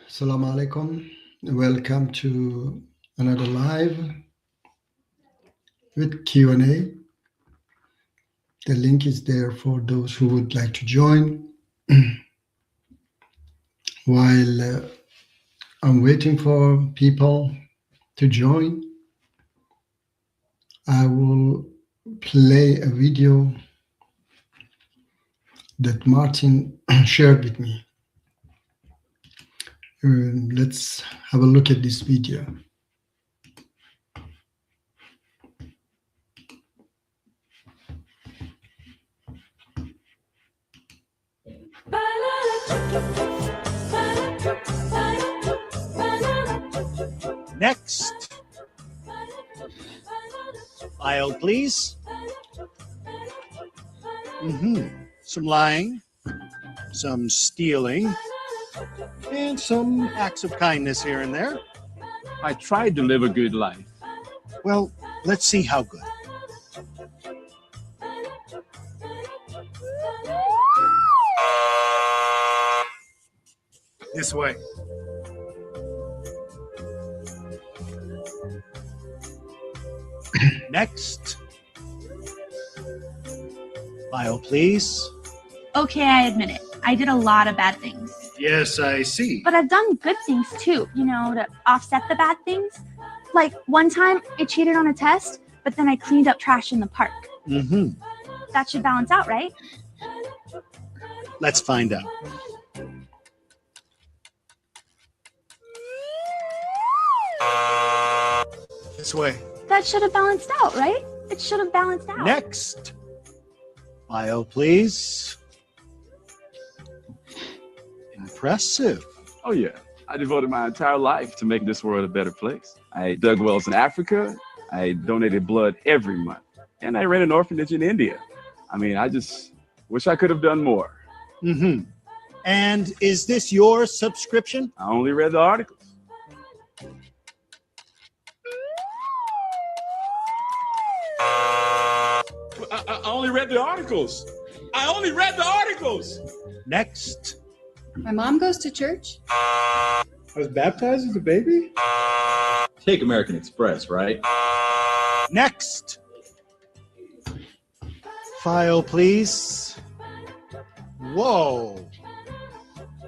Assalamu alaikum. Welcome to another live with Q&A. The link is there for those who would like to join. While I'm waiting for people to join, I will play a video that Martin shared with me. Let's have a look at this video. Next. File, please. Some lying, some stealing, and some acts of kindness here and there. I tried to live a good life. Well, let's see how good. This way. Next. File, please. Okay, I admit it. I did a lot of bad things. Yes, I see. But I've done good things too, to offset the bad things. Like one time I cheated on a test, but then I cleaned up trash in the park. That should balance out, right? Let's find out. This way. That should have balanced out, right? It should have balanced out. Next. File, please. Impressive. Oh yeah, I devoted my entire life to making this world a better place. I dug wells in Africa, I donated blood every month, and I ran an orphanage in India. I just wish I could have done more. And is this your subscription? I only read the articles. I only read the articles. I only read the articles. Next. My mom goes to church. I was baptized as a baby? Take American Express, right? Next. File, please. Whoa.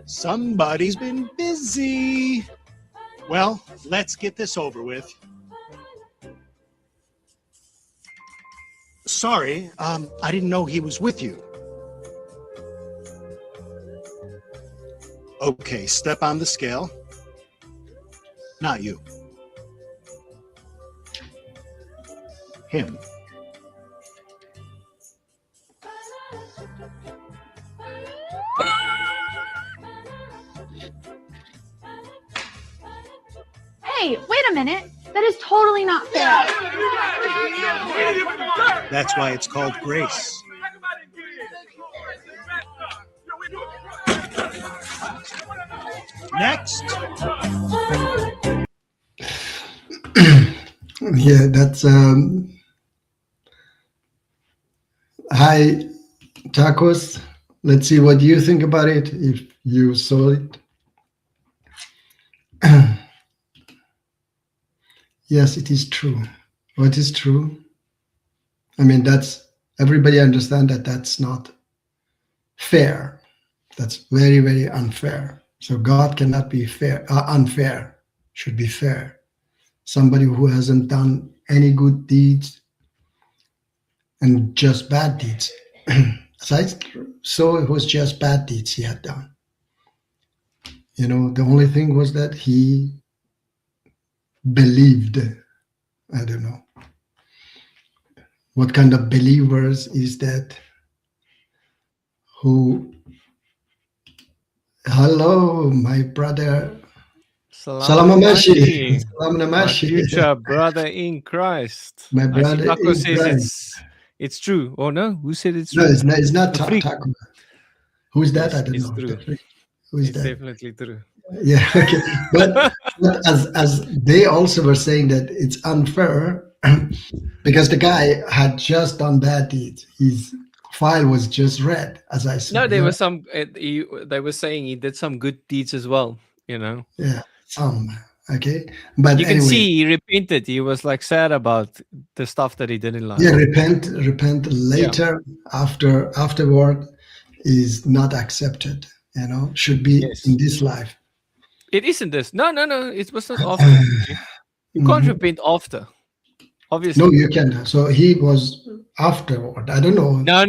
Somebody's been busy. Well, let's get this over with. Sorry, I didn't know he was with you. Okay, step on the scale. Not you. Him. Hey, wait a minute. That is totally not fair. That's why it's called grace. Next. Yeah, that's hi Tacos. Let's see what you think about it if you saw it. Yes, it is true. What is true? That's everybody understand that that's not fair. That's very, very unfair. So God cannot be fair, unfair, should be fair. Somebody who hasn't done any good deeds and just bad deeds. So it was just bad deeds he had done. The only thing was that he believed. I don't know. What kind of believers is that? Who? Hello, my brother. Salam Namashi. Salam My Namashi. future brother in Christ. My brother Taco in says Christ. it's true. Oh no, who said it's No, true? it's not A freak. Taco. Who's that? I don't It's know. true. Who is It's that? definitely true. Yeah, okay. But as they also were saying that it's unfair because the guy had just done bad deeds. His file was just read, as I said. No, there was some. They were saying he did some good deeds as well. you know. Yeah, some. Okay, but You can anyway, see he repented. He was like sad about the stuff that he did in life. yeah, repent later, afterward is not accepted. You know, should be Yes. in this life. It isn't this. No. It was not after. You can't Mhm. repent after. Obviously. No, you can. So he was afterward. I don't know. No,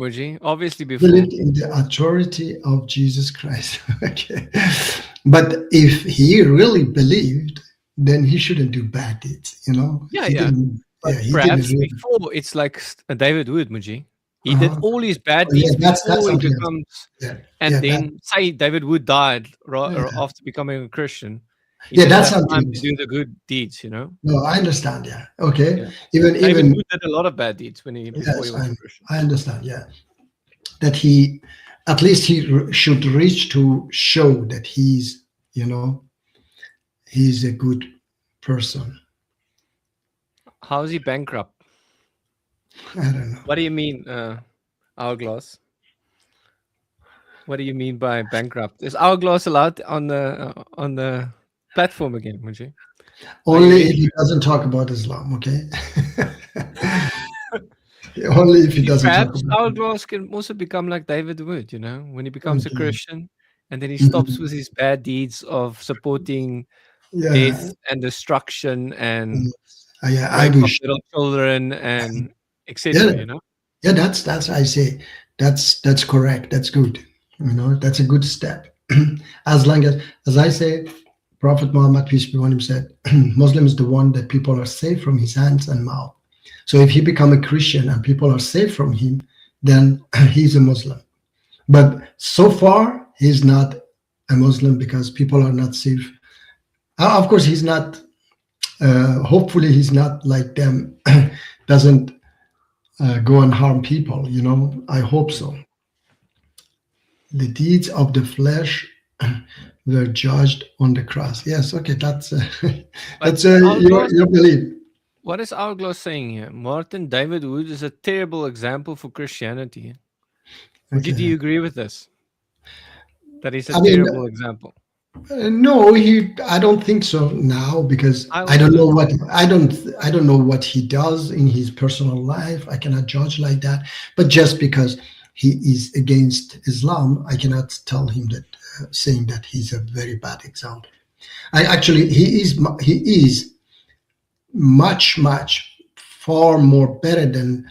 Muji. Obviously before. Believed in the authority of Jesus Christ. Okay, but if he really believed, then he shouldn't do bad deeds. You know. Yeah, He yeah. didn't. But Yeah, he perhaps didn't. Really, before it's like David Wood, Muji. He did Uh-huh. all his bad Yeah, deeds that's before he something else. becomes, Yeah, and yeah, then say David Wood died Yeah. after becoming a Christian. He Yeah, didn't that's have something time to else. do the good deeds, you know. No, I understand. Yeah. Okay. Yeah. Even David Wood did a lot of bad deeds before he yes, was a Christian. I understand. Yeah, that he at least he should reach to show that he's he's a good person. How is he bankrupt? I don't know. What do you mean, Hourglass? What do you mean by bankrupt? Is Hourglass allowed on the platform again, Muji? Only if he doesn't talk about Islam. Okay. Only if he doesn't talk Perhaps about. Hourglass can also become like David Wood, you know, when he becomes a Okay. Christian and then he stops with his bad deeds of supporting Yeah. death and destruction and Yeah. I rape of wish. little children and etc. Yeah. You know. Yeah. That's I say. That's correct. That's good. You know, that's a good step. As long as I say, Prophet Muhammad, peace be upon him, said, Muslim is the one that people are safe from his hands and mouth. So if he become a Christian and people are safe from him, then he's a Muslim. But so far, he's not a Muslim because people are not safe. Of course, he's not, hopefully he's not like them, doesn't go and harm people, you know. I hope so. The deeds of the flesh were judged on the cross. Yes, okay, that's your belief. What is Hourglass saying here? Martin David Wood is a terrible example for Christianity. Okay. Do you agree with this? That is a I mean, terrible example. No, I don't think so now because I don't know what he does in his personal life. I cannot judge like that. But just because he is against Islam, I cannot tell him that saying that he's a very bad example. He is much far more better than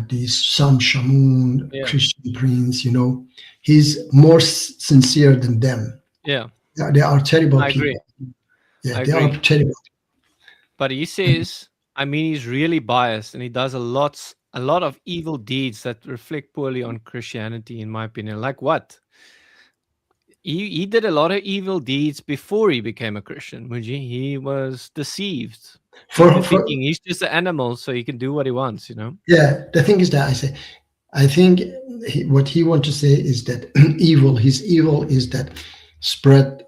these Sam Shamoun, Christian Prince. You know, he's more sincere than them. Yeah, they are terrible I people. agree. Yeah, they are terrible. But he says, I mean, he's really biased, and he does a lot of evil deeds that reflect poorly on Christianity, in my opinion. Like what? He did a lot of evil deeds before he became a Christian, Muji. He was deceived. Thinking he's just an animal, so he can do what he wants, you know? Yeah, the thing is that I think what he wants to say is that his evil is that spread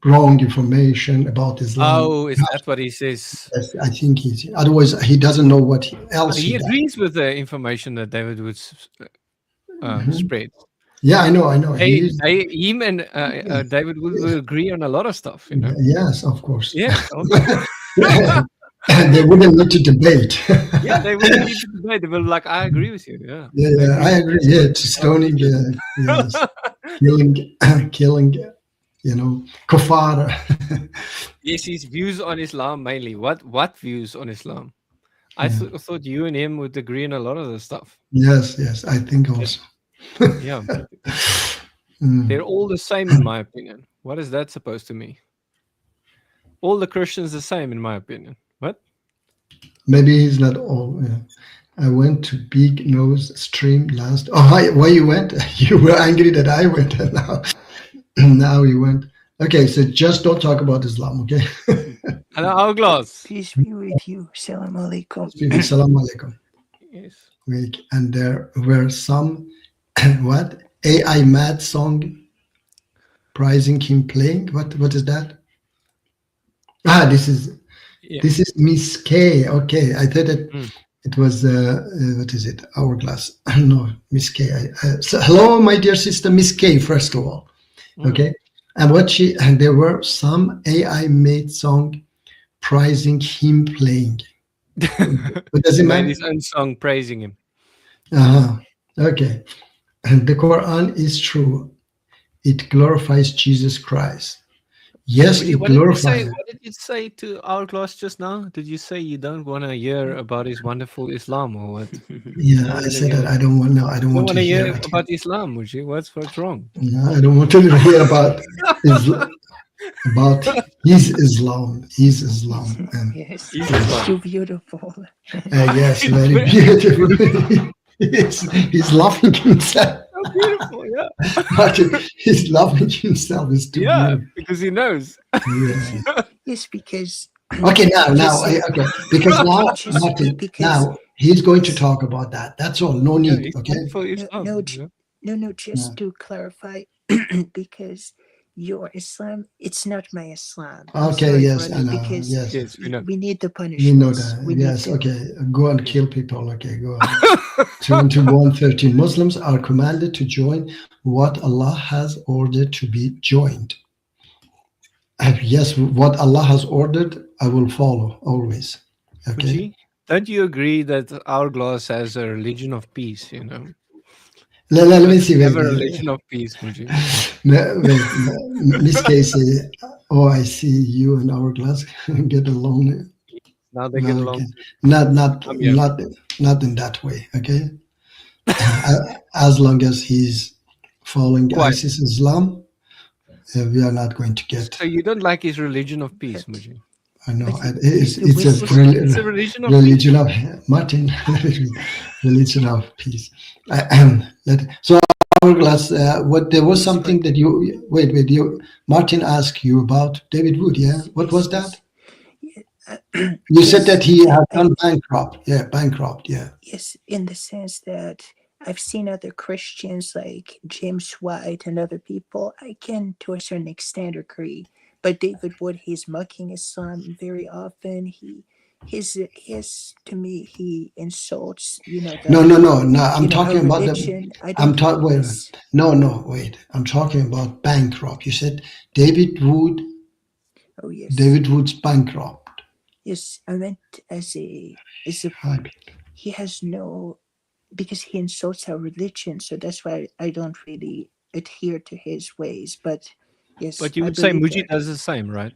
wrong information about Islam. Oh, is that what he says? Yes, I think otherwise he doesn't know what else he agrees with the information that David would spread. Yeah, I know. Him and David will agree on a lot of stuff, you know? Yes, of course. Yeah. They wouldn't need to debate. Yeah, they wouldn't need to debate. They were like, I agree with you. Yeah. Yeah, I agree. Yeah, stoning, yes. killing, you know, kuffar. Yes, his views on Islam mainly. What views on Islam? I thought you and him would agree on a lot of the stuff. Yes, I think also. Yeah. They're all the same in my opinion. What is that supposed to mean? All the Christians the same in my opinion. What? Maybe he's not all. Yeah. I went to Big Nose Stream last. Oh, why you went? You were angry that I went, and now you went. Okay, so just don't talk about Islam, okay? Hello, Hourglass. Peace be with you. Salam alaikum. Salam alaikum. Yes. And there were some what AI mad song praising him playing. What is that? This is Miss K. Okay, I thought it was what is it? Hourglass. No, Miss K. So, hello, my dear sister, Miss K. First of all, okay. And there were some AI made song praising him playing. What does He it made mean? his own song praising him. Okay. And the Quran is true. It glorifies Jesus Christ. Yes, Muji, it what did you say? glorifies. What did you say to Hourglass just now? Did you say you don't want to hear about his wonderful Islam or what? Yeah, I said that I don't want. No, I don't You want want to to hear hear it. about Islam, Muji? What's wrong? No, I don't want to hear about his Islam. His Islam. And Yes, He's yes, Islam. too beautiful. yes, very beautiful. He's loving himself. So beautiful, yeah. Martin, he's loving himself. It's too Yeah, beautiful. because he knows. Yeah. Yes, because Okay, now, Just- okay, because now, Just Martin, because- now he's going to talk about that. That's all. No Yeah, need. he's Okay. wonderful Islam. no, yeah. just to clarify, because your Islam, it's not my Islam. I'm Okay. sorry, Yes, brother, I know. because Yes, Yes, we know. we need the you punishments. know that. We Yes. need them. Okay. Go and kill people. Okay. Go on. 21:13. Muslims are commanded to join what Allah has ordered to be joined. Yes, what Allah has ordered, I will follow always. Okay. Muji, don't you agree that Hourglass has a religion of peace, you know? Let me see. Have a Wait, religion of peace, Muji. Miss Casey. Oh, I see you and Hourglass get along. Now they get Well, along. okay. Not I'm here. not in that way. Okay. As long as he's following Quiet. ISIS Islam, we are not going to get. So you don't like his religion of peace, Muji? I know But it's the way a It's a religion of religion of Martin, religion of peace. So Hourglass, what there was something that you wait. You Martin asked you about David Wood. Yeah, what was that? You said that he had gone bankrupt. Yeah, bankrupt. Yeah. Yes, in the sense that I've seen other Christians like James White and other people. I can, to a certain extent, agree. But David Wood, he's mocking Islam very often. His to me, he insults. No. I'm talking about religion. I'm talking. Wait. No. Wait. I'm talking about bankrupt. You said David Wood. Oh yes. David Wood's bankrupt. Yes, I meant as a he has no, because he insults our religion, so that's why I don't really adhere to his ways. But yes, But you I would say believe Muji that. does the same, right?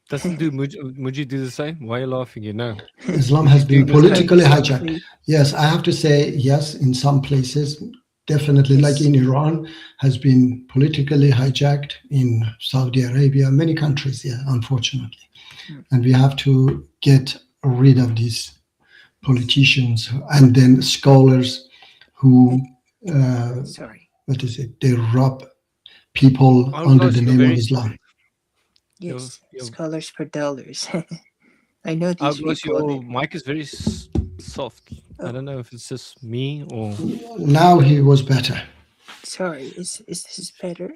Doesn't Muji do the same? Why are you laughing? You know. Islam has been do the same. politically hijacked. Exactly. Yes, I have to say yes. In some places, definitely, like in Iran, has been politically hijacked. In Saudi Arabia, many countries. Yeah, unfortunately, and we have to get rid of these politicians and then scholars who Sorry. what is it? They rob people Hourglass, under the you're name of very Islam. soft. Yes, You're- scholars for dollars. I know these Hourglass, people. your mic is very soft. I don't know if it's just me or. Now he was better. Sorry, is this better?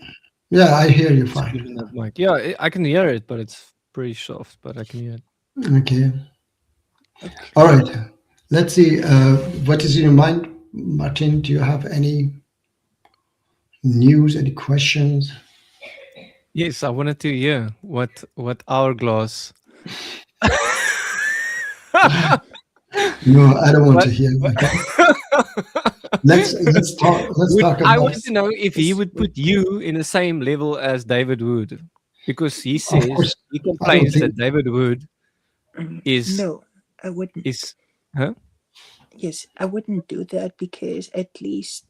Yeah, I hear you fine. Even that mic. Yeah, I can hear it, but it's pretty soft. But I can hear it. Okay. All right. Let's see. What is in your mind, Martin? Do you have any news, any questions? Yes, I wanted to hear what Hourglass. No, I don't want What- to hear. Okay. Let's talk. Let's talk I about. want to know if he would put you in the same level as David Wood, because he says course. he complains think- that David Wood is No, I wouldn't. is. Huh? Yes, I wouldn't do that because at least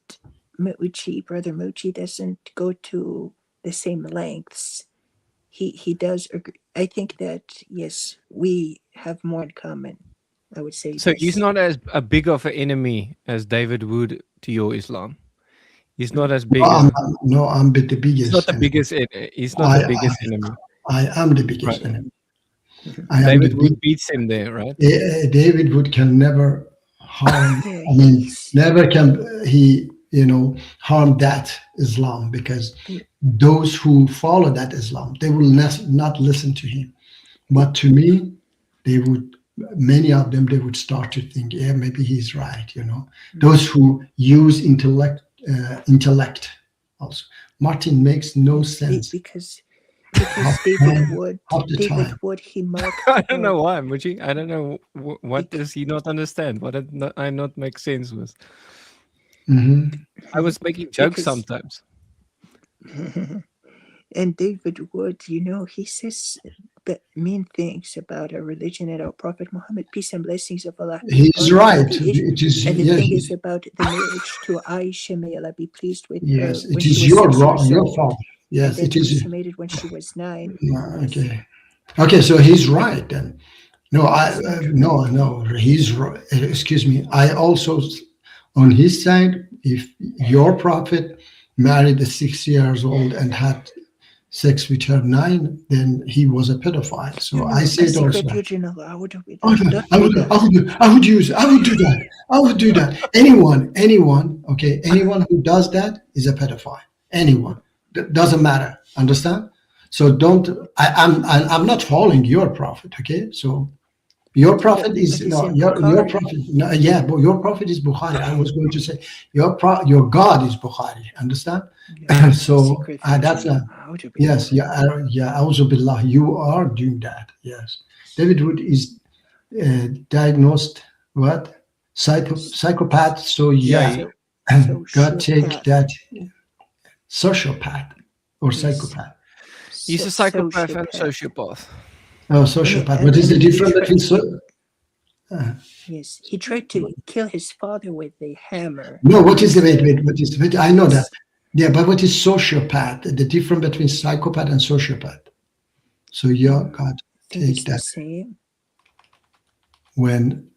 Brother Muji doesn't go to the same lengths. He does agree. I think that yes, we have more in common. I would say. So this. he's not as a big of an enemy as David Wood to your Islam. He's not as big. I'm the He's biggest. not the enemy. biggest. He's not the biggest enemy. I am the biggest Right. enemy. I am David the Wood beats him there, right? David Wood can never harm. Yeah, I mean, never can he, harm that Islam, because those who follow that Islam, they will not listen to him. But to me, many of them, they would start to think, yeah, maybe he's right. Those who use intellect also, Martin, makes no sense. Because Half David time, Wood, half the time. he mocked. I don't know why, Muji. I don't know what does he not understand. What did I not make sense with? Mhm. I was making jokes Because- sometimes. And David Wood, he says mean things about our religion and our Prophet Muhammad, peace and blessings of Allah. be He's upon him. right. And the It is, and the yeah, thing is about the marriage to Aisha, may Allah be pleased with her. yes, When it she is was your 6 wrong, years your old, fault. Yes, and it then is. consummated when she was 9. Okay. Okay, so he's right then. No, no, he's right. Excuse me. I also, on his side, if your prophet married a 6 years old and had sex with her 9, then he was a pedophile. So No, I say it also. I would do I would do that. I would do that. Anyone, okay, anyone who does that is a pedophile. Anyone. Doesn't matter. Understand? So don't. I'm not following your prophet. Okay. So your prophet is but it's no in your Bukhari. prophet. No, yeah, but your prophet is Bukhari. I was going to say your God is Bukhari. Understand? So Secret that's version. a yes. Yeah. Auzu billah. You are doing that. Yes. David Wood is diagnosed what psychopath. So yeah, God take that sociopath or psychopath. He's a psychopath and sociopath. Oh, sociopath. What is the difference between Yes, he tried to kill his father with a hammer. No, what is the wait? What is I know that. Yeah, but what is sociopath? The difference between psychopath and sociopath. So yeah, God take that same. when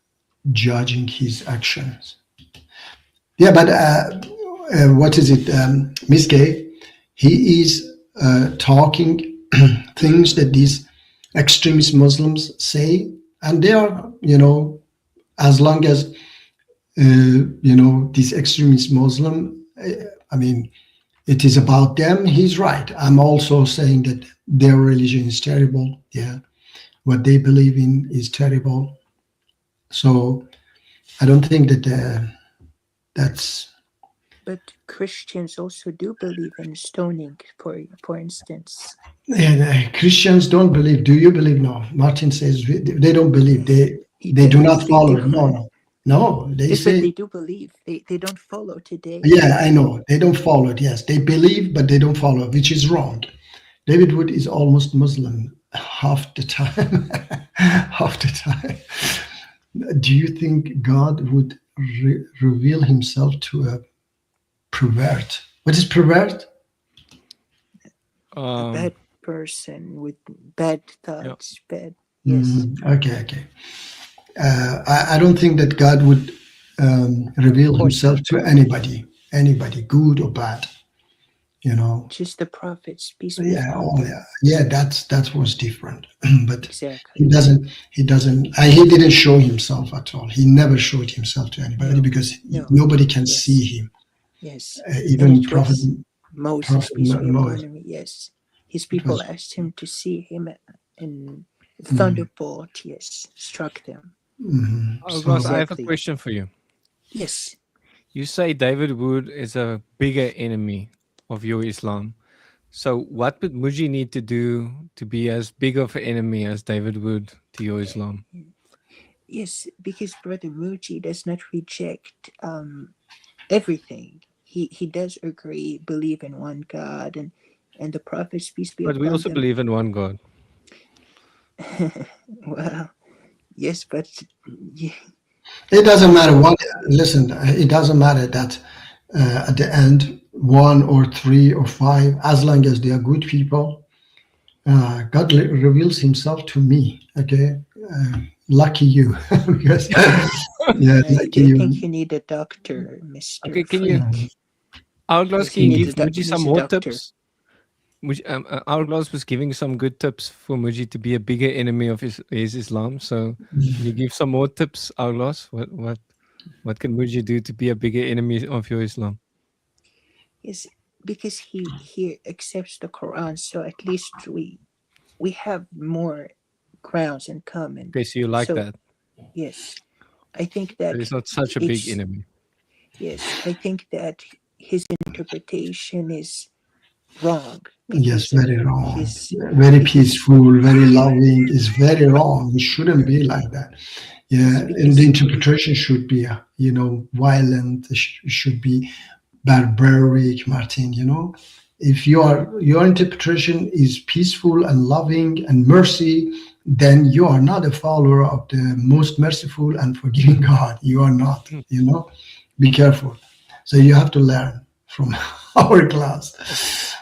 judging his actions. Yeah, but what is it, Miss Gay? He is talking things that these extremist Muslims say, and they are, as long as these extremist Muslim, I mean, it is about them. He's right. I'm also saying that their religion is terrible. Yeah, what they believe in is terrible. So I don't think that that's. But Christians also do believe in stoning, for instance. And Christians don't believe. Do you believe? No. Martin says they don't believe. They do not follow. No. They Yes, say but they do believe. They don't follow today. Yeah, I know. They don't follow it. Yes, they believe, but they don't follow, which is wrong. David Wood is almost Muslim half the time. Half the time. Do you think God would reveal himself to a pervert? What is pervert? A bad person with bad thoughts. Bad. Yes. Okay. I don't think that God would reveal himself to anybody, good or bad. Just the prophets, peace be Yeah, upon them. that was different. But exactly. He didn't show himself at all. He never showed himself to anybody because nobody can see him. Yes. Even Prophet Moses, peace be upon him. Yes. His people asked him to see him, and thunderbolt, struck them. Ross, I have a question for you. Yes. You say David Wood is a bigger enemy of your Islam. So what would Muji need to do to be as big of an enemy as David Wood to your Islam? Yes, because Brother Muji does not reject everything. He does agree, believe in one God and the prophets, peace be upon them. But we also believe in one God. Well, yes, but it doesn't matter what. Listen, it doesn't matter that at the end 1 or 3 or 5, as long as they are good people, God reveals himself to me. Okay, lucky you. Because lucky I you. think you need a doctor, Mr. Okay, can you Hourglass, can you give Muji some more tips? Hourglass was giving some good tips for Muji to be a bigger enemy of his Islam. So can you give some more tips, Hourglass? What can Muji do to be a bigger enemy of your Islam? Yes, because he accepts the Quran, so at least we have more grounds in common. Okay, so you like that? Yes, I think that he's not such a big enemy. Yes, I think that his interpretation is wrong. Yes, because very wrong. He's Very because peaceful, very loving. Is very wrong. It shouldn't be like that. yes, Yeah, and because the interpretation should be, violent. It should be barbaric, Martin. If your interpretation is peaceful and loving and mercy, then you are not a follower of the most merciful and forgiving God. You are not. Be careful. So you have to learn from our class.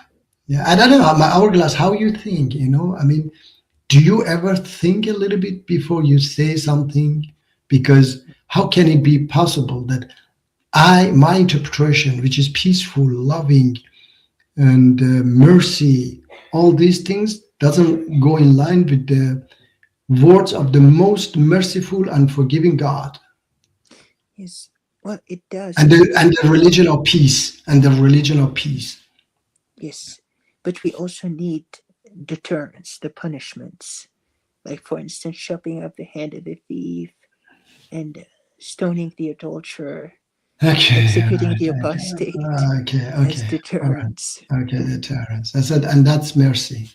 Yeah, I don't know my hourglass. How you think? I mean, do you ever think a little bit before you say something? Because how can it be possible that my interpretation, which is peaceful, loving, and mercy, all these things doesn't go in line with the words of the most merciful and forgiving God, yes, well, it does. and the religion of peace, Yes, but we also need deterrence, the punishments. Like, for instance, chopping off the hand of the thief and stoning the adulterer, Okay, executing the right, apostate okay, as all right, deterrence. okay, deterrence. I said, and that's mercy,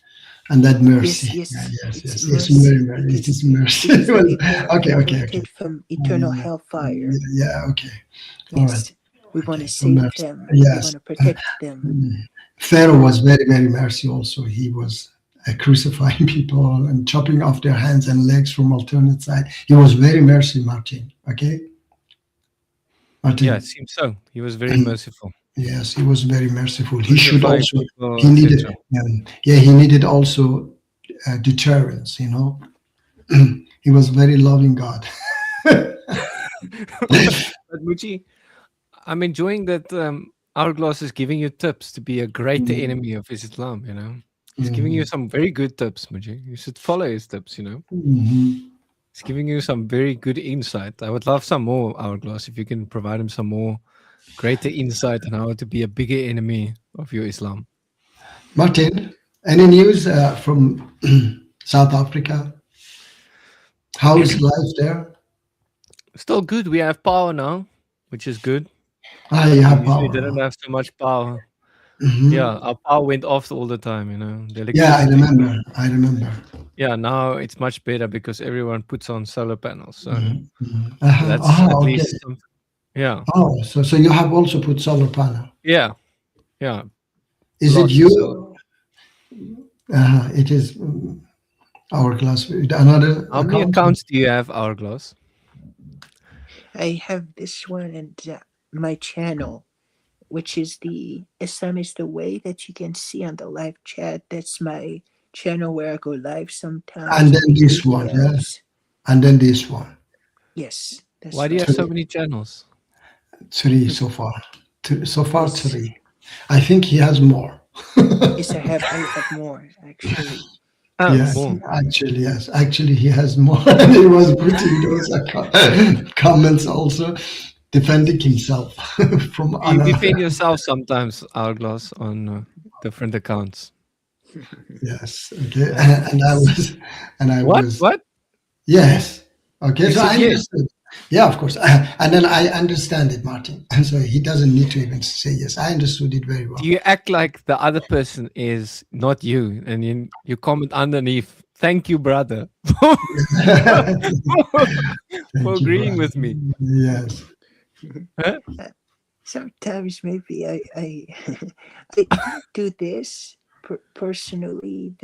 and that Yes, mercy. yes, Yes, it's it's mercy very, it is because mercy. the people are Okay, okay, averted from eternal hellfire. yeah, okay, all right, Yes, we want to okay. So save mercy, them. We yes. want to protect them. Pharaoh was very, very mercy. Also, he was crucifying people and chopping off their hands and legs from alternate side. He was very mercy, Martin. Okay, Martin. Yeah, it seems so. He was very merciful. Yes, he was very merciful. He should Crucifying also. people, He needed. etc. He needed also deterrence. He was very loving God. But Muji, I'm enjoying that Hourglass is giving you tips to be a greater enemy of Islam. He's giving you some very good tips, Muji. You should follow his tips. He's giving you some very good insight. I would love some more Hourglass if you can provide him some more greater insight on how to be a bigger enemy of your Islam. Martin, any news from South Africa? How is life there? Still good. We have power now, which is good. You have We usually power. didn't have so much power. Mhm. Yeah, our power went off all the time. The Yeah, I electricity. remember. Yeah, now it's much better because everyone puts on solar panels. So that's Uh-huh. at Okay. least something. Yeah, Oh, so you have also put solar panel. yeah. Is it Lots of you? solar. It is Hourglass. Another How many account? accounts do you have, Hourglass? I have this one and my channel, which is the Islam is the Way that you can see on the live chat. That's my channel where I go live sometimes. And then make this one, videos. yes. And then this one. Yes, that's Why do you right. have so many channels? 3 so far. So far, Yes. 3. I think he has more. Yes, I have more actually. Yes, More. actually, yes. Actually, he has more. And he was putting those comments also, defending himself from You another. defend yourself sometimes, Hourglass, on different accounts. Yes. Okay. And I was. What? Yes. Okay. You So said I yes. understood. Yeah, of course. And then I understand it, Martin. And so he doesn't need to even say yes. I understood it very well. Do you act like the other person is not you, and you comment underneath, "Thank you, brother," for Thank you, agreeing brother. with me? Yes. Huh? Sometimes maybe I I don't do this personally.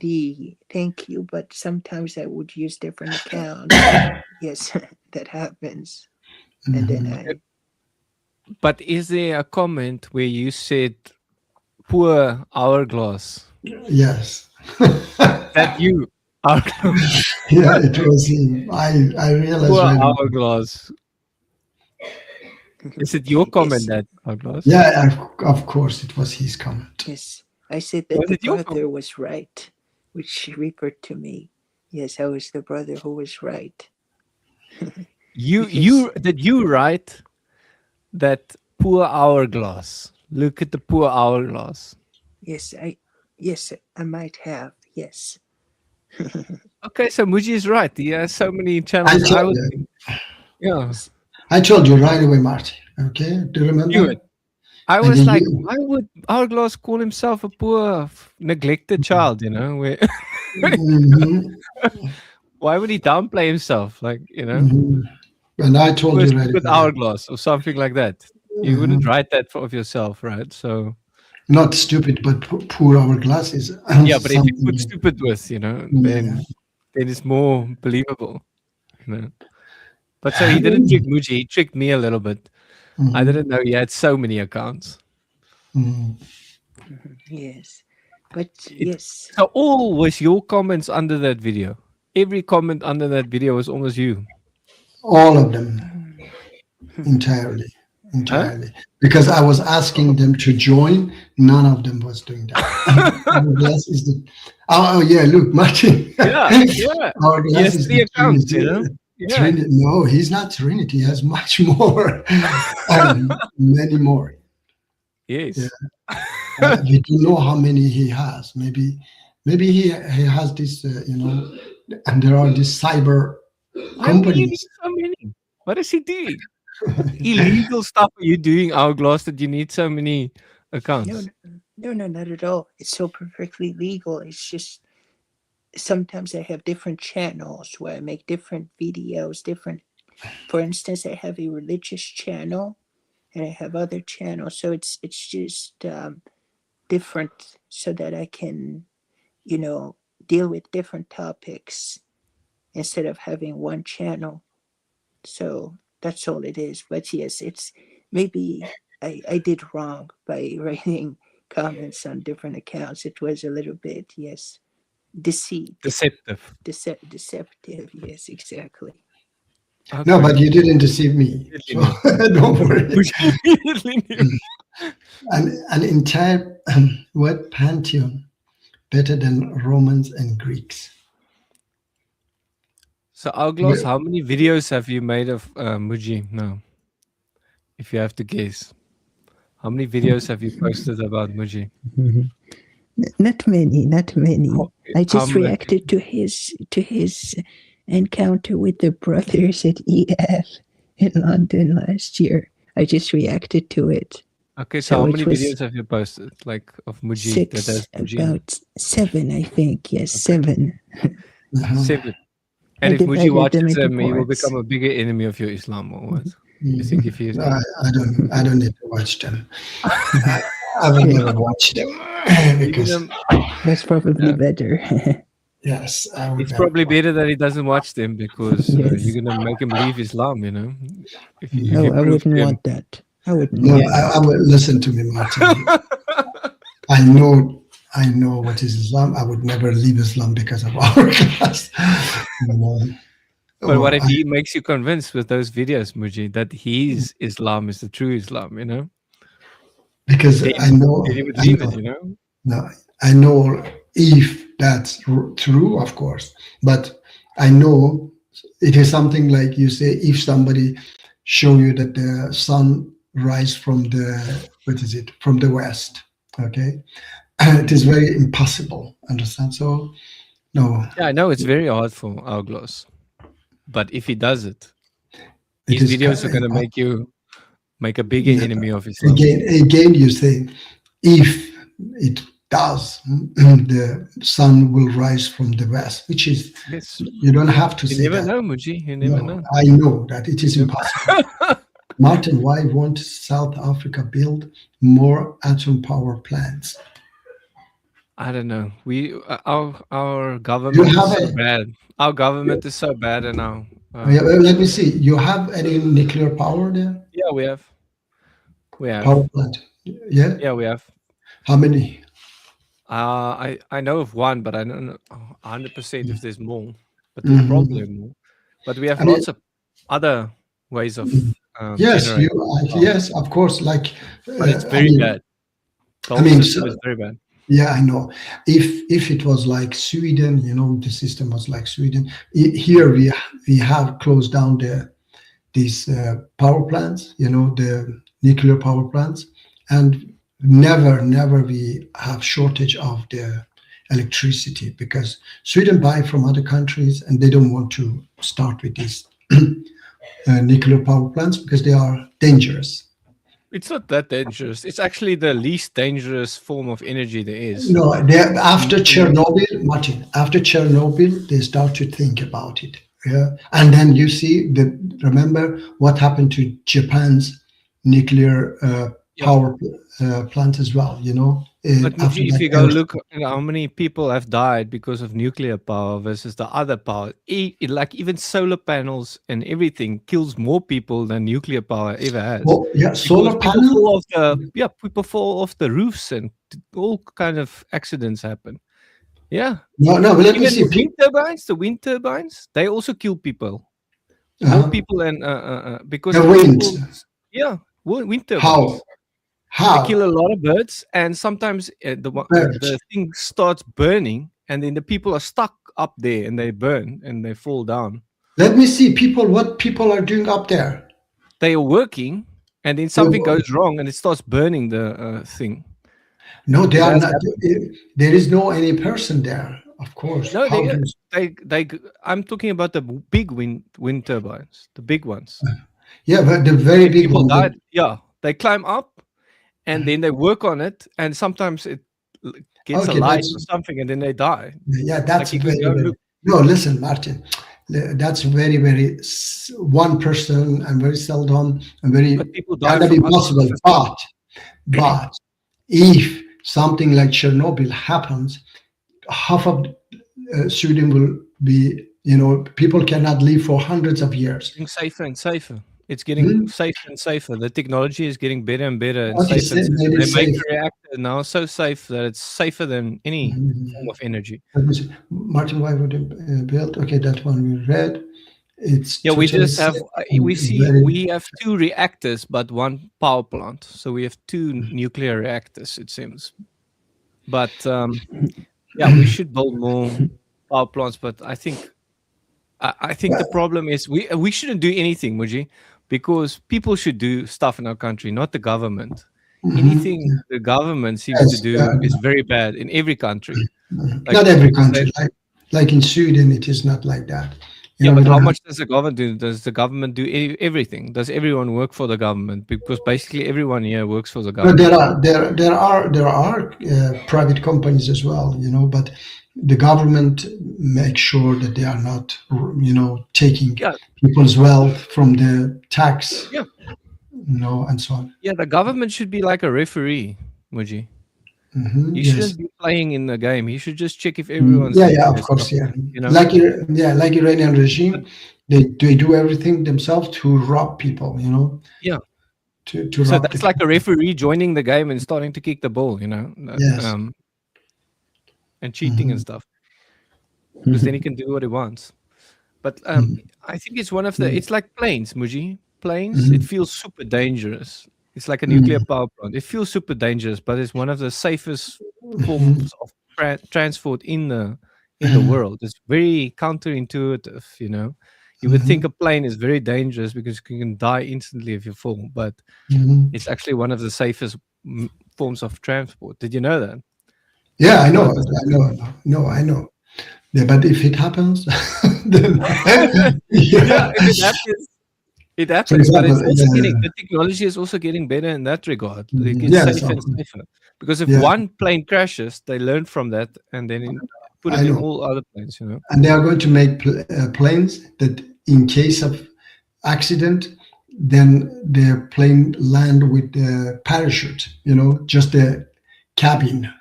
The thank you, but sometimes I would use different accounts. Yes, that happens. And then Mhm. But is there a comment where you said, "Poor Hourglass"? Yes. That you, Hourglass. Yeah, it was him. I realized Poor right away. Hourglass. Is it your comment Yes. that Hourglass? Yeah, of course, it was his comment. Yes, I said that Was the it your brother was right, which referred to me. Yes, I was the brother who was right. Did you write that poor Hourglass? Look at the poor Hourglass. Yes, I might have. Yes. Okay, so Muji is right. He has so many I channels. I told would you. think, yeah. I told you right away, Martin. Okay, do you remember? Knew it. I And was then like, you, why would Hourglass call himself a poor, neglected child? You know, Mhm, why would he downplay himself? Like, mhm. And I told poor you right stupid away, Hourglass or something like that. You wouldn't mhm, write that of yourself, right? So not stupid, but poor hourglass is yeah, but if you something put like, stupid with, yeah. then it's more believable. You know. But so he didn't trick Muji, he tricked me a little bit. I Mhm, didn't know he had so many accounts. mhm. Yes, but It yes, so all was your comments under that video. Every comment under that video was almost you. All of them entirely, Huh? entirely. Because I was asking them to join, none of them was doing that. Hourglass is the. Oh, yeah, look, Martin. Yeah, yeah. He Hourglass has is 3 the accounts, Trinity. Yeah. Trinity. No, he's not Trinity. He has much more, many more. Yeah, Yes. we don't know how many he has. Maybe he has this. And there are these cyber Why would you need companies. so many? What is he doing? What illegal stuff are you doing, Hourglass, that you need so many no, accounts? no, not at all. It's so perfectly legal. It's just sometimes I have different channels where I make different videos, for instance, I have a religious channel and I have other channels. So it's just different so that I can, deal with different topics instead of having one channel. So that's all it is. But yes, it's maybe I did wrong by writing comments on different accounts. It was a little bit, yes, deceit, Deceptive. deceptive. Yes, exactly. No, Okay. but you didn't deceive me. Immediately So knew. don't worry. Which you immediately knew. An entire word pantheon better than Romans and Greeks. So, Hourglass, how many videos have you made of Muji now? If you have to guess. How many videos have you posted about Muji? Not many, not many. I How just many? reacted to his encounter with the brothers at EF in London last year. I just reacted to it. Okay, so So how it many was videos have you posted, like, of Muji that has Muji? about 7, I think. Yes, Okay. 7. 7. I And if did Muji the watches them, he will reports. become a bigger enemy of your Islam, or what? You think if he's I don't need to watch them. I will never watch them because That's probably better. yes, I would it's never probably watch. better that he doesn't watch them because Yes. you're gonna make him leave Islam. If No, you I prove wouldn't to him. want that. I wouldn't No, want I that. will listen to me, Martin. I know what is Islam. I would never leave Islam because of Hourglass. But what if he makes you convinced with those videos, Muji, that his Islam is the true Islam? Because Then, I know, then he would leave it. No, I know if that's true, of course, but I know it is something like you say, if somebody show you that the sun rise from from the west, okay, it is very impossible, understand? So no, Yeah, I know it's very hard for Hourglass, but if he does it, it his is videos are gonna make a bigger yeah, enemy of Islam. again you say if it does, the sun will rise from the west, which is Yes. you don't have to You say never that. know, Muji. You never No, know. I know that it is impossible. Martin, why won't South Africa build more atom power plants? I don't know. Our government is so bad. Our government is so bad, and now. Let me see. You have any nuclear power there? Yeah, we have. Power plant. Yeah. Yeah, we have. How many? I know of one, but I don't know 100% if there's more. But there's probably more. But we have lots of other ways of yes, generating. yes, of course. Like, but it's very bad. The whole system is very bad. Yeah, I know. If it was like Sweden, the system was like Sweden. Here we have closed down these power plants, the nuclear power plants, and never we have shortage of the electricity because Sweden buy from other countries and they don't want to start with these nuclear power plants because they are dangerous. It's not that dangerous. It's actually the least dangerous form of energy there is. No, after Chernobyl, Martin, after Chernobyl, they start to think about it. Yeah, and then you see remember what happened to Japan's nuclear power plant as well. You know, But after if that you go era. look at how many people have died because of nuclear power versus the other power, like even solar panels and everything kills more people than nuclear power ever has. Well, yeah, Because solar panel. people fall off the roofs and all kind of accidents happen. Yeah. No, but let me Even see. the wind turbines, they also kill people. More people than because The winds. wind turbines. How? They kill a lot of birds, and sometimes the thing starts burning, and then the people are stuck up there, and they burn and they fall down. Let me see what people are doing up there. They are working, and then something goes wrong, and it starts burning the thing. No, they are not. There is no any person there, of course. No, I'm talking about the big wind turbines, the big ones. Yeah, but the very big people one. Died, they climb up, and then they work on it, and sometimes it gets a light or something, and then they die. Yeah, that's very. No, listen, Martin. That's very, very one person and very seldom and very cannot be possible. But if something like Chernobyl happens, half of Sweden will be, people cannot live for hundreds of years. Getting safer and safer. It's getting safer and safer. The technology is getting better and better. And safer. They make the reactor now so safe that it's safer than any form of energy. Martin, why would it build? Okay, that one we read. It's we just have we have 2 reactors but 1 power plant. So we have 2 nuclear reactors, it seems. But we should build more power plants. But I think the problem is we shouldn't do anything, Muji, because people should do stuff in our country, not the government. Anything the government seems to do is very bad in every country. Not every country. Like in Sweden, it is not like that. But how much does the government do? Does the government do everything? Does everyone work for the government? Because basically everyone here works for the government. There are private companies as well, but the government makes sure that they are not, taking people's wealth from the tax, and so on. Yeah, the government should be like a referee, Muji. You shouldn't be playing in the game. You should just check if everyone's of course, like Iranian regime, they do everything themselves to rob people, So that's like a referee joining the game and starting to kick the ball, and cheating and stuff, because then he can do what he wants. But I think it's one of the. It's like planes, Muji. Planes. It feels super dangerous. It's like a nuclear power plant. It feels super dangerous, but it's one of the safest forms of transport in the world. It's very counterintuitive, You would think a plane is very dangerous because you can die instantly if you fall, but it's actually one of the safest forms of transport. Did you know that? Yeah, I know. I know. Yeah, but if it happens, then if it happens. It happens, but it's also the technology is also getting better in that regard. It gets safer and safer. Because if one plane crashes, they learn from that and then put it in all other planes, And they are going to make planes that, in case of accident, then the plane land with the parachute. Just the cabin,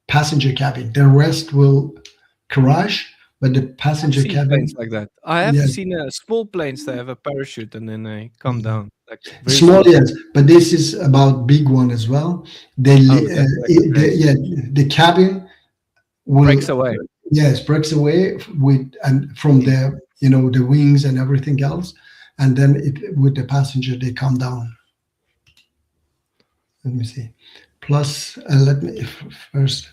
passenger cabin. The rest will crash. But the passenger cabin, planes like that. I have seen small planes that have a parachute and then they come down. Like small, yes, but this is about big one as well. The cabin breaks away. Yes, breaks away from the the wings and everything else, and then with the passenger they come down. Let me see. Plus, first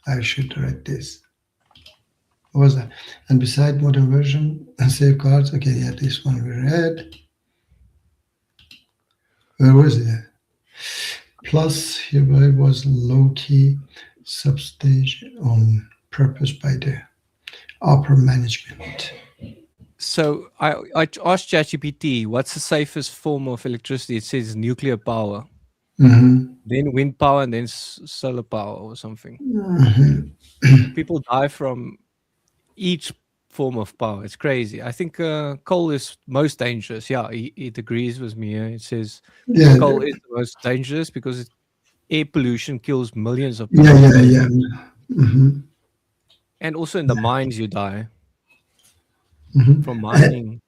I should write this. What was that? And beside modern version and safeguards, okay, this one we read. Where was it? Plus, hereby was low-key substation on purpose by the upper management. So I asked ChatGPT, what's the safest form of electricity? It says nuclear power. Mhm. then wind power, and then solar power or something. Mhm. People die from each form of power. It's crazy. I think coal is most dangerous. Yeah, it agrees with me. It says Yeah, coal is the most dangerous because air pollution kills millions of yeah, people, yeah. Mhm. and also in the mines you die Mhm. from mining.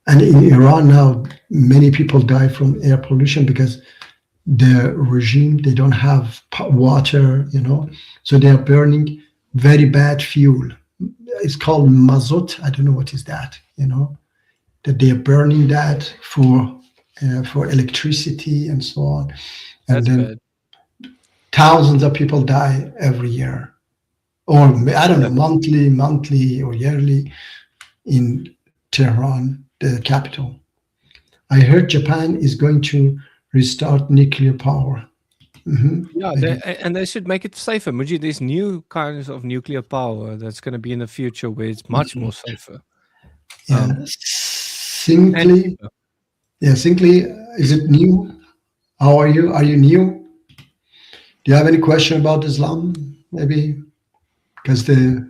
And in Iran now, many people die from air pollution because the regime, they don't have water, so they are burning very bad fuel. It's called mazut. I don't know what is that, that they are burning that for electricity and so on. And That's then bad. thousands of people die every year, or I don't know, monthly or yearly in Tehran, the capital. I heard Japan is going to restart nuclear power. Yeah, and they should make it safer. Muji, there's new kinds of nuclear power that's going to be in the future where it's much more safer. Yeah, And Sinclair. cheaper. Yeah, Sinclair. Is it new? How are you? Are you new? Do you have any question about Islam? Maybe because the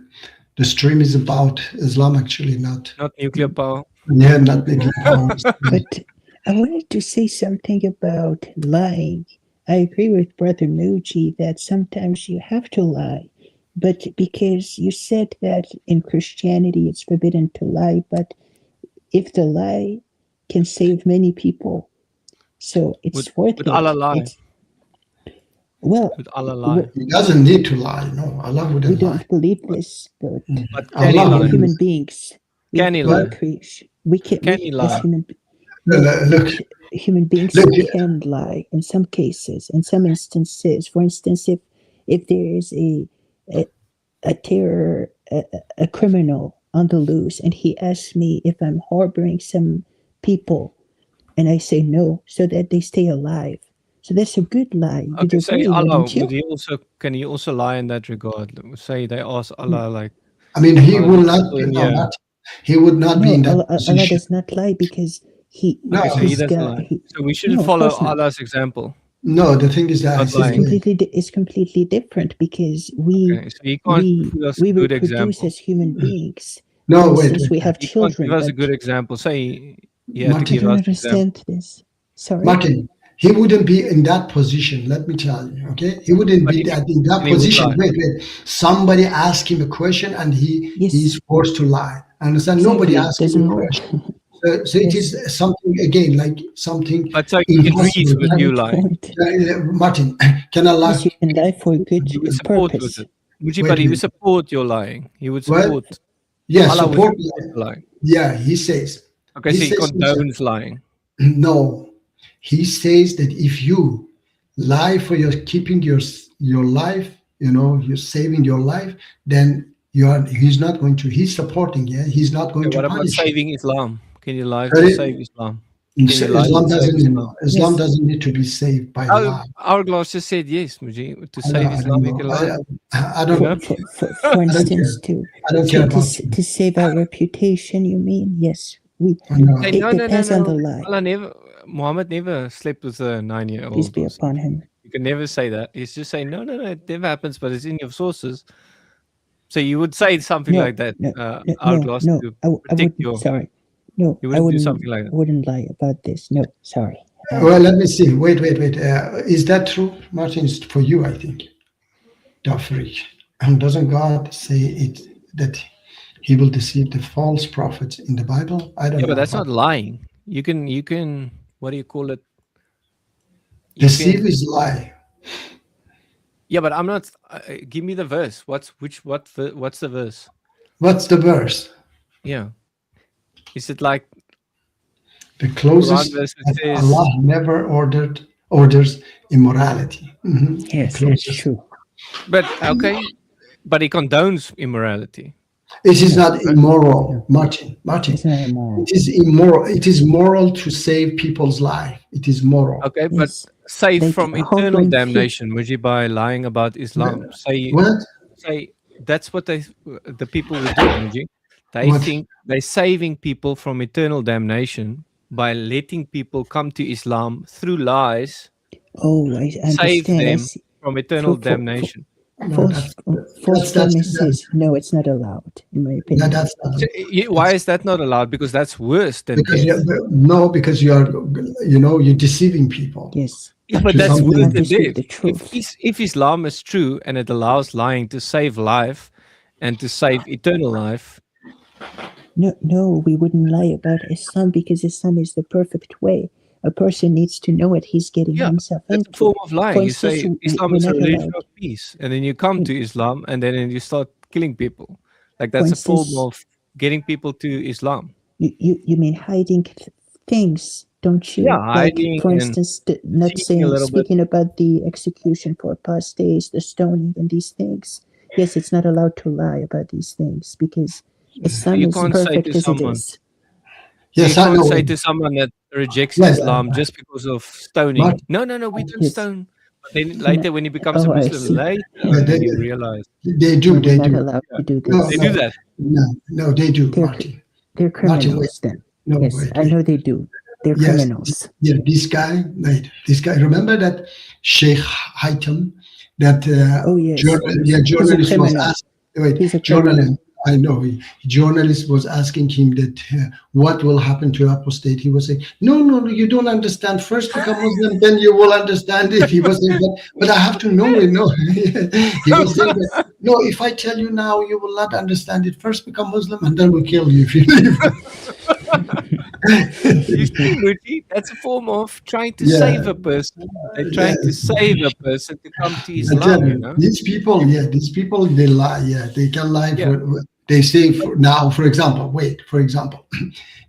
stream is about Islam, actually, not Not nuclear power. not nuclear power. But I wanted to say something about lying. I agree with Brother Muji that sometimes you have to lie, but because you said that in Christianity it's forbidden to lie, but if the lie can save many people, so it's worth Would it. Allah lie? Well, Would Allah lie? He doesn't need to lie. No, Allah we wouldn't lie. don't believe this, but But can he Allah lie? wouldn't. human beings, Can he we are lie? we can, Can he as lie? human Look, human beings look. can lie in some cases, in some instances. For instance, if there is a terror, a criminal on the loose, and he asks me if I'm harboring some people, and I say no, so that they stay alive. So that's a good lie. You'd Okay, say agree, Allah. wouldn't you? Can he also lie in that regard? Say they ask Allah like, I mean, he Allah, will there's not. people in No, here. he would not be No, in that Allah position. does not lie because No, Okay, so he he's doesn't got. lie. So we shouldn't No, of follow course not. Allah's example. no. The thing is that Not it's lying. It's completely different because Okay, so he can't give us a we good reproduce example. as human beings. no. For Wait, instance, we have He can't children, give us a but good example. Say he had to I Martin. give don't us an example. understand this. Sorry. Martin, he wouldn't be in that position. Let me tell you, okay? He wouldn't But be if he, in that then he would position. lie. Wait. Somebody asked him a question, and he's forced to lie. Understand? Nobody Exactly. asked him Doesn't a work. question. So it Yes. is something again, like something But so he agrees impossible. with you Valid lying. point. Martin, can I lie? Yes, you can lie for a good He would support with purpose. it. Muji, Wait, but he would wait. support your lying. He would What? support. Yeah, Allah would support. support the lying. Yeah, he says. Okay, He so he says himself. condones lying. No, he says that if you lie for your keeping your life, you're saving your life, then he's not going to. He's supporting. Yeah, he's not going Okay, to what about punish you. saving Islam? Can you lie to Sorry? save Islam? Can you lie Islam to save doesn't. Islam? Islam Yes. doesn't need to be saved by Oh, lie. Hourglass just said yes, Muji. To I save don't Islam, you know. can lie. I You don't. know? For instance, I don't care about. to save our reputation, you mean? Yes. No. Hey, It no. depends on the lie. Muhammad never slept with a 9-year-old. Peace be upon him. You can never say that. He's just saying, no, it never happens, but it's in your sources. So you would say something like that, Hourglass, no. to I protect wouldn't. your. Sorry. No, You I wouldn't do wouldn't. something like that. I wouldn't lie about this. No, sorry. Well, let me see. Wait. Is that true, Martin? It's for you, I think. Dafrik. And doesn't God say it that He will deceive the false prophets in the Bible? I don't know. Yeah, but that's about not lying. You can. What do you call it? deceive is lie. Yeah, but I'm not. Give me the verse. What's the verse? What's the verse? Yeah. Is it like The closest Quran verse that that says? Allah never orders immorality. Mhm. Yes, The that's closest. true. But okay, but he condones immorality. It is not immoral, Martin. It's not immoral. It is immoral. It is moral to save people's life. It is moral. Okay, Yes. but save Like from eternal harboring damnation, would you, by lying about Islam? Say What? that's what the people would do, Muji. They What? think they're saving people from eternal damnation by letting people come to Islam through lies Oh, I Save understand. I them see. from eternal For- damnation. No, False, false promises. No, it's not allowed, in my opinion. that's not So, why is that not allowed? Because that's worse than because death. because you are, you're deceiving people. Yes. Yeah, but to that's some worse can't than just speak death. the truth. If Islam is true and it allows lying to save life and to save eternal life, No, we wouldn't lie about Islam because Islam is the perfect way. A person needs to know what he's getting yeah, himself that's a into. form of lying. For You instance, say Islam we're is a not religion allowed. of peace, and then you come to Islam and then you start killing people. Like For that's a form instance, of getting people to Islam. you mean hiding things, don't you? Yeah, Like, hiding for and instance, not cheating a little bit. speaking about the execution for apostates, the stoning, and these things. Yes, it's not allowed to lie about these things because Islam You is can't say to perfect as it someone. is. So Yes, you I can't know. say to someone that rejects Yes, Islam just because of stoning. Martin, No, we don't Yes. stone. But then later, when he becomes a Oh, I Muslim, see. later Yeah, on, then you realize they No, do. we're They not do. allowed to do No, they this. do that. no, they do, They're Martin. They're Martin, wait. criminals then. No, Yes, wait, I wait. know they do. They're Yes, criminals. yeah, this guy, remember that Sheikh Haitam, that Oh, yes. journalist was criminal. asked, He's a journalist, criminal. I know, journalist was asking him that what will happen to apostate. He was saying, no, you don't understand. First become Muslim, then you will understand it. He was saying, but I have to know it. No, he was saying that, no, if I tell you now, you will not understand it. First become Muslim, and then we'll kill you if you leave. You see, Muti, that's a form of trying to Yeah. save a person. They're trying to Yes. save a person to come to I tell Islam, you you, know? these people, they lie. Yeah, they can lie. Yeah. They say now, for example,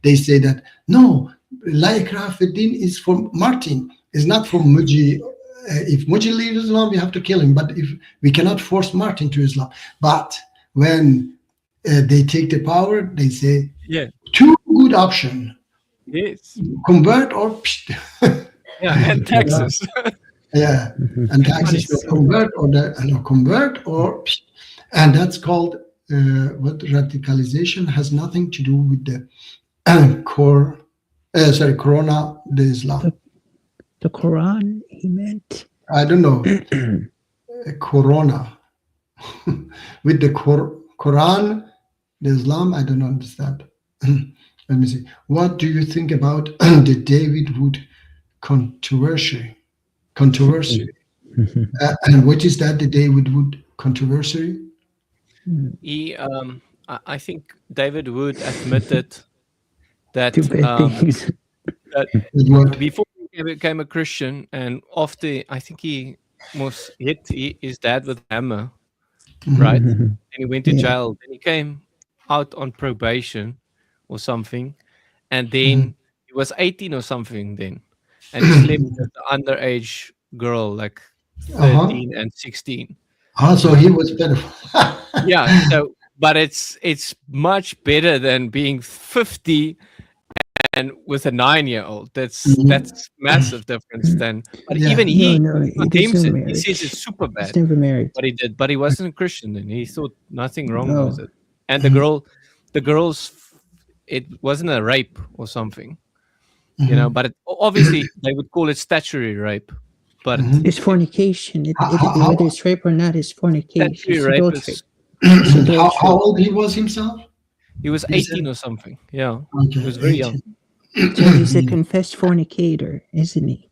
they say that no, La ikraha fi din is for Martin, is not for Muji. If Muji leaves Islam, we have to kill him. But if we cannot force Martin to Islam, but when they take the power, they say Yeah. two good option: Yes. convert or Yeah, and taxes. yeah, and taxes will convert or, and that's called what radicalization has nothing to do with the Corona, the Islam. The Quran, he meant. I don't know, Corona with the Quran, the Islam. I don't understand. Let me see. What do you think about the David Wood controversy? And what is that? The David Wood controversy? He, I think David Wood admitted that Too bad things. What? before he became a Christian, and after I think he was hit his dad with a hammer, right? And he went to Yeah. jail. Then he came out on probation or something, and then he was 18 or something then, and he slept with an underage girl, like 13 and 16. So he was better. Yeah. So, but it's much better than being 50 and with a 9-year-old. That's massive difference. Then, but Yeah. even he No, he condemns doesn't it. He marriage. says it's super bad. He's never married. But he did. But he wasn't a Christian, and he thought nothing wrong Oh. with it. And the girls, it wasn't a rape or something, you know. But obviously they would call it statutory rape. But It's fornication. Whether it's rape or not, it's fornication. statutory It's rape adultery. is How old he was himself? he was You said- 18 or something. Yeah, Okay, he was very 18. young. So he's a confessed fornicator, isn't he?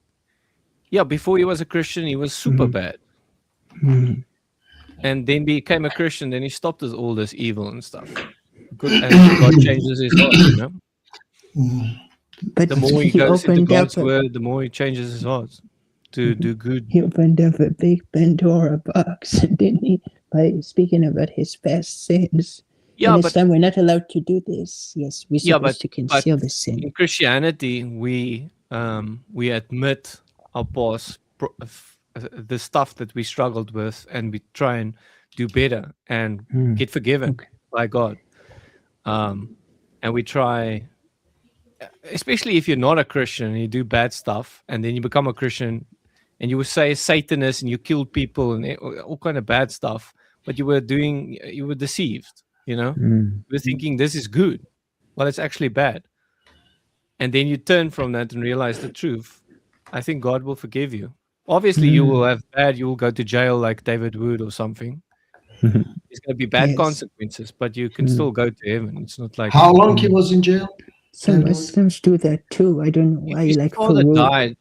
Yeah, before he was a Christian, he was super bad. And then became a Christian. Then he stopped all this evil and stuff. And God changes his heart, you know. But The more he he goes into opened up God's word, the more he changes his heart to do good. he opened up a big Pandora box, didn't he? By speaking about his past sins. Yeah, And but this time we're not allowed to do this. Yes, we're Yeah, supposed to conceal the sin. in Christianity, we admit our past, the stuff that we struggled with, and we try and do better and get forgiven by God. And we try, especially if you're not a Christian and you do bad stuff, and then you become a Christian, and you would say a Satanist and you killed people and all kind of bad stuff, but you were deceived. You know, you were thinking this is good. Well, it's actually bad. And then you turn from that and realize the truth. I think God will forgive you. Obviously, you will have bad. You will go to jail like David Wood or something. There's going to be bad Yes. consequences, but you can still go to heaven. It's not like How long he was in jail? Some David Wood? Muslims do that too. I don't know if why, his like father Farouk. died.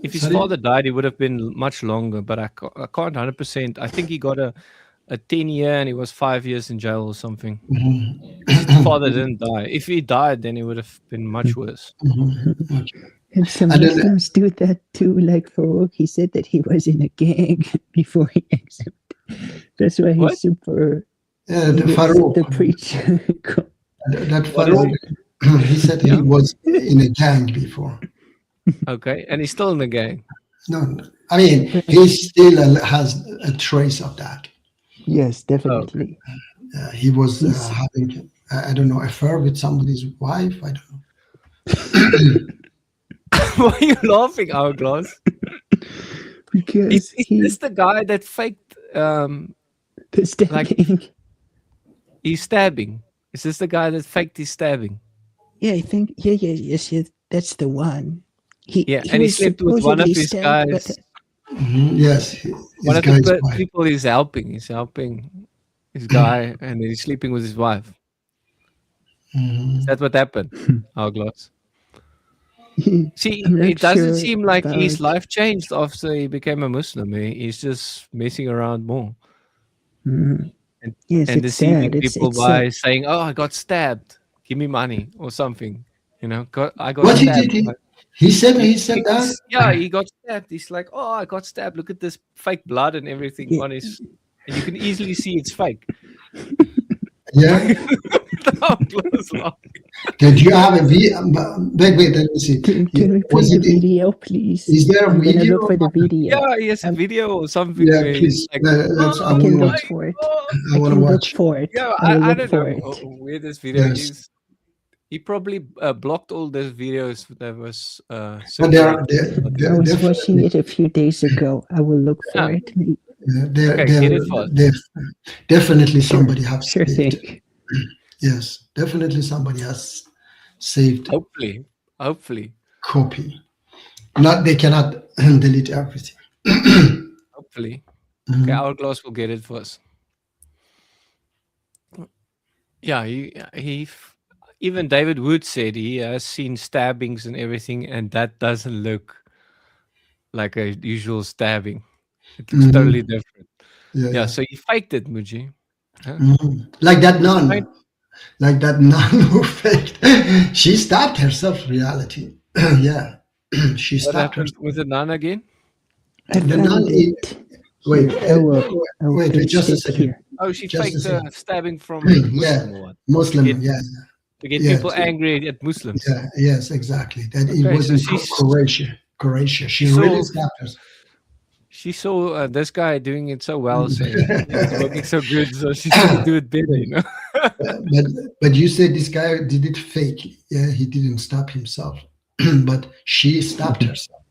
If his Sorry? father died, it would have been much longer. But I can't 100%. I think he got a 10-year and he was 5 years in jail or something. His father didn't die. If he died, then it would have been much worse. Okay. And some I don't know. Muslims do that too. Like Farouk, he said that he was in a gang before he accepted. That's why he's What? super. The he was Farouk. the preacher. That What is Farouk, he said he was in a gang before. Okay, and he's still in the gang. No, I mean, he still has a trace of that. Yes, definitely. He was He's- having, I don't know, affair with somebody's wife. I don't know. Why are you laughing, Hourglass? Because Is he this the guy that faked the stabbing. he's stabbing? Is this the guy that faked his stabbing? Yeah, I think. Yes. That's the one. Yeah, and he was slept with one of supposedly his stabbed, guys. but Yes, One his of guy's the wife. people he's helping. He's helping his guy, and he's sleeping with his wife. Is that what happened, Hourglass? See, I'm not it doesn't sure seem like his about- life changed after he became a Muslim. He's just messing around more Mhm. Yes, and it's deceiving sad. It's people sad. by saying, "Oh, I got stabbed. Give me money or something." I got What he stabbed. did? He said that. Yeah, he got stabbed. He's like, "Oh, I got stabbed. Look at this fake blood and everything Yeah. on his." And you can easily see it's fake. Yeah. Hourglass laughing. Did you have a video? Wait, let me see. Can we play Was the it? video, please? Is there a I'm gonna video? look for the video. Yeah, he has a video or something. Yeah, where please. he's like, Let's. I I want can to look watch. for it. I I want to can look watch. for it. yeah, I will I look don't for know it. where this video Yes. is. He probably blocked all those videos that was. But I was watching it a few days ago. I will look for Yeah. it. Okay, get it fast. Definitely somebody has Sure saved. thing. Yes, definitely somebody has saved Hopefully. copy. Not they cannot delete everything. Okay, Mhm. Hourglass will get it for us. Yeah, he even David Wood said he has seen stabbings and everything, and that doesn't look like a usual stabbing. It looks Mhm. totally different. Yeah, Yeah, so he faked it, Muji. Huh? Like that nun. Right. Like that nun who faked. She stabbed herself. Reality. Yeah, she What stabbed happened herself. with the nun again? I The nun. found it. Wait, I will wait, paste just a it second. here. Oh, she Just a faked second. stabbing from Yeah, Muslim or what? Muslim. Get- Yeah, To get Yeah, people angry at Muslims. yeah, yes, exactly. That it Okay, was so in she's- Croatia. Croatia. She So- really stabbed herself. She saw this guy doing it so well, so it's working so good, so she's gonna do it better, you know. But you said this guy did it fake. Yeah, he didn't stab himself, but she stabbed herself.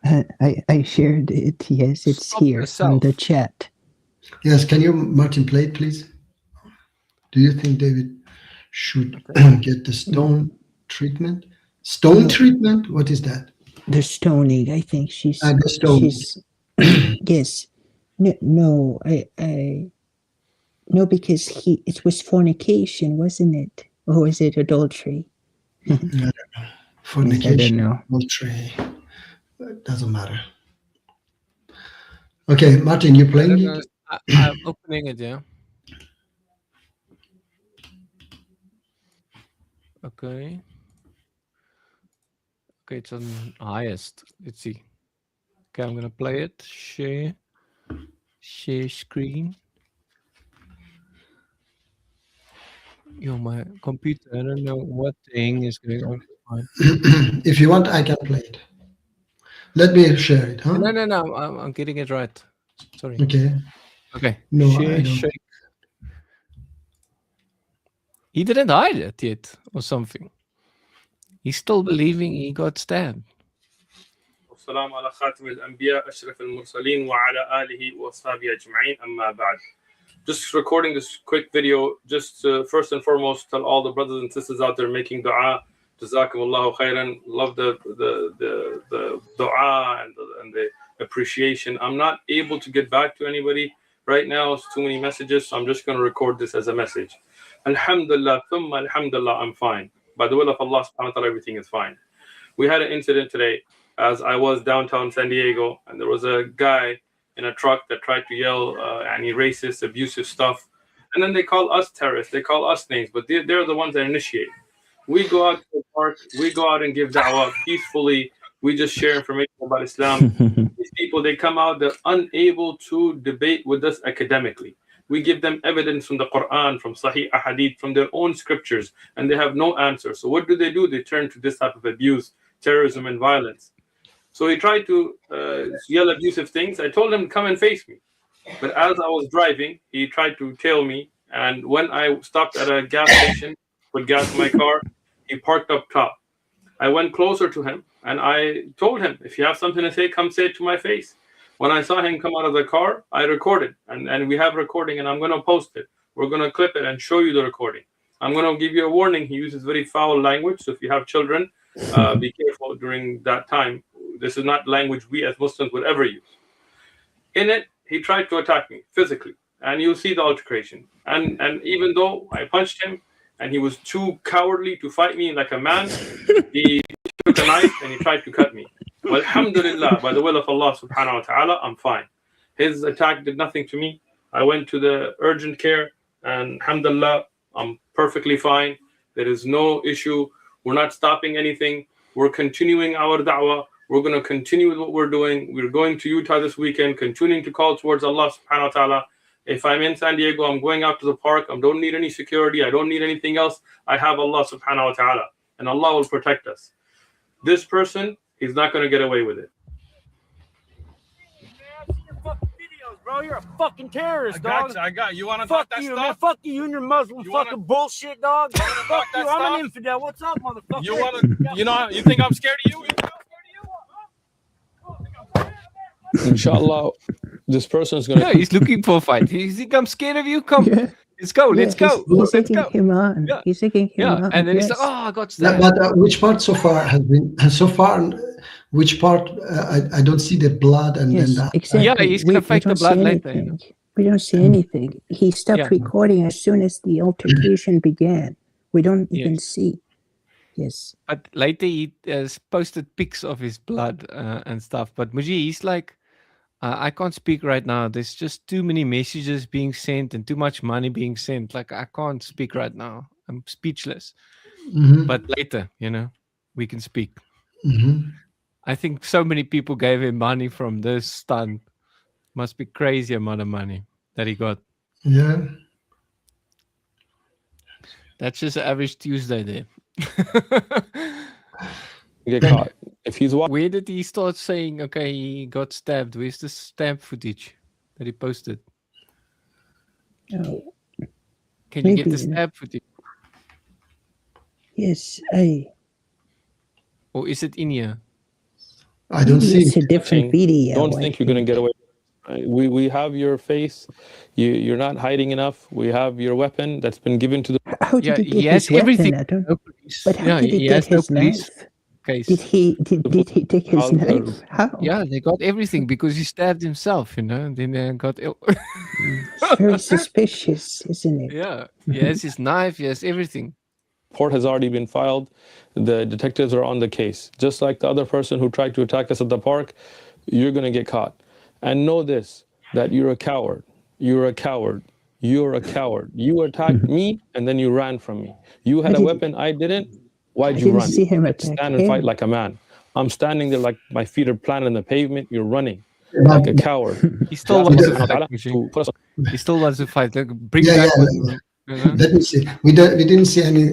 I shared it. Yes, it's Stop here on yourself. the chat. Yes, can you, Martin, play it, please? Do you think David should get the stone treatment? Stone treatment? What is that? The stoning. I think she's. The stoning. She's. Yes. No. No, because it was fornication, wasn't it? Or was it adultery? Fornication, know. adultery. It doesn't matter. Okay, Martin, you playing it? I'm opening it, yeah. Okay. Okay, it's on highest. Let's see. Okay, I'm gonna play it. Share screen. Yo, my computer, I don't know what thing is going on. If you want, I can play it. Let me share it, huh? No, I'm getting it right. Sorry. Okay. Okay. No, I Share, don't. shake. He didn't hide it yet or something. He's still believing he got stabbed. والسلام على خاتم الأنبياء أشرف المرسلين وعلى آله وأصحابه أجمعين أما بعد. Just recording this quick video just to first and foremost tell all the brothers and sisters out there making dua Jazakumullahu khairan. Love the dua and the appreciation. I'm not able to get back to anybody right now. It's too many messages, so I'm just going to record this as a message. Alhamdulillah, thumma alhamdulillah, I'm fine. By the will of Allah subhanahu wa ta'ala, everything is fine. We had an incident today as I was downtown San Diego, and there was a guy in a truck that tried to yell any racist, abusive stuff. And then they call us terrorists. They call us names, but they're the ones that initiate. We go out to the park. We go out and give da'wah peacefully. We just share information about Islam. These people, they come out, they're unable to debate with us academically. We give them evidence from the Quran, from Sahih Ahadith, from their own scriptures, and they have no answer. So what do? They turn to this type of abuse, terrorism, and violence. So he tried to yell abusive things. I told him, come and face me. But as I was driving, he tried to tail me. And when I stopped at a gas station, put gas in my car, he parked up top. I went closer to him and I told him, if you have something to say, come say it to my face. When I saw him come out of the car, I recorded. And we have recording, and I'm going to post it. We're going to clip it and show you the recording. I'm going to give you a warning. He uses very foul language. So if you have children, be careful during that time. This is not language we as Muslims would ever use. In it, he tried to attack me physically. And you'll see the altercation. And even though I punched him and he was too cowardly to fight me like a man, he took a knife and he tried to cut me. Well, alhamdulillah, by the will of Allah subhanahu wa ta'ala, I'm fine. His attack did nothing to me. I went to the urgent care and alhamdulillah, I'm perfectly fine. There is no issue. We're not stopping anything. We're continuing our da'wah. We're going to continue with what we're doing. We're going to Utah this weekend, continuing to call towards Allah subhanahu wa ta'ala. If I'm in San Diego, I'm going out to the park. I don't need any security. I don't need anything else. I have Allah subhanahu wa ta'ala. And Allah will protect us. This person, he's not going to get away with it. Bro, you're a fucking terrorist, dog. I got you. You want to Fuck talk that you, stuff? man. Fuck you and your Muslim fucking bullshit, dog. Fuck you. I'm an infidel. What's up, motherfucker? You want to, you think I'm scared of you? Inshallah, this person's gonna. Yeah, he's looking for a fight. You think I'm scared of you? Come, let's go. Let's go. He's Let's taking go. him on. Yeah. He's taking him on. And then he's yes. like, oh, I got Yeah, stabbed. but which part so far has been so far? Which part I don't see the blood and Yes, then that. exactly. Yeah, he's gonna fake the don't see blood later. anything. We don't see anything. He stopped Yeah. recording as soon as the altercation began. We don't even Yes. see. Yes. But later he posted pics of his blood and stuff. But Muji, he's like, I can't speak right now. There's just too many messages being sent and too much money being sent. Like, I can't speak right now. I'm speechless. Mhm. But later, we can speak. Mhm. I think so many people gave him money from this stunt. Must be crazy amount of money that he got. Yeah. That's just an average Tuesday there. Get caught. If he's watching, Where did he start saying, okay, he got stabbed? Where's the stab footage that he posted? Oh, Can you get the maybe. stab footage? Yes. Or is it in here? I don't Maybe see. it's a different video. don't I think you're gonna get away. Right? We have your face. You're not hiding enough. We have your weapon that's been given to the. How did Yeah, he he get has his everything. weapon? I don't. No police. But how Yeah, did he he get has no his police knife? case. Did he take his I'll- knife? How? Yeah, they got everything because he stabbed himself, and then they got ill. It's very suspicious, isn't it? Yeah, he has his knife, he has everything. Report has already been filed. The detectives are on the case. Just like the other person who tried to attack us at the park, you're gonna get caught. And know this, that you're a coward. You're a coward. You're a coward. You attacked me and then you ran from me. You had a weapon, I didn't. Why'd I you didn't run? see him Let's attack stand and fight him. like a man. I'm standing there like my feet are planted on the pavement. You're running like a coward. He still Ask wants Allah to subhanahu wa fight. ta'ala to put us on. He still wants to fight. Like, bring Yeah, back yeah. what Let me see. We didn't see any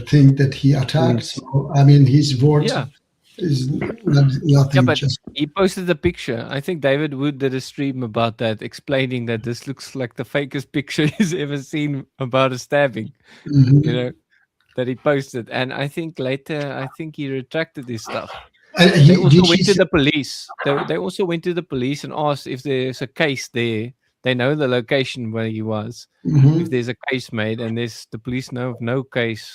thing that he attacked. So, I mean, his words Yeah. is nothing. Yeah, but just he posted a picture. I think David Wood did a stream about that, explaining that this looks like the fakest picture he's ever seen about a stabbing. Mhm. That he posted. And I think later, he retracted his stuff. And They also did went she to say- the police. They also went to the police and asked if there's a case there. They know the location where he was. Mhm. If there's a case made, and the police know of no case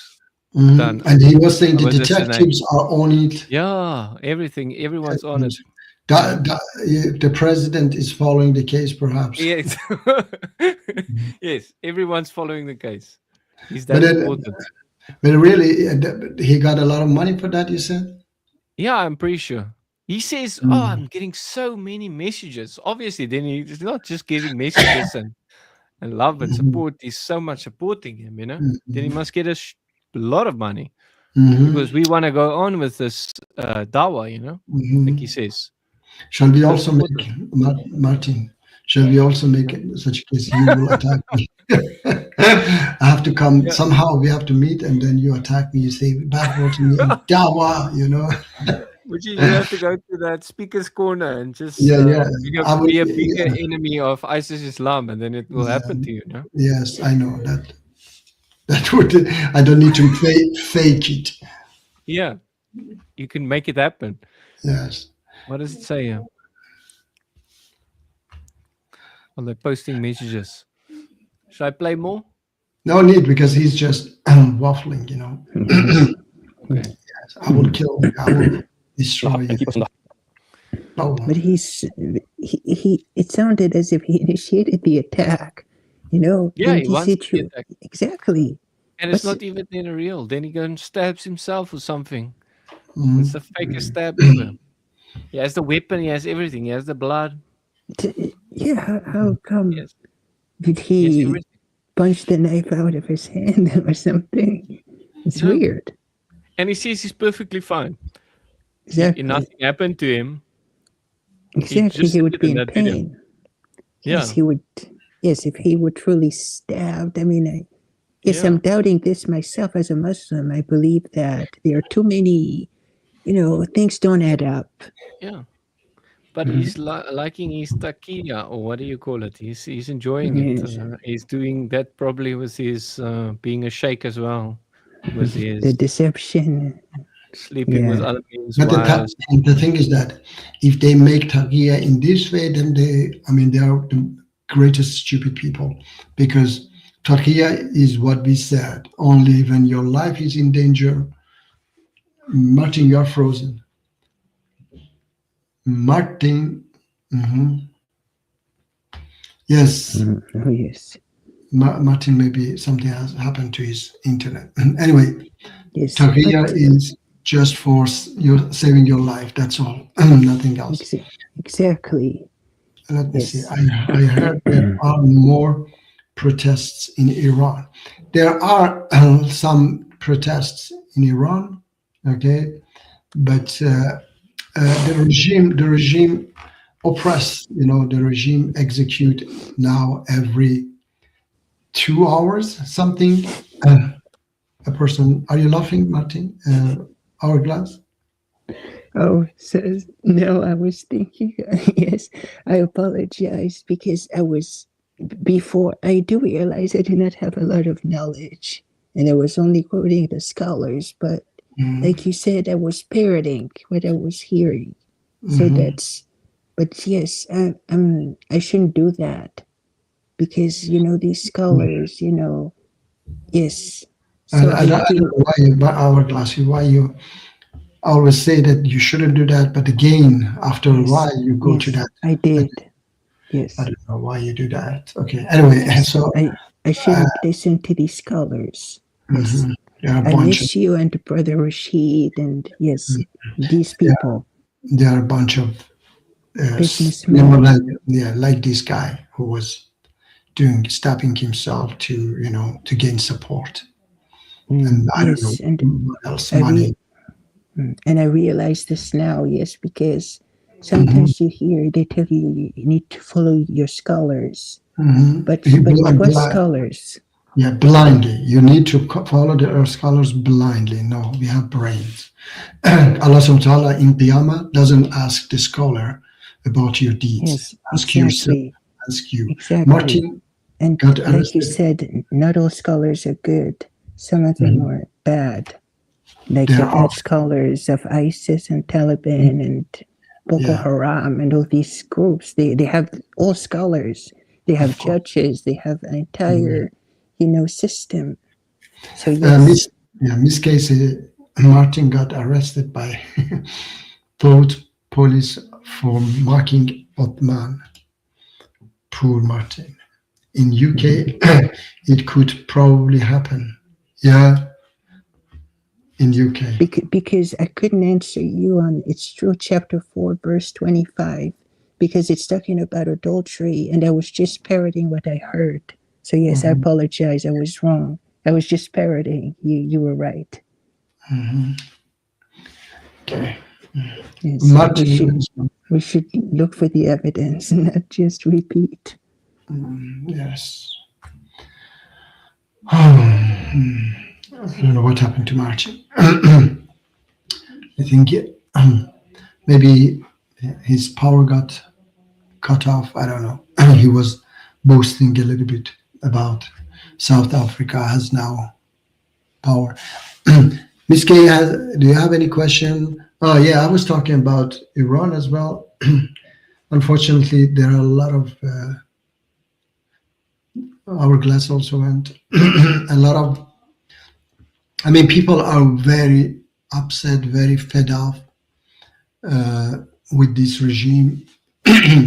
done. And he was saying I the was listening. detectives are on it. Yeah, everything. Everyone's on it. The president is following the case, perhaps. Yes. Yes, everyone's following the case. He's But that important. But really, he got a lot of money for that, you said? Yeah, I'm pretty sure. He says, "Oh, I'm getting so many messages." Obviously, then he's not just getting messages and love and support. He's so much supporting him, you know. Then he must get a lot of money because we want to go on with this dawa, you know, like he says. Shall we So also make, supportive. Martin, shall we also make such a case you will attack me? I have to come, somehow we have to meet, and then you attack me, you say bad word to me, and dawa, you know. Would you have to go to that speaker's corner and just be a bigger enemy of ISIS Islam, and then it will happen to you, no? Yes, I know that. That would, I don't need to fake it. Yeah, you can make it happen. Yes. What does it say here? Well, they're posting messages. Should I play more? No need, because he's just waffling, you know. Okay. Yes, I will kill, I will destroy you. But he it sounded as if he initiated the attack, you know. Yeah, he wants to be attacked. Exactly. And it's not even then real. Then he goes and stabs himself or something. It's the fakest stab ever. He has the weapon, he has everything, he has the blood. Yeah, how come? Did he punch the knife out of his hand or something? It's weird. And he says he's perfectly fine. Exactly. Nothing happened to him. Exactly, he would be in pain. Video. Yes, he would. Yes, if he were truly stabbed. I mean, I'm doubting this myself as a Muslim. I believe that there are too many, you know, things don't add up. Yeah. But he's liking his taqiya, or what do you call it? He's enjoying it. He's doing that probably with his being a sheikh as well. With his the deception. Sleeping with other men's But wives. the thing is that if they make taqiya in this way, then they are the greatest stupid people, because taqiya is what we said. Only when your life is in danger. Martin, you are frozen. Martin. Yes. Oh, yes. Martin, maybe something has happened to his internet. Anyway, yes, taqiya is just for saving your life. That's all. Nothing else. Exactly. Let me see. I heard there are more protests in Iran. There are some protests in Iran, okay, but the regime oppress. You know, the regime execute now every 2 hours something. A person. Are you laughing, Martin? Hourglass. Oh, says no. I was thinking. Yes, I apologize because before I do realize I do not have a lot of knowledge, and I was only quoting the scholars. But like you said, I was parroting what I was hearing. So that's. But yes, I shouldn't do that, because you know these scholars. You know, yes. So I don't know why you, Hourglass, why you always say that you shouldn't do that, but again, after a while, you go to that. I did. Yes. I don't know why you do that. Okay. Anyway, so I shouldn't listen to these scholars. Yes. I miss you and Brother Rashid and these people. There are a bunch of businessmen, like this guy who was stabbing himself to gain support. And I don't know what else, money. And I realize this now, yes, because sometimes you hear they tell you need to follow your scholars. But what scholars? Yeah, blindly. You need to follow the scholars blindly. No, we have brains. Allah subhanahu wa ta'ala in Qiyamah doesn't ask the scholar about your deeds. Ask yourself. Ask you. Exactly. Martin, and like you said, not all scholars are good. Some of them are bad. Like the bad scholars of ISIS and Taliban and Boko Haram and all these groups. They have all scholars. They have judges. They have an entire, system. So yes. Yeah, Miss Casey, Martin got arrested by both police for marking Othman. Poor Martin. In UK, it could probably happen. Yeah, in UK. Because I couldn't answer you on it's true chapter 4 verse 25 because it's talking about adultery and I was just parroting what I heard. So yes, I apologize. I was wrong. I was just parroting. You were right. Okay. Yes, Martin, we should look for the evidence, not just repeat. yes. I don't know what happened to Martin. I think maybe his power got cut off. I don't know. He was boasting a little bit about South Africa has now power. Miss Kay, do you have any question? Oh yeah, I was talking about Iran as well. Unfortunately, there are a lot of hourglass also went. A lot of, I mean, people are very upset, very fed up with this regime,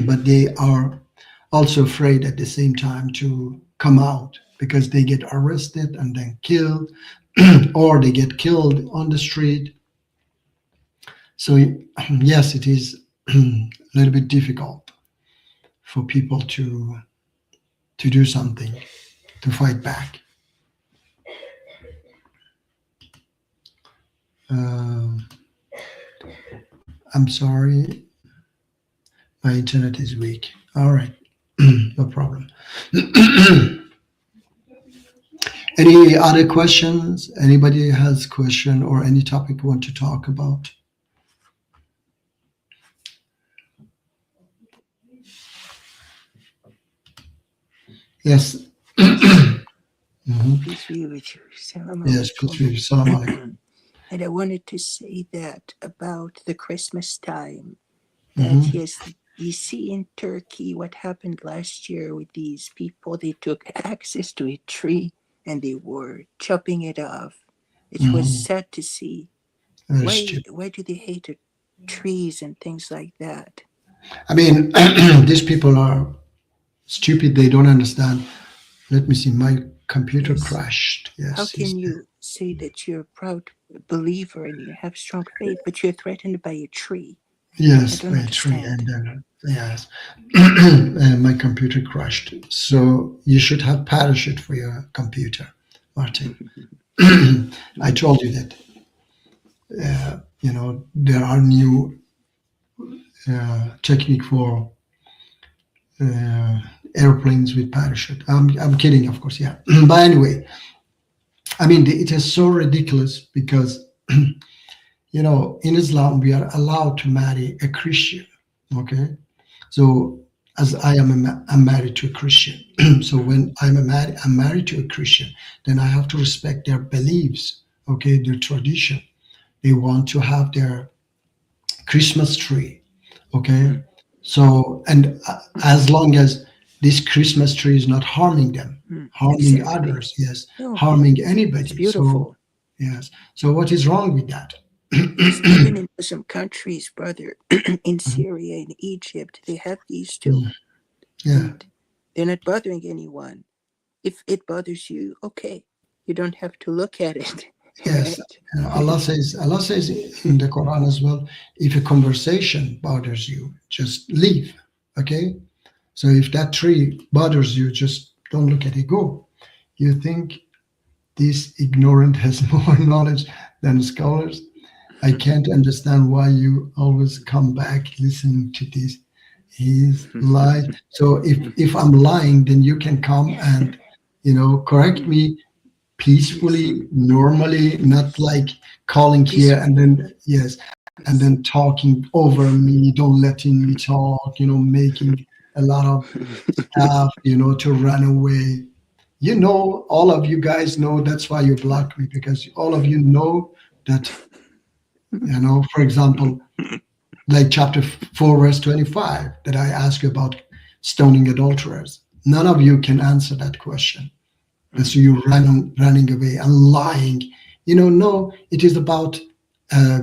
but they are also afraid at the same time to come out because they get arrested and then killed, or they get killed on the street. So yes, it is a little bit difficult for people to do something, to fight back. I'm sorry, my internet is weak. All right, no problem. Any other questions? Anybody has question or any topic you want to talk about? Yes. Peace be with you. Salam Yes, peace be with you. Salam alaikum. And I wanted to say that about the Christmas time, that yes, you see in Turkey what happened last year with these people. They took access to a tree and they were chopping it off. It was sad to see. Why do they hate trees and things like that? I mean, these people are stupid. They don't understand. Let me see. My computer crashed. Yes. How can you say that you're a proud believer and you have strong faith, but you're threatened by a tree? Yes, by a tree. And yes, my computer crashed. So you should have parachute for your computer, Martin. I told you that. You know, there are new technique for airplanes with parachute. I'm kidding, of course, yeah. But anyway, I mean, it is so ridiculous because, you know, in Islam, we are allowed to marry a Christian, okay? So as I'm married to a Christian. So when I'm married to a Christian, then I have to respect their beliefs, okay, their tradition. They want to have their Christmas tree, okay? So, and as long as this Christmas tree is not harming them, harming others, yes, harming anybody. It's beautiful. So, yes. So what is wrong with that? Even in some countries, brother, in Syria, in Egypt, they have these too. Yeah. And they're not bothering anyone. If it bothers you, okay. You don't have to look at it. Yes, right? Allah says in the Quran as well, if a conversation bothers you, just leave, okay? So if that tree bothers you, just don't look at it, go. You think this ignorant has more knowledge than scholars? I can't understand why you always come back listening to this. He's lies. So if I'm lying, then you can come and, you know, correct me peacefully, normally, not like calling here and then, yes, and then talking over me, don't letting me talk, you know, making a lot of stuff, you know, to run away. You know, all of you guys know that's why you block me, because all of you know that, you know, for example, like chapter 4, verse 25, that I ask you about stoning adulterers. None of you can answer that question. So you're running away and lying No, it is about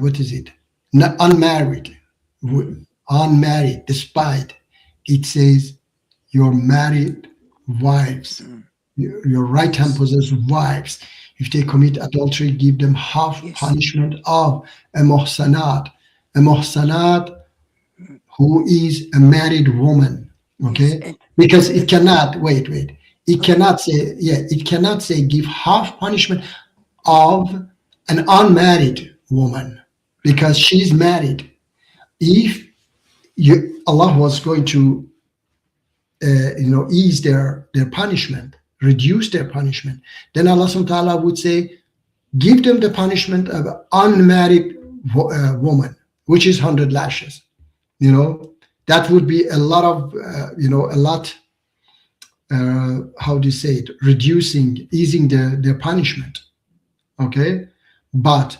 what is it? Unmarried, unmarried. Despite it says your married wives, your right hand possessed wives. If they commit adultery, give them half punishment of a muhsanat. A muhsanat who is a married woman. Okay, because it cannot wait. It cannot say It cannot say give half punishment of an unmarried woman because she's married. If Allah was going to ease their punishment, reduce their punishment, then Allah subhanahu wa ta'ala would say, give them the punishment of an unmarried woman, which is 100 lashes. That would be a lot of, how do you say it, easing their punishment. Okay? But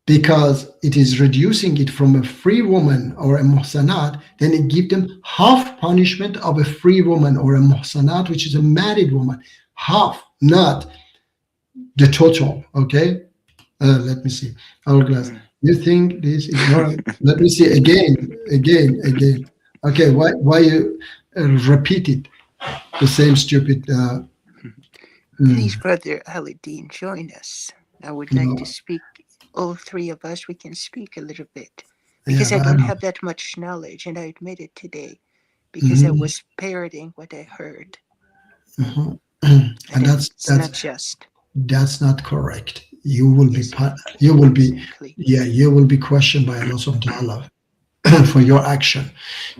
because it is reducing it from a free woman or a muhsanat, then it gives them half punishment of a free woman or a muhsanat, which is a married woman. Half, not the total. Okay? Let me see. Hourglass. You think this is not? Let me see again. Okay, why you repeated the same stupid? Please, Brother Aladdin, join us. I would like to speak. All three of us, we can speak a little bit. Because I don't have that much knowledge, and I admit it today. Because I was parroting what I heard. And that's not just. That's not correct. You will be questioned by Allah subhanahu wa ta'ala for your action.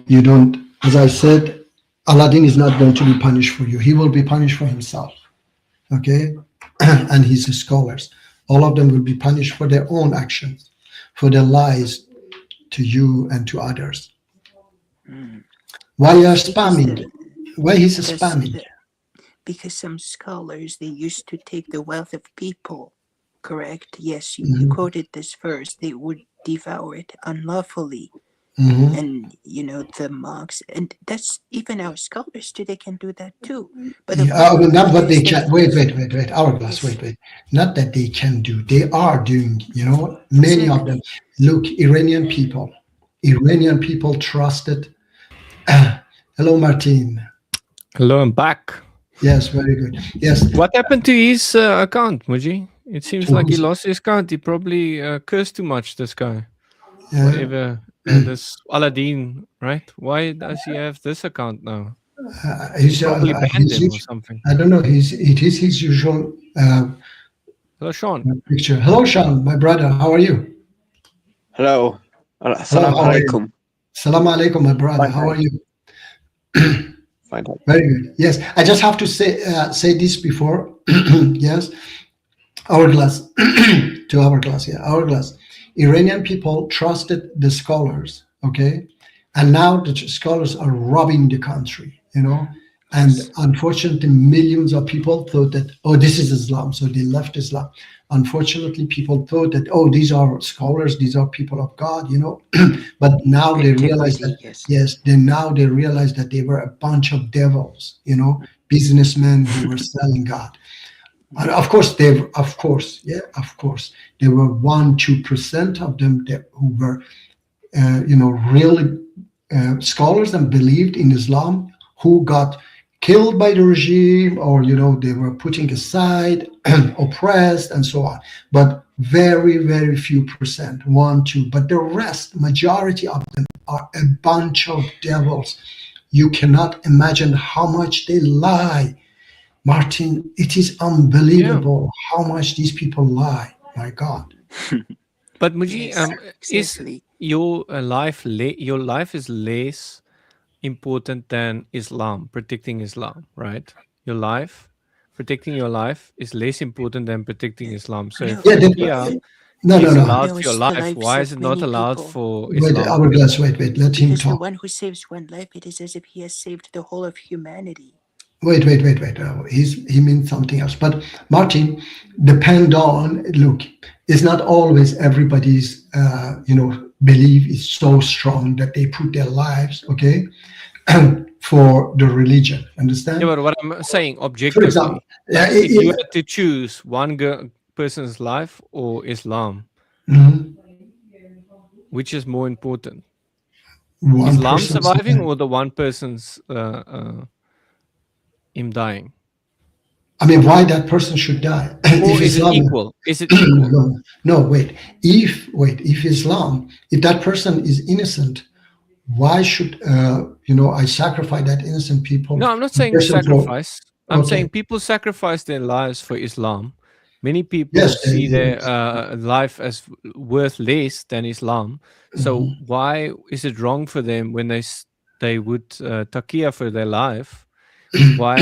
You don't, as I said, Aladdin is not going to be punished for you. He will be punished for himself. Okay? And his scholars. All of them will be punished for their own actions, for their lies to you and to others. Why you are spamming? Why he's spamming? Because some scholars, they used to take the wealth of people, correct? Yes, you quoted this verse. They would devour it unlawfully. And, the monks, and that's even our scholars today can do that too. But not what they can. Wait. Hourglass, wait. Not that they can do. They are doing, many of them. Look, Iranian people trusted. Hello, Martin. Hello, I'm back. Yes, very good. Yes. What happened to his account, Muji? It seems like he lost his account. He probably cursed too much, this guy. Whatever. This Aladdin, right? Why does he have this account now? He's probably banned him or something. I don't know. It is his usual Hello, Sean. picture. Hello, Sean, my brother. How are you? Hello. Assalamu alaikum. Assalamu alaikum, my brother. Fine, how are you? Fine. Very good. Yes, I just have to say this before. Yes, Hourglass. To Hourglass. Yeah, Hourglass. Iranian people trusted the scholars, okay? And now the scholars are robbing the country, And unfortunately, millions of people thought that, this is Islam, so they left Islam. Unfortunately, people thought that, these are scholars, these are people of God, But now they realize that, they realize that they were a bunch of devils, businessmen who were selling God. And of course, there were 1-2% of them who were, really scholars and believed in Islam, who got killed by the regime, or they were putting aside, oppressed, and so on. But very, very few percent, 1-2. But the rest, majority of them, are a bunch of devils. You cannot imagine how much they lie. Martin, it is unbelievable how much these people lie. My God. But Muji, is your life is less important than Islam, protecting Islam, right? Protecting your life is less important than protecting Islam. So if allowed for your life, why is it not allowed for Islam? Hourglass, wait, let him because talk. the one who saves one life, it is as if he has saved the whole of humanity. Wait. He means something else. But Martin, look, it's not always everybody's, belief is so strong that they put their lives, okay, for the religion. Understand? Yeah, but what I'm saying, objectively, For example, if you had to choose one person's life or Islam? Mhm. Which is more important? One Islam person's surviving life. or the one person's him dying? I mean, why that person should die? Or If is it Islam, equal? Is it equal? no, wait. If Islam, if that person is innocent, why should I sacrifice that innocent people? No, I'm not saying person for- sacrifice. I'm Okay. saying people sacrifice their lives for Islam. Many people Yes, see their yes. life as worth less than Islam. So why is it wrong for them when they would taqiyya for their life? Why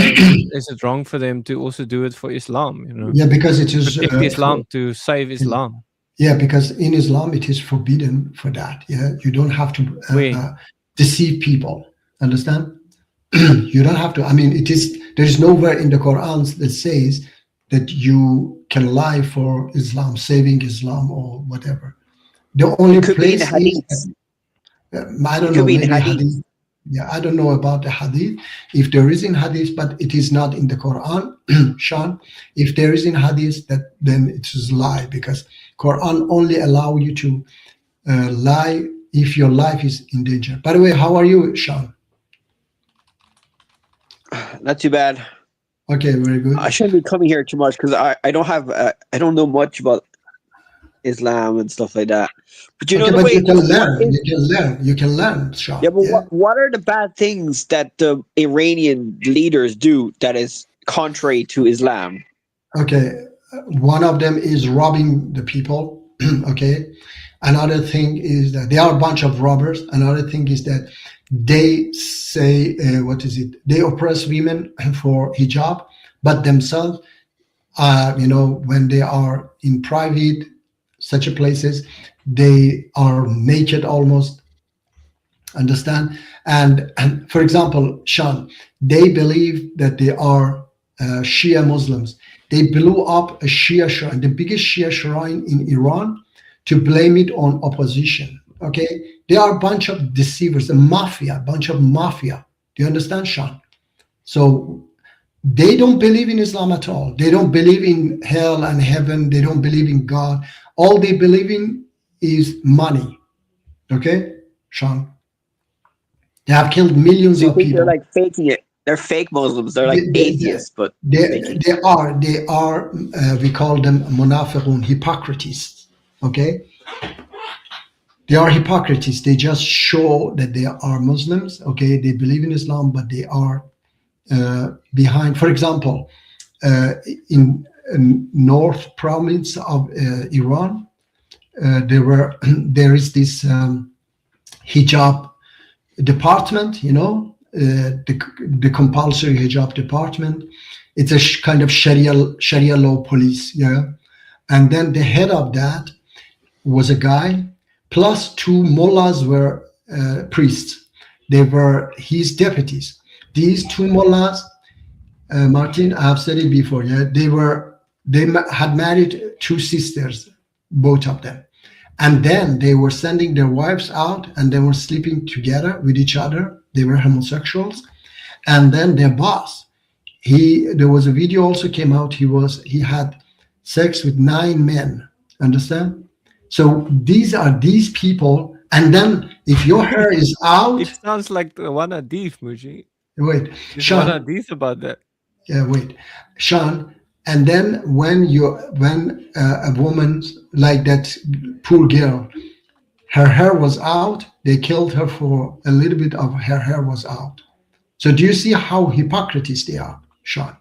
is it wrong for them to also do it for Islam? You know, Yeah, because it is protect Islam, to save Islam. Yeah, because in Islam it is forbidden for that. Yeah, you don't have to deceive people. Understand? You don't have to. I mean, there is nowhere in the Quran that says that you can lie for Islam, saving Islam or whatever. The only place is I don't know, maybe hadith. Yeah, I don't know about the hadith. If there is in hadith, but it is not in the Quran, Sean. If there is in hadith, then it is lie, because Quran only allow you to lie if your life is in danger. By the way, how are you, Sean? Not too bad. Okay, very good. I shouldn't be coming here too much because I don't have I don't know much about Islam and stuff like that. But you know, but you can learn. You can learn, Sean. Yeah, but what are the bad things that the Iranian leaders do that is contrary to Islam? Okay, one of them is robbing the people. Okay, another thing is that they are a bunch of robbers. Another thing is that they say they oppress women for hijab, but themselves, when they are in private such a places, they are naked almost. Understand? And for example, Sean, they believe that they are Shia Muslims. They blew up a Shia shrine, the biggest Shia shrine in Iran, to blame it on opposition. Okay, they are a bunch of deceivers, a bunch of mafia. Do you understand, Sean? So they don't believe in Islam at all. They don't believe in hell and heaven. They don't believe in God. All they believe in is money. Okay, Sean? They have killed millions of people. They're like faking it. They're fake Muslims. They're like atheists, but they are. We call them munafiqun, hypocrites. Okay, they are hypocrites. They just show that they are Muslims. Okay, they believe in Islam, but they are behind. For example, in North province of Iran, there is this hijab department, the compulsory hijab department. It's a kind of Sharia law police, yeah. And then the head of that was a guy, plus two mullahs were priests. They were his deputies. These two mullahs, Martin, I have said it before, yeah, they had married two sisters, both of them. And then they were sending their wives out and they were sleeping together with each other. They were homosexuals. And then their boss, there was a video also came out. He had sex with 9 men. Understand? So these are these people. And then if your hair is out. It sounds like the one hadith, Muji. Wait, There's Sean. one hadith about that. Yeah, wait, Sean. And then when a woman like that poor girl, her hair was out, they killed her for a little bit of her hair was out. So do you see how hypocrites they are, Sean?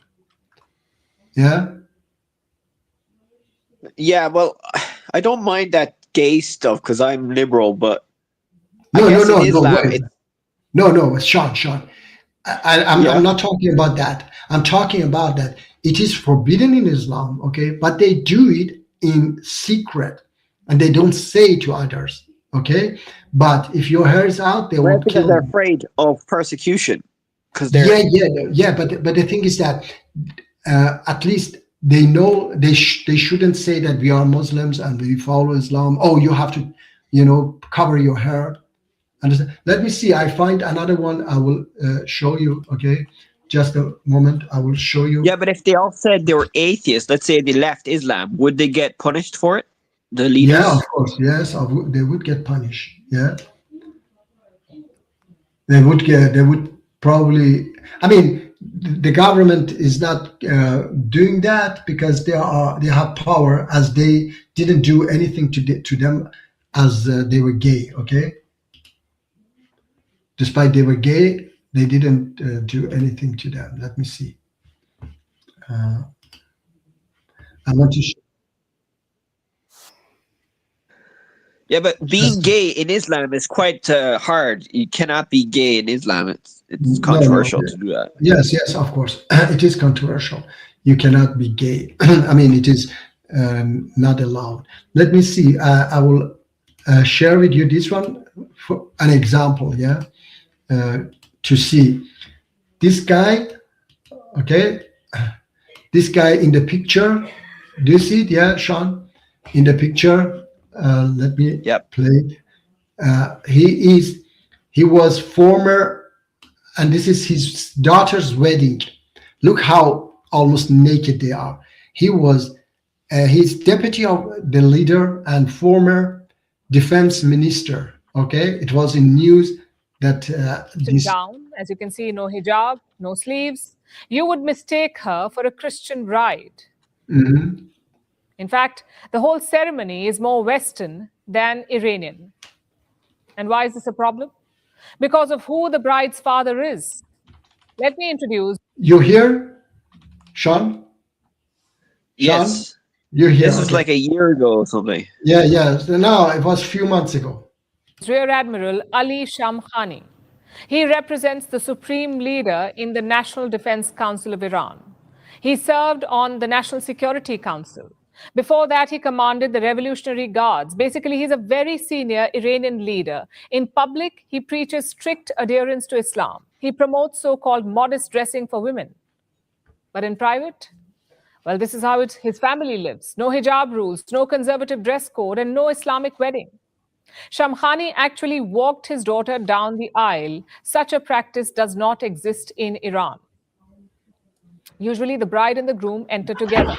Yeah? Yeah, well, I don't mind that gay stuff because I'm liberal, but No, Sean. I'm not talking about that. I'm talking about that it is forbidden in Islam, okay? But they do it in secret and they don't say to others, okay? But if your hair is out, they will kill you. They're afraid of persecution. But the thing is that at least they know they shouldn't say that we are Muslims and we follow Islam. Oh, you have to, cover your hair. Understand? Let me see. I find another one. I will show you. Okay, Just a moment. I will show you. Yeah, but if they all said they were atheists, let's say they left Islam, would they get punished for it? The leaders? Yeah, of course. Yes, they would get punished. Yeah, they would get. They would probably. I mean, the government is not doing that because they have power, as they didn't do anything to them as they were gay. Okay, despite they were gay, they didn't do anything to them. Let me see. I want to. Yeah, but being gay in Islam is quite hard. You cannot be gay in Islam. It's controversial to do that. Yes, of course. It is controversial. You cannot be gay. I mean, it is not allowed. Let me see. I will share with you this one for an example, yeah, to see. This guy, okay, this guy in the picture, do you see it? Yeah, Sean, in the picture. Let me play it. He was former, and this is his daughter's wedding. Look how almost naked they are. He was he's deputy of the leader and former defense minister. Okay, it was in news that this down, as you can see, no hijab, no sleeves. You would mistake her for a Christian bride. Mhm. In fact, the whole ceremony is more Western than Iranian. And why is this a problem? Because of who the bride's father is. Let me introduce. You hear, Sean? Yes. Sean? You're here. This was like a year ago or something. Yeah. No, it was a few months ago. Rear Admiral Ali Shamkhani. He represents the supreme leader in the National Defense Council of Iran. He served on the National Security Council. Before that, he commanded the Revolutionary Guards. Basically, he's a very senior Iranian leader. In public, he preaches strict adherence to Islam. He promotes so-called modest dressing for women. But in private, well, this is how his family lives. No hijab rules, no conservative dress code, and no Islamic wedding. Shamkhani actually walked his daughter down the aisle. Such a practice does not exist in Iran. Usually, the bride and the groom enter together.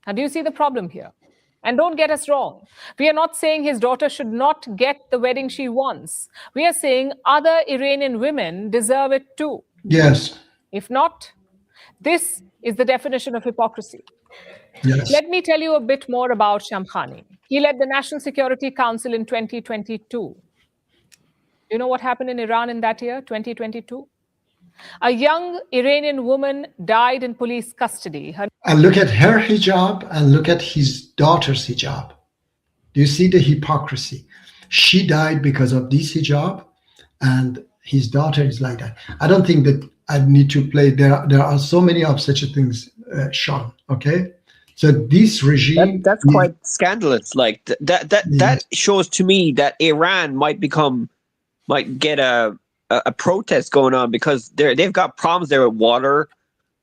Now, do you see the problem here? And don't get us wrong. We are not saying his daughter should not get the wedding she wants. We are saying other Iranian women deserve it too. Yes. If not, this is the definition of hypocrisy. Yes. Let me tell you a bit more about Shamkhani. He led the National Security Council in 2022. You know what happened in Iran in that year, 2022? A young Iranian woman died in police custody. And look at her hijab and look at his daughter's hijab. Do you see the hypocrisy? She died because of this hijab and his daughter is like that. I don't think that I need to play. There are so many of such things, Sean, okay? So this regime... That's quite scandalous. Like that shows to me that Iran might get a protest going on because they've got problems there with water,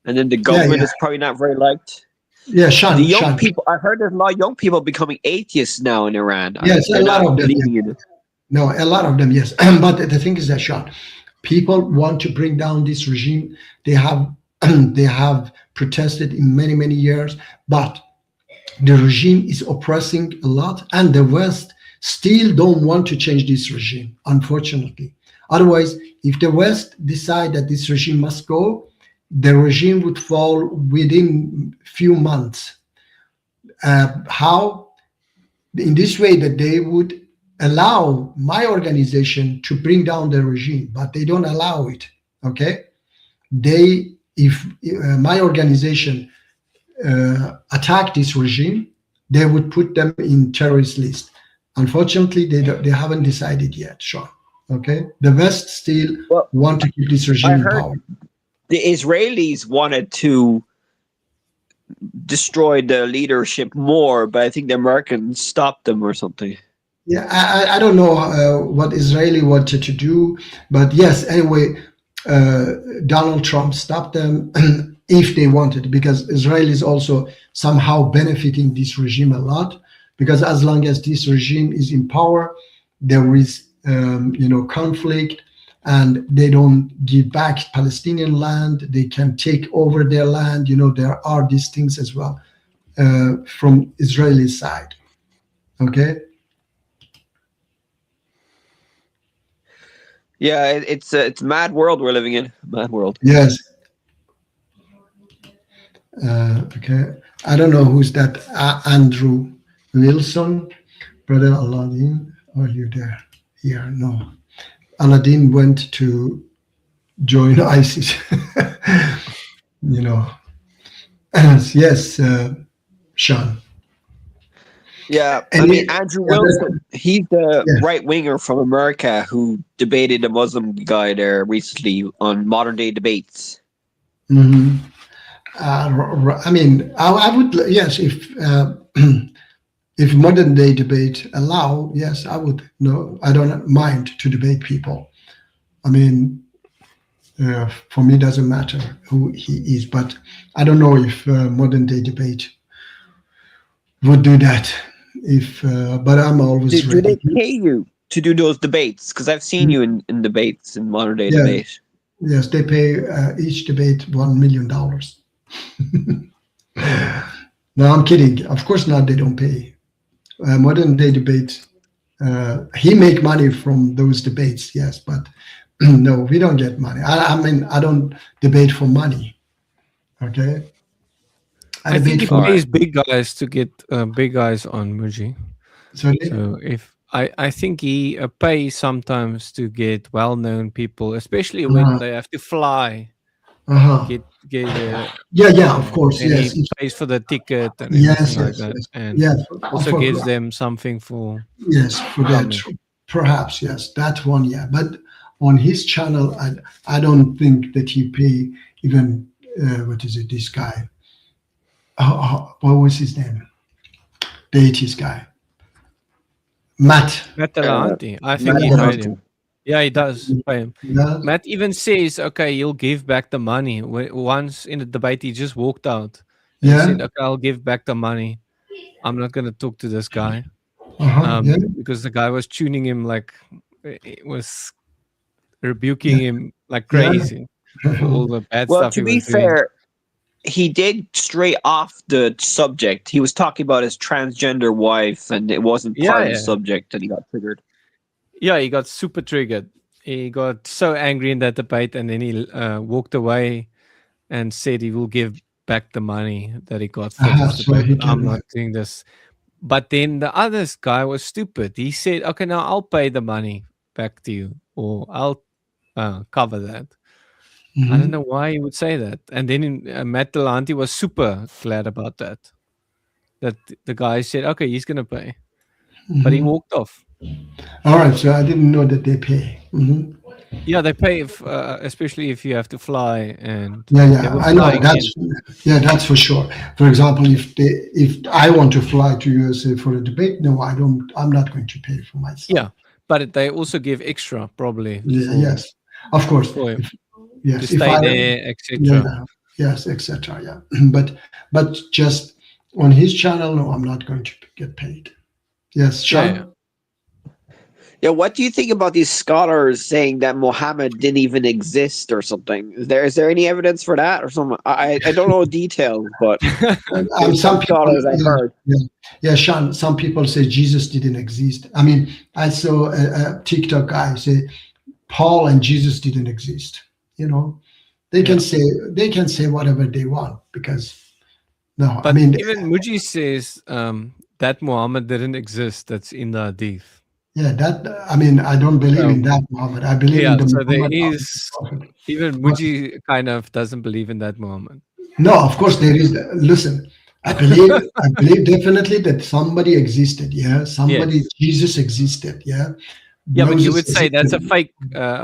and then the government is probably not very liked. Yeah, Sean. The young people. I heard there's a lot of young people becoming atheists now in Iran. Yes, a lot of them. Yeah. No, a lot of them. Yes, but the thing is that, Sean, people want to bring down this regime. They have protested in many years, but the regime is oppressing a lot, and the West still don't want to change this regime, unfortunately. Otherwise, if the West decide that this regime must go, the regime would fall within few months. How? In this way, that they would allow my organization to bring down the regime, but they don't allow it. Okay? If my organization attack this regime, they would put them in terrorist list. Unfortunately, they haven't decided yet, Sean. Okay, the West still want to keep this regime in power. The Israelis wanted to destroy the leadership more, but I think the Americans stopped them or something. Yeah, I don't know what Israeli wanted to do, but yes, anyway, Donald Trump stopped them if they wanted, because Israel is also somehow benefiting this regime a lot, because as long as this regime is in power, there is conflict, and they don't give back Palestinian land. They can take over their land. There are these things as well from Israeli side. Okay. Yeah, it's a mad world we're living in. Mad world. Yes. Okay. I don't know who's that. Andrew Wilson, brother Aladdin. Are you there? Here? No. Aladdin went to join ISIS. Yes, Sean. Yeah, I mean Andrew Wilson. He's the right winger from America who debated a Muslim guy there recently on modern day debates. Mm-hmm. I mean, I would, yes, if if modern day debate allow, yes, I would. No, I don't mind to debate people. I mean, for me, it doesn't matter who he is, but I don't know if modern day debate would do that. But I'm always do ready. they pay you to do those debates? Because I've seen you in debates in modern day debate. Yes, they pay each debate $1 million. No, I'm kidding. Of course not. They don't pay. Modern day debate. He make money from those debates, yes, but no, we don't get money. I mean, I don't debate for money. Okay. I think he pays big guys to get big guys on Muji. So if I think he pays sometimes to get well-known people, especially when they have to fly. Get of course, and yes. He pays for the ticket and Yes, everything like yes, that, yes. and Yes, also gives them something for for that. Perhaps yes, that one, yeah. But on his channel, I don't think that he pay even what is it? This guy. What was his name? The 80s guy. Matt Talahanty. I think he paid him. Yeah, he does pay him. Yeah. Matt even says, okay, he'll give back the money. Once in the debate, he just walked out. And he said, okay, I'll give back the money. I'm not going to talk to this guy. Because the guy was tuning him like, it was rebuking him like crazy for all the bad Well, stuff to he be was doing. fair, he did stray off the subject. He was talking about his transgender wife, and it wasn't part of the subject, and he got triggered. Yeah, he got super triggered. He got so angry in that debate, and then he walked away and said he will give back the money that he got for this so debate. he I'm can- not doing this. But then the other guy was stupid. He said, okay, now I'll pay the money back to you, or I'll cover that. I don't know why he would say that. And then Matt Talahanty was super glad about that. That the guy said, okay, he's going to pay. But he walked off. All right, so I didn't know that they pay. Yeah, they pay, especially if you have to fly. And Yeah, I know that's for sure. For example, if I want to fly to USA for a debate, no, I don't. I'm not going to pay for myself. Yeah, but they also give extra, probably. Yes, of course. Yes, to stay there, etc. Yes, etc. Yeah, but just on his channel, no, I'm not going to get paid. Yes, Sean. Yeah, what do you think about these scholars saying that Muhammad didn't even exist or something? Is there any evidence for that or something? I don't know details, but some scholars I've heard. Yeah, Sean. Some people say Jesus didn't exist. I mean, I saw a TikTok guy say Paul and Jesus didn't exist. They can say whatever they want because no. But I mean, even Muji says that Muhammad didn't exist. That's in the Hadith. Yeah, I mean, I don't believe in that Muhammad. I believe in the so Muhammad. There is even Muji kind of doesn't believe in that Muhammad. No, of course there is. Listen, I believe definitely that somebody existed. Yeah, Jesus existed. Yeah. Yeah, Moses but you would say that's a existed. fake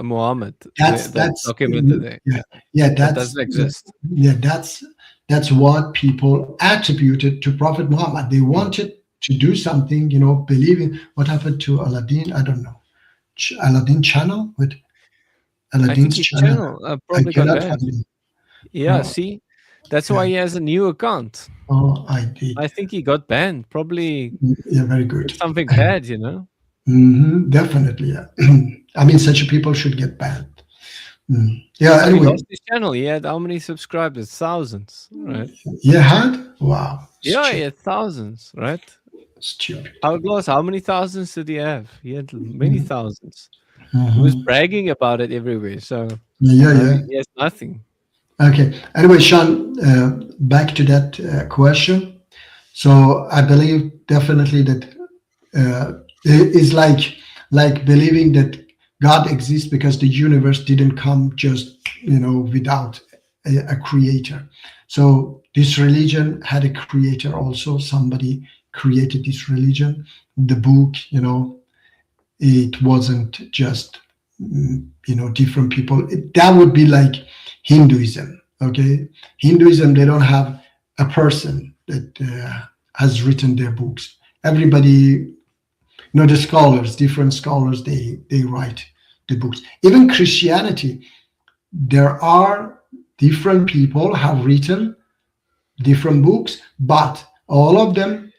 Muhammad. That's documented there. That doesn't exist. Yeah, that's what people attributed to Prophet Muhammad. They wanted to do something, believing. What happened to Aladdin? I don't know. Aladdin channel with Aladdin's channel. Probably got banned. Yeah, see, that's why he has a new account. Oh, I did. I think he got banned. Probably. Yeah, very good. Something bad, Definitely, yeah. I mean, such people should get banned. Yeah. So he Anyway, lost his channel. He had how many subscribers? Thousands, right? you had? Wow. Yeah, he had thousands, right? Stupid. Outlaws, how many thousands did he have? He had many thousands. He was Mhm. bragging about it everywhere. So Yeah. he has nothing. Okay. Anyway, Sean, back to that question. So I believe definitely that it is like believing that God exists because the universe didn't come just without a creator. So this religion had a creator also. Somebody created this religion. The book, it wasn't just different people. That would be like Hinduism. Okay, Hinduism, they don't have a person that has written their books. Everybody, the scholars, different scholars, they write the books. Even Christianity, there are different people have written different books, but all of them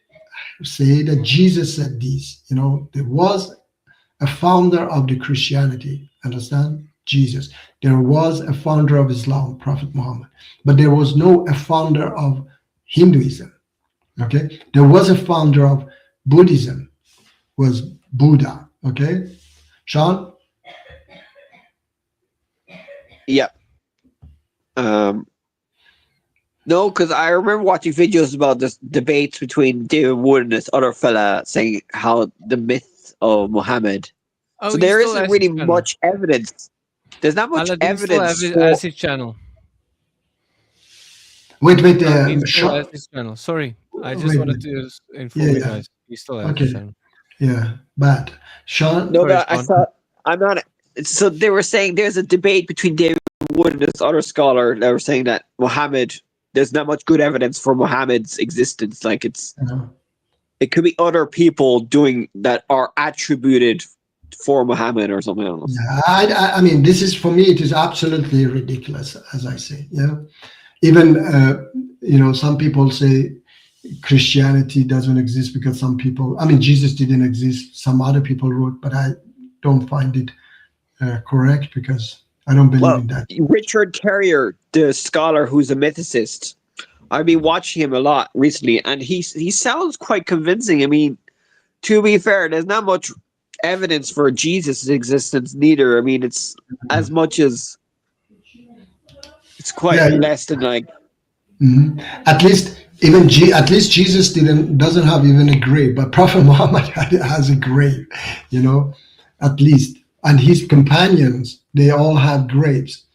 say that Jesus said this. There was a founder of the Christianity, understand? Jesus. There was a founder of Islam, Prophet Muhammad, but there was no a founder of Hinduism. Okay, there was a founder of Buddhism, was Buddha. Okay, Sean. Yeah. No, because I remember watching videos about this debates between David Wood and this other fella saying how the myth of Muhammad. Oh, So he there still isn't has really his channel. much evidence. There's not much Aladdin still evidence for. has his channel. Wait, He still Sean. has his channel. Sorry, I just Wait, wanted to inform you yeah. guys. He still has Okay. his channel. Yeah, but Sean. No, Sorry, but I Sean. saw. I'm not. So they were saying there's a debate between David Wood and this other scholar that were saying that Muhammad. There's not much good evidence for Muhammad's existence. Like it could be other people doing that are attributed for Muhammad or something else. Yeah, I mean, this is for me. It is absolutely ridiculous, as I say. Yeah, even some people say Christianity doesn't exist because some people. I mean, Jesus didn't exist. Some other people wrote, but I don't find it correct because I don't believe in that. Richard Carrier, the scholar who's a mythicist, I've been watching him a lot recently, and he sounds quite convincing. I mean, to be fair, there's not much evidence for Jesus' existence neither. I mean, it's as much as it's quite less than like. Mm-hmm. At least Jesus doesn't have even a grave, but Prophet Muhammad has a grave, at least, and his companions, they all have graves,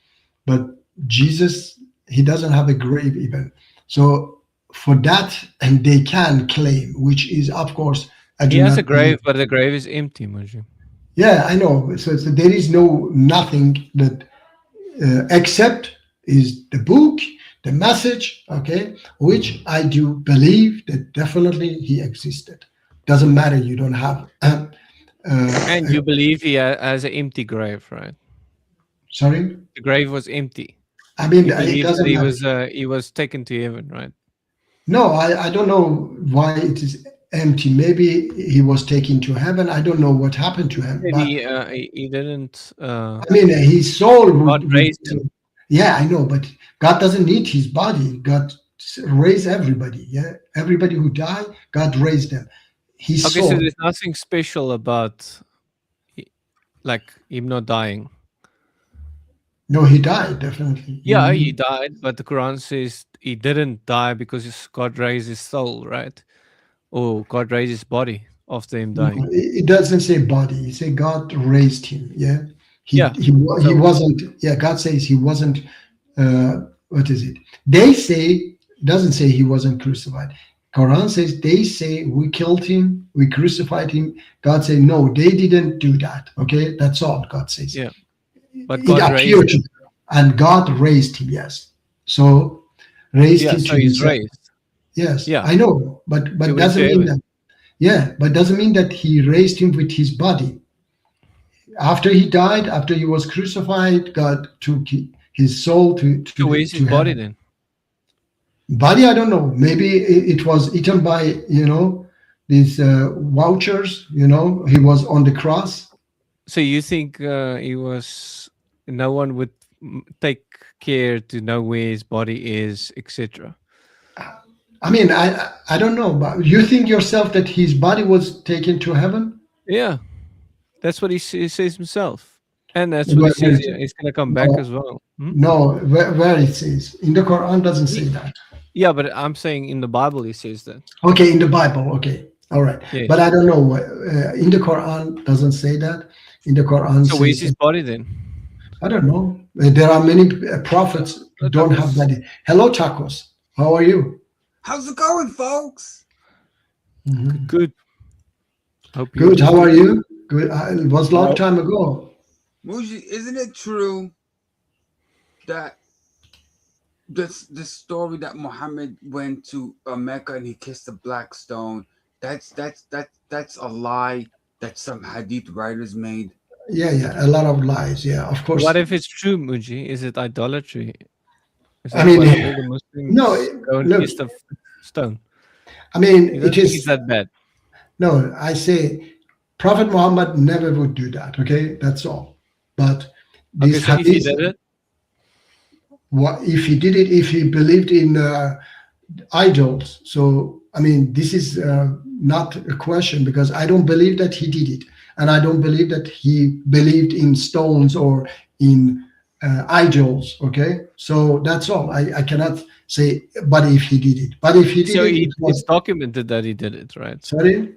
but Jesus, he doesn't have a grave even. So for that, and they can claim, which is of course, He has a grave, but the grave is empty, Mujib. Yeah, I know. So there is nothing that except is the book, the message, okay, which I do believe that definitely he existed. Doesn't matter, you don't have. And you believe he has an empty grave, right? Sorry? The grave was empty. I mean, you it believe doesn't that he was taken to heaven, right? No, I don't know why it is empty. Maybe he was taken to heaven. I don't know what happened to him. But He didn't. I mean, his soul God raised him. Yeah, I know, but God doesn't need his body. God raised everybody. Yeah, everybody who died, God raised them. His Okay, soul. so there's nothing special about like him not dying. No, he died definitely. Yeah, he died, but the Quran says he didn't die because God raised his soul, right? Or God raised his body after him dying. No, it doesn't say body. It say God raised him. Yeah, he Yeah. he wasn't. Yeah, God says he wasn't. What is it? They say, doesn't say he wasn't crucified. Quran says they say we killed him, we crucified him. God said no, they didn't do that. Okay, that's all God says. Yeah, but It God appeared raised him. and God raised him. Yes, so raised Yeah, him so to he's himself. raised. Yes, Yeah. I know, but He went doesn't to mean heaven. that. Yeah, but doesn't mean that he raised him with his body. After he died, after he was crucified, God took his soul to So where's his to body heaven. then? Body, I don't know. Maybe it was eaten by these vouchers. He was on the cross. So you think he was no one would take care to know where his body is, etc. I mean, I don't know, but you think yourself that his body was taken to heaven? Yeah, that's what he says himself, and that's what he says. He's going to come back as well. No, where it says in the Quran doesn't say that. Yeah, but I'm saying in the Bible he says that. Okay, in the Bible. Okay, all right. Yes. But I don't know what in the Quran doesn't say that. In the Quran, so where's his body then? I don't know. There are many prophets who don't have that. Hello, Tacos. How are you? How's it going, folks? Good. Hope good. How are you? Good. It was a long time ago. Muji, isn't it true that this story that Muhammad went to Mecca and he kissed the black stone? That's a lie that some hadith writers made. Yeah, a lot of lies. Yeah, of course. What if it's true, Muji? Is it idolatry? Is I mean, all the Muslims go and kiss the stone? I mean, it is that bad. No, I say Prophet Muhammad never would do that. Okay, that's all. But okay, so if he did it, what if he did it? If he believed in idols? So I mean, this is not a question because I don't believe that he did it, and I don't believe that he believed in stones or in idols. Okay, so that's all. I cannot say, but if he did it, but if he did it, it's documented that he did it, right? Sorry.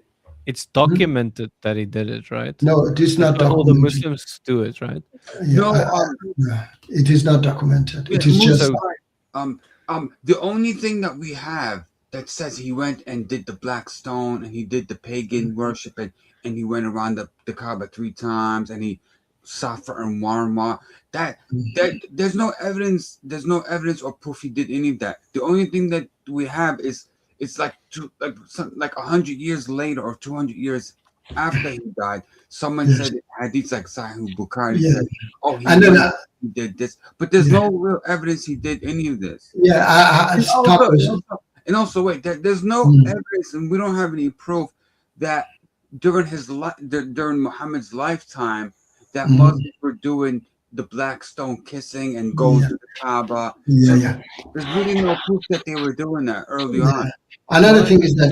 It's documented that he did it, right? No, it is not documented. All the Muslims do it, right? Yeah, no, it is not documented. It is just. The only thing that we have that says he went and did the black stone and he did the pagan worship and he went around the Kaaba 3 times and he Safa and Marwa. That there's no evidence. There's no evidence or proof he did any of that. The only thing that we have is it's like 100 years later or 200 years after he died. Someone said hadiths like Sahih Bukhari said, "Oh, he did this," but there's no real evidence he did any of this. Yeah, and also wait, there's no evidence, and we don't have any proof that during during Muhammad's lifetime that Muslims were doing the black stone kissing and going to the Kaaba. There's really no proof that they were doing that early on. Another thing is that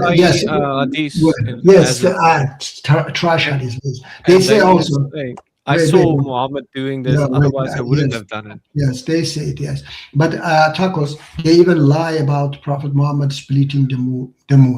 trash hadiths. They say also. I saw Muhammad doing this, otherwise I wouldn't have done it. Yes, they say it, yes. But Tacos, they even lie about Prophet Muhammad splitting the moon,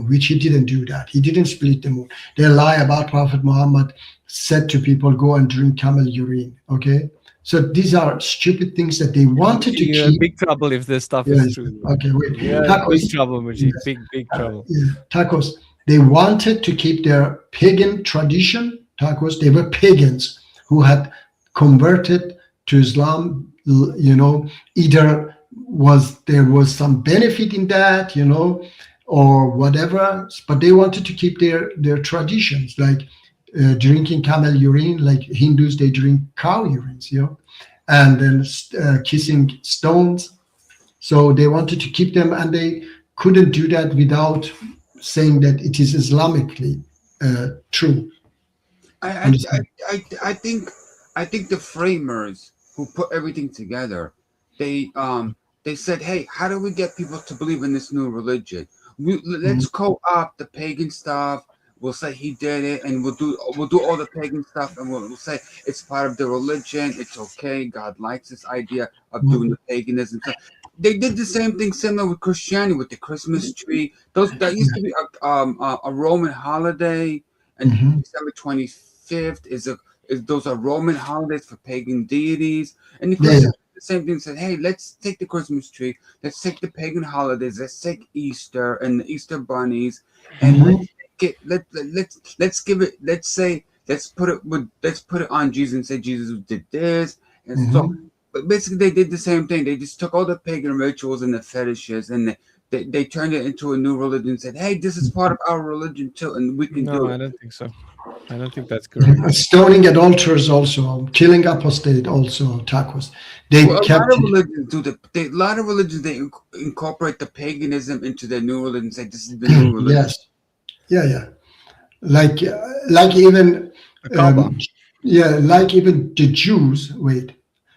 which he didn't do that. He didn't split the moon. They lie about Prophet Muhammad said to people, go and drink camel urine, okay? So these are stupid things that they wanted to keep. Big trouble if this stuff is true. Okay, wait. Tacos, big trouble, Mujib. Big trouble. Tacos, they wanted to keep their pagan tradition. Tacos, they were pagans who had converted to Islam, either there was some benefit in that, or whatever, but they wanted to keep their traditions, like drinking camel urine, like Hindus, they drink cow urines, and then kissing stones. So they wanted to keep them, and they couldn't do that without saying that it is Islamically true. I think the framers who put everything together, they said, hey, how do we get people to believe in this new religion? Let's co-opt the pagan stuff. We'll say he did it, and we'll do all the pagan stuff, and we'll say it's part of the religion. It's okay. God likes this idea of doing the paganism stuff. They did the same thing similar with Christianity with the Christmas tree. That used to be a Roman holiday, and December 25th those are Roman holidays for pagan deities. And the Christians did the same thing, said, hey, let's take the Christmas tree, let's take the pagan holidays, let's take Easter and the Easter bunnies, and let's put it on Jesus and say Jesus did this. And so but basically they did the same thing. They just took all the pagan rituals and the fetishes and they turned it into a new religion and said, hey, this is part of our religion too, and we can do it. No, I don't think so. I don't think that's correct. Stoning at altars also, killing apostate also, Tacos. A lot of religions they incorporate the paganism into their new religion and say this is the new religion. Yes. Yeah. Like even like even the Jews. Wait,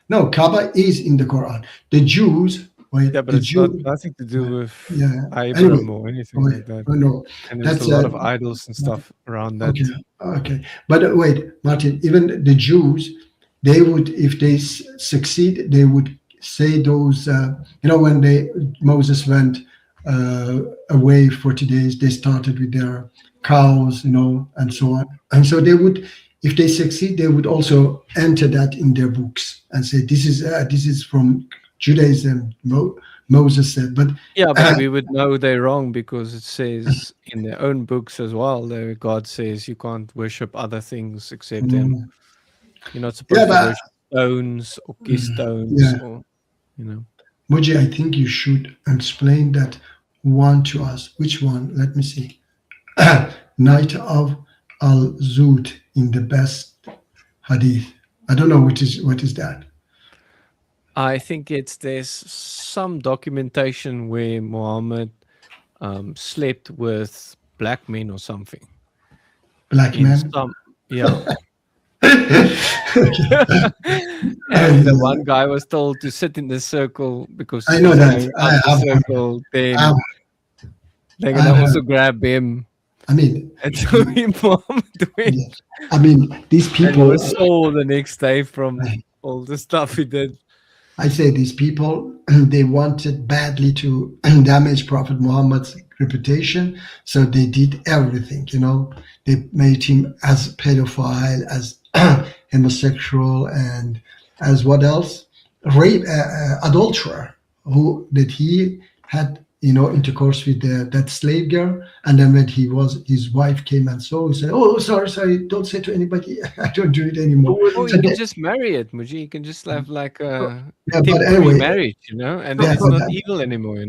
No, Kaaba is in the Quran. The Jews, wait, Yeah, but the it's not Jew, nothing to do with yeah. Abram Anyway, or anything wait, like that. no, And there's a that's lot of idols and stuff around that. okay, okay. But wait, Martin. Even the Jews, they would, if they succeed, they would say those. When Moses went away 40 days, they started with their cows, and so on. And so they would, if they succeed, they would also enter that in their books and say, this is from Judaism. Moses said, but Yeah, but we would know they're wrong because it says in their own books as well. There, God says you can't worship other things except Him. You're not supposed to but worship stones or kiss stones, yeah. or Moji, I think you should explain that one to us. Which one? Let me see. Night of Al-Zud in the best hadith. I don't know what is that. I think there's some documentation where Muhammad slept with black men or something. Black men? Yeah. And the one guy was told to sit in the circle because I he know was that. going out the circle. Then they're gonna also grab him. I mean, and so Muhammad went. I mean, these And he people. was sore the next day from all the stuff he did. I say these people, they wanted badly to damage Prophet Muhammad's reputation, so they did everything. They made him as pedophile, as homosexual, and as what else? Rape, adulterer, that he had intercourse with that slave girl, and then when his wife came and saw, he said, "Oh, sorry, don't say to anybody. I don't do it anymore." Or you can just marry it, Muji. You can just have like a but temporary anyway, marriage, and then it's not evil anymore,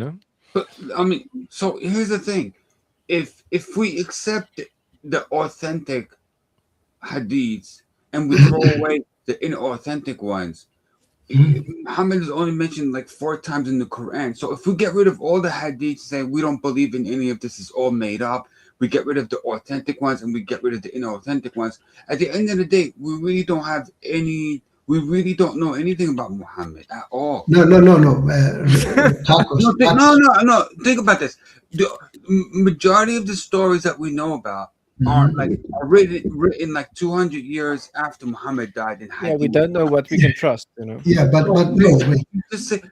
But I mean, so here's the thing: if we accept the authentic hadiths and we throw away the inauthentic ones, Muhammad is only mentioned like 4 times in the Quran. So if we get rid of all the hadiths, say we don't believe in any of this, is all made up, we get rid of the authentic ones and we get rid of the inauthentic ones, at the end of the day, we really don't know anything about Muhammad at all. No. No. Think about this. The majority of the stories that we know about are written like 200 years after Muhammad died in hadith. Yeah, we don't know what we can trust, Yeah, but no.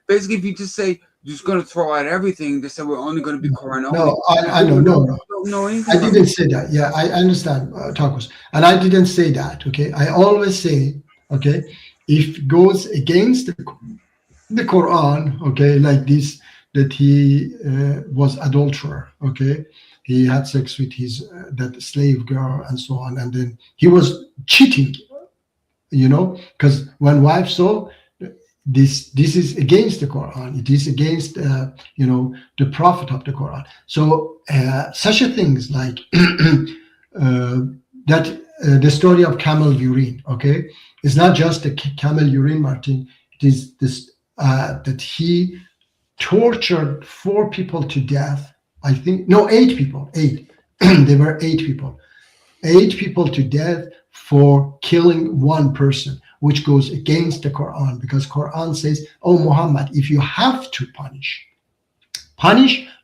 Basically, if you just say you're just going to throw out everything, they say we're only going to be Quran only. No, I know. Don't know anything. I didn't say that. Yeah, I understand, Tacos, and I didn't say that. Okay, I always say, okay, if it goes against the Quran, okay, like this, that he was adulterer, okay, he had sex with his that slave girl and so on, and then he was cheating, because when wife saw this is against the Quran, it is against the prophet of the Quran. So such a things like that the story of camel urine, okay, it's not just the camel urine, Martin. It is this that he tortured 4 people to death. I think, no, 8 people. 8. There were 8 people. 8 people to death for killing 1 person, which goes against the Quran, because Quran says, "Oh Muhammad, if you have to punish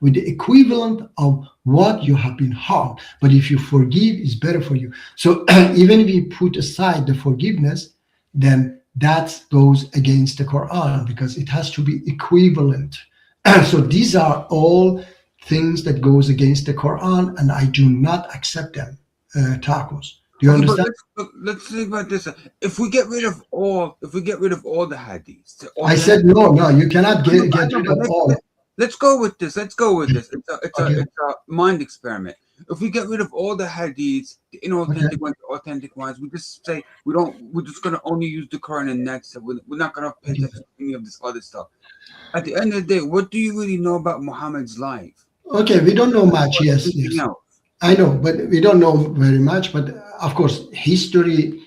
with the equivalent of what you have been harmed. But if you forgive, it's better for you." So even if we put aside the forgiveness, then that goes against the Quran, because it has to be equivalent. So these are all things that goes against the Quran, and I do not accept them. Tacos. Do you understand? Let's think about this. If we get rid of all the hadiths, I said no. You cannot get rid of all. Let's go with this. It's a mind experiment. If we get rid of all the hadiths, the inauthentic ones, the authentic ones, we just say we're just gonna only use the Quran and next. We're not gonna pay attention to any of this other stuff. At the end of the day, what do you really know about Muhammad's life? Okay, we don't know much. Yes. I know, but we don't know very much. But of course, history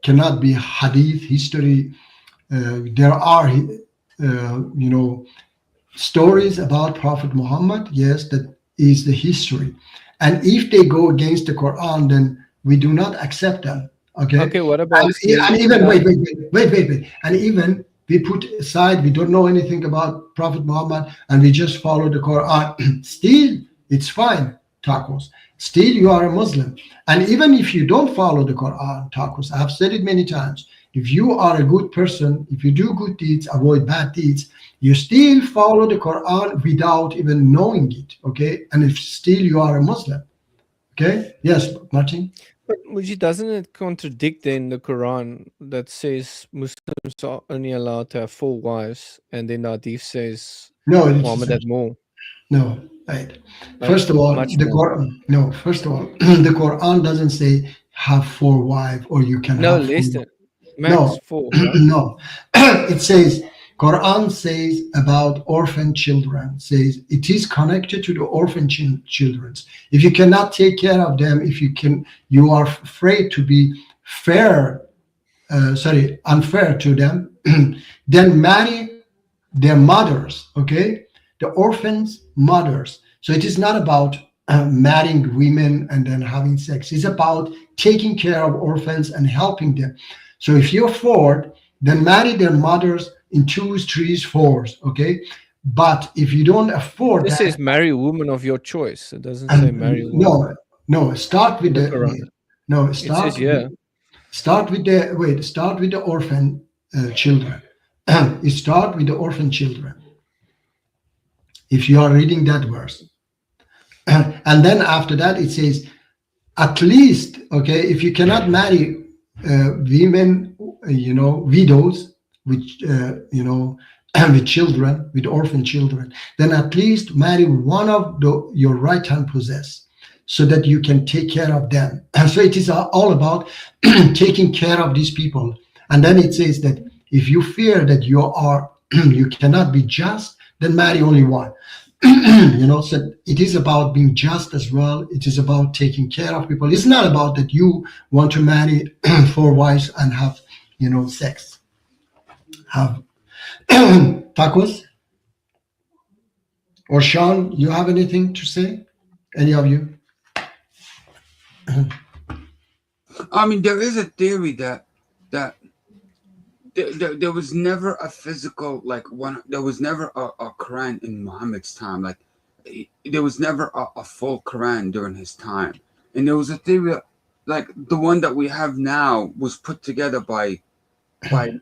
cannot be hadith. History, there are, stories about Prophet Muhammad. Yes, that is the history. And if they go against the Quran, then we do not accept them. Okay. Okay, what about And even wait. And even we put aside, we don't know anything about Prophet Muhammad, and we just follow the Quran. Still, it's fine, tacos. Still, you are a Muslim. And even if you don't follow the Quran, tacos, I have said it many times. If you are a good person, if you do good deeds, avoid bad deeds, you still follow the Quran without even knowing it. Okay. And if still you are a Muslim. Okay. Yes, Martin. But Muji, doesn't it contradict then the Quran that says Muslims are only allowed to have 4 wives, and then the Hadith says No, Muhammad had more? No, right. Like, First of all, much the more. Quran. No, first of all, the Quran doesn't say have 4 wives or you can No, have 4. less than max No, 4, right? no. It says Quran says about orphan children. Says it is connected to the orphan children. If you cannot take care of them, if you are afraid to be unfair to them, then marry their mothers. Okay, the orphans' mothers. So it is not about marrying women and then having sex. It's about taking care of orphans and helping them. So if you afford, then marry their mothers in 2s, 3s, 4s. Okay, but if you don't afford This that, says marry a woman of your choice. It doesn't say marry a woman. no. Start with in the the Quran. no. It says yeah. Start with the orphan children. You start with the orphan children. If you are reading that verse, and then after that it says, at least, okay, if you cannot marry women, widows with with children, with orphan children, then at least marry one of your right hand possess, so that you can take care of them. And so it is all about taking care of these people. And then it says that if you fear that you cannot be just, then marry only one. So it is about being just as well. It is about taking care of people. It's not about that you want to marry 4 wives and have sex. Have tacos. Or Sean, you have anything to say? Any of you? I mean, there is a theory that there was never a physical, like, one. There was never a Quran in Muhammad's time. Like, there was never a full Quran during his time. And there was a theory, like the one that we have now was put together by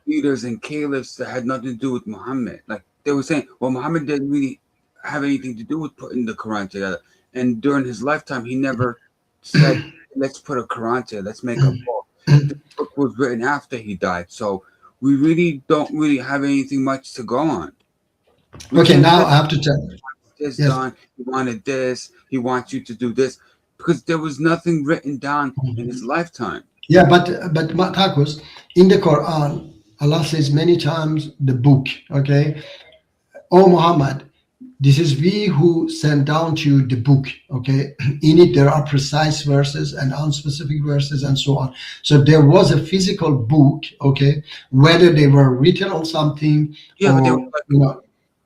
leaders and caliphs that had nothing to do with Muhammad. Like, they were saying, well, Muhammad didn't really have anything to do with putting the Quran together. And during his lifetime, he never said, let's put a Quran together, let's make a book. The book was written after he died. So we really don't really have anything much to go on. Okay, now I have to tell you. This done. He wanted this. He wants you to do this, because there was nothing written down in his lifetime. Yeah, but tacos, in the Quran, Allah says many times the book. Okay, oh Muhammad, this is we who sent down to you the book. Okay, in it there are precise verses and unspecific verses and so on. So there was a physical book. Okay, whether they were written on something. Yeah, or, but they were like,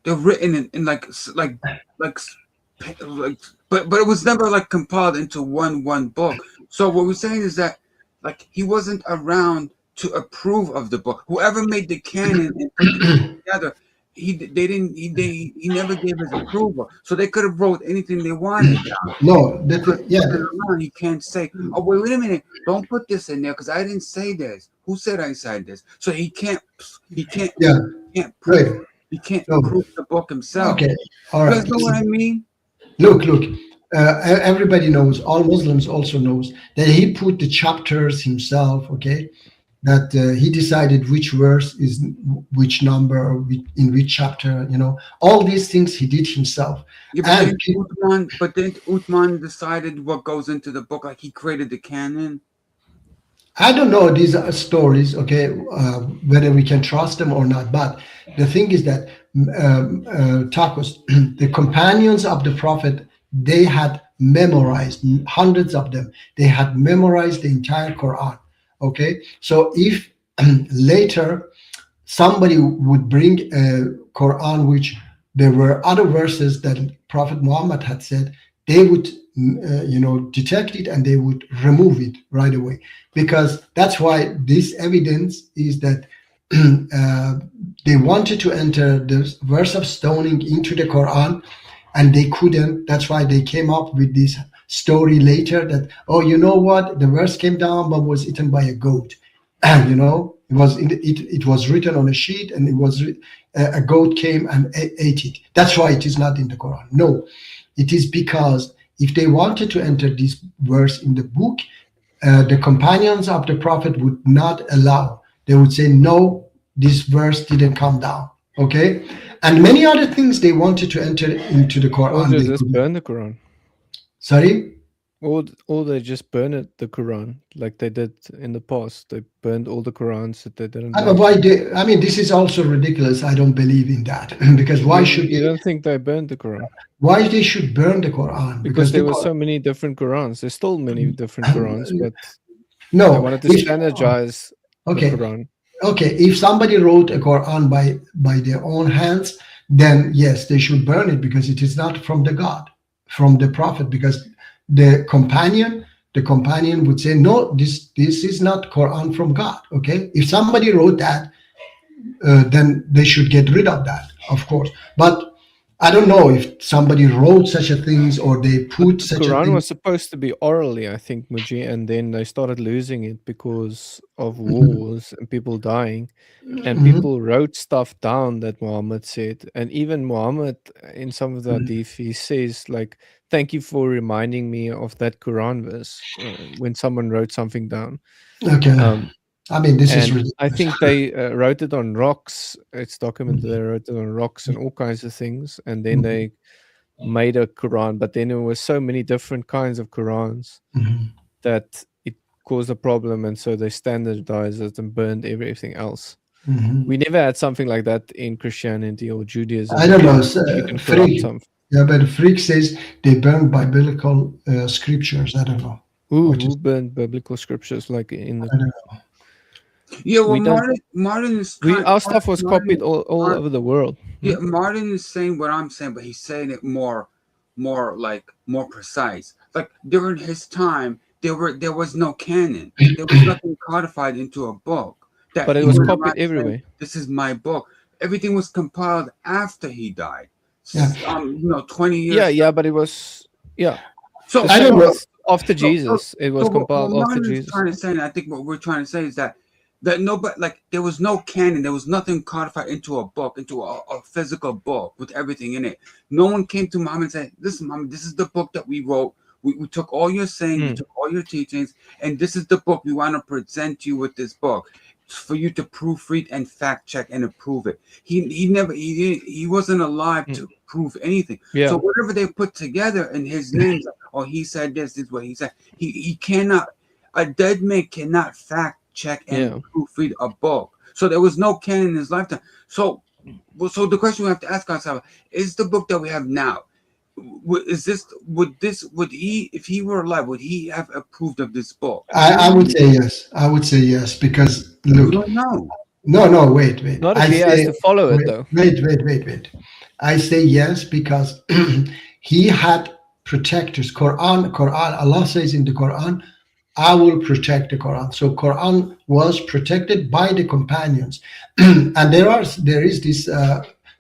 they're written in like but it was never like compiled into one book. So what we're saying is that, like, he wasn't around to approve of the book. Whoever made the canon and put it together, he never gave his approval. So they could have wrote anything they wanted down. No, he can't say, oh wait a minute, don't put this in there because I didn't say this. Who said I said this? So he can't prove. He can't prove the book himself. Okay, all right. You guys know what I mean? Look. Everybody knows. All Muslims also knows that he put the chapters himself. Okay, that he decided which verse is which number in which chapter. All these things he did himself. Yeah, but then Uthman decided what goes into the book. Like, he created the canon. I don't know these are stories, okay, whether we can trust them or not. But the thing is that tacos, the companions of the Prophet, they had memorized, hundreds of them. They had memorized the entire Quran. Okay, so if later somebody would bring a Quran which there were other verses that Prophet Muhammad had said, they would detect it, and they would remove it right away, because that's why this evidence is that they wanted to enter the verse of stoning into the Quran, and they couldn't. That's why they came up with this story later that, oh, you know what, the verse came down but was eaten by a goat. It was written on a sheet, and a goat came and ate it. That's why it is not in the Quran. No, it is because if they wanted to enter this verse in the book, the companions of the Prophet would not allow. They would say, no, this verse didn't come down. Okay? And many other things they wanted to enter into the Quran. Or they just burn the Quran. Sorry? Or they just burn it, the Quran, like they did in the past. They burned all the Qurans that they didn't like. This is also ridiculous. I don't believe in that. Because why should you don't think they burned the Quran? Why they should burn the Quran? Because there were so many different Qurans. There's still many different Qurans, but no, they wanted to standardize the Quran. Okay, if somebody wrote a Quran by their own hands, then yes, they should burn it, because it is not from the God, from the Prophet. Because the companion would say, no, this is not Quran from God. Okay, if somebody wrote that, then they should get rid of that, of course. But I don't know if somebody wrote such a things, or they put such a thing. Quran was supposed to be orally, I think, Muji, and then they started losing it because of wars and people dying, and people wrote stuff down that Muhammad said. And even Muhammad, in some of the hadith, he says, like, thank you for reminding me of that Quran verse, when someone wrote something down. Okay. This is ridiculous. I think they wrote it on rocks. It's documented they wrote it on rocks and all kinds of things, and then they made a Quran. But then there were so many different kinds of Qurans that it caused a problem, and so they standardized it and burned everything else. We never had something like that in Christianity or Judaism. I don't know. But Freak says they burned biblical scriptures. I don't know. Who burned biblical scriptures like in the? I don't know. Yeah, well, Martin is our stuff was copied all over the world. Yeah, Martin is saying what I'm saying, but he's saying it more precise. Like during his time, there was no canon. There was nothing codified into a book. But it was copied everywhere. This is my book. Everything was compiled after he died. Yeah. 20 years. Yeah, but it was So I don't know. After Jesus, it was compiled after Jesus. Trying to say, and I think what we're trying to say is that nobody, like, there was no canon, there was nothing codified into a book, into a physical book with everything in it. No one came to Muhammad and said, listen, Muhammad, this is the book that we wrote. We took all your sayings, we took all your teachings, and this is the book we want to present you with this book for you to proofread and fact check and approve it. He wasn't alive to prove anything. Yeah. So whatever they put together in his name, he said this is what he said. He cannot, a dead man cannot fact check and proofread a book. So there was no canon in his lifetime. So the question we have to ask ourselves is: the book that we have now, would he, if he were alive, would he have approved of this book? I would say yes. I would say yes, because look. We don't know. No, wait. Not if he has to follow it, though. Wait. I say yes because he had protectors. Quran. Allah says in the Quran, I will protect the Quran. So Quran was protected by the companions. And there is this,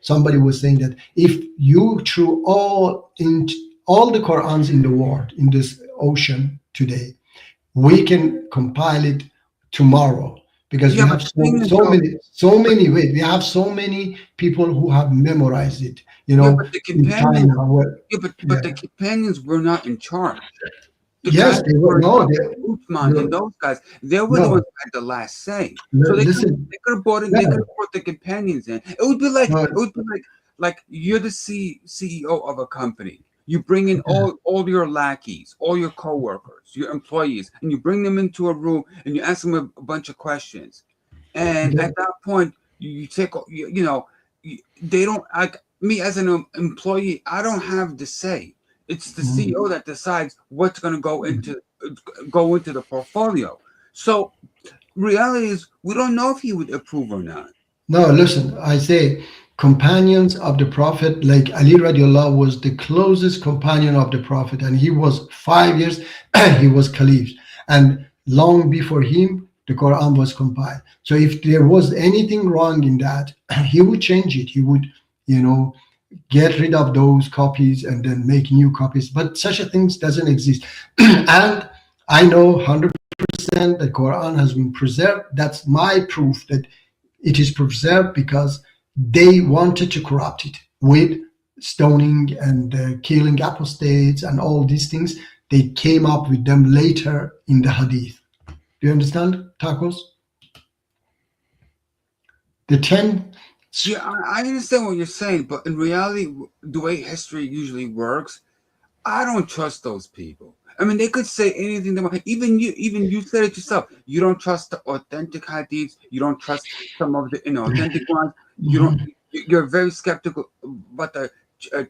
somebody was saying that if you threw all the Qurans in the world, in this ocean today, we can compile it tomorrow. Because we have so many. Wait, we have so many people who have memorized it. But the companions, but the companions were not in charge. Yes, they were. Uthman and those guys, they were the ones who had the last say. So they could have brought the companions in. It would be like you're the CEO of a company. You bring in all your lackeys, all your coworkers, your employees, and you bring them into a room and you ask them a bunch of questions. And at that point, you take, they don't, like me as an employee, I don't have the say. It's the CEO that decides what's going to go into the portfolio. So reality is we don't know if he would approve or not. No, listen, I say companions of the Prophet, like Ali radiallahu was the closest companion of the Prophet, and he was 5 years, he was caliph. And long before him, the Quran was compiled. So if there was anything wrong in that, he would change it. He would, get rid of those copies and then make new copies. But such a thing doesn't exist. And I know 100% the Quran has been preserved. That's my proof that it is preserved, because they wanted to corrupt it with stoning and killing apostates and all these things. They came up with them later in the hadith. Do you understand, Tacos? The 10. Yeah, I understand what you're saying, but in reality, the way history usually works, I don't trust those people. I mean, they could say anything they want. Even you said it yourself. You don't trust the authentic hadiths. You don't trust some of the inauthentic ones. You don't. You're very skeptical about the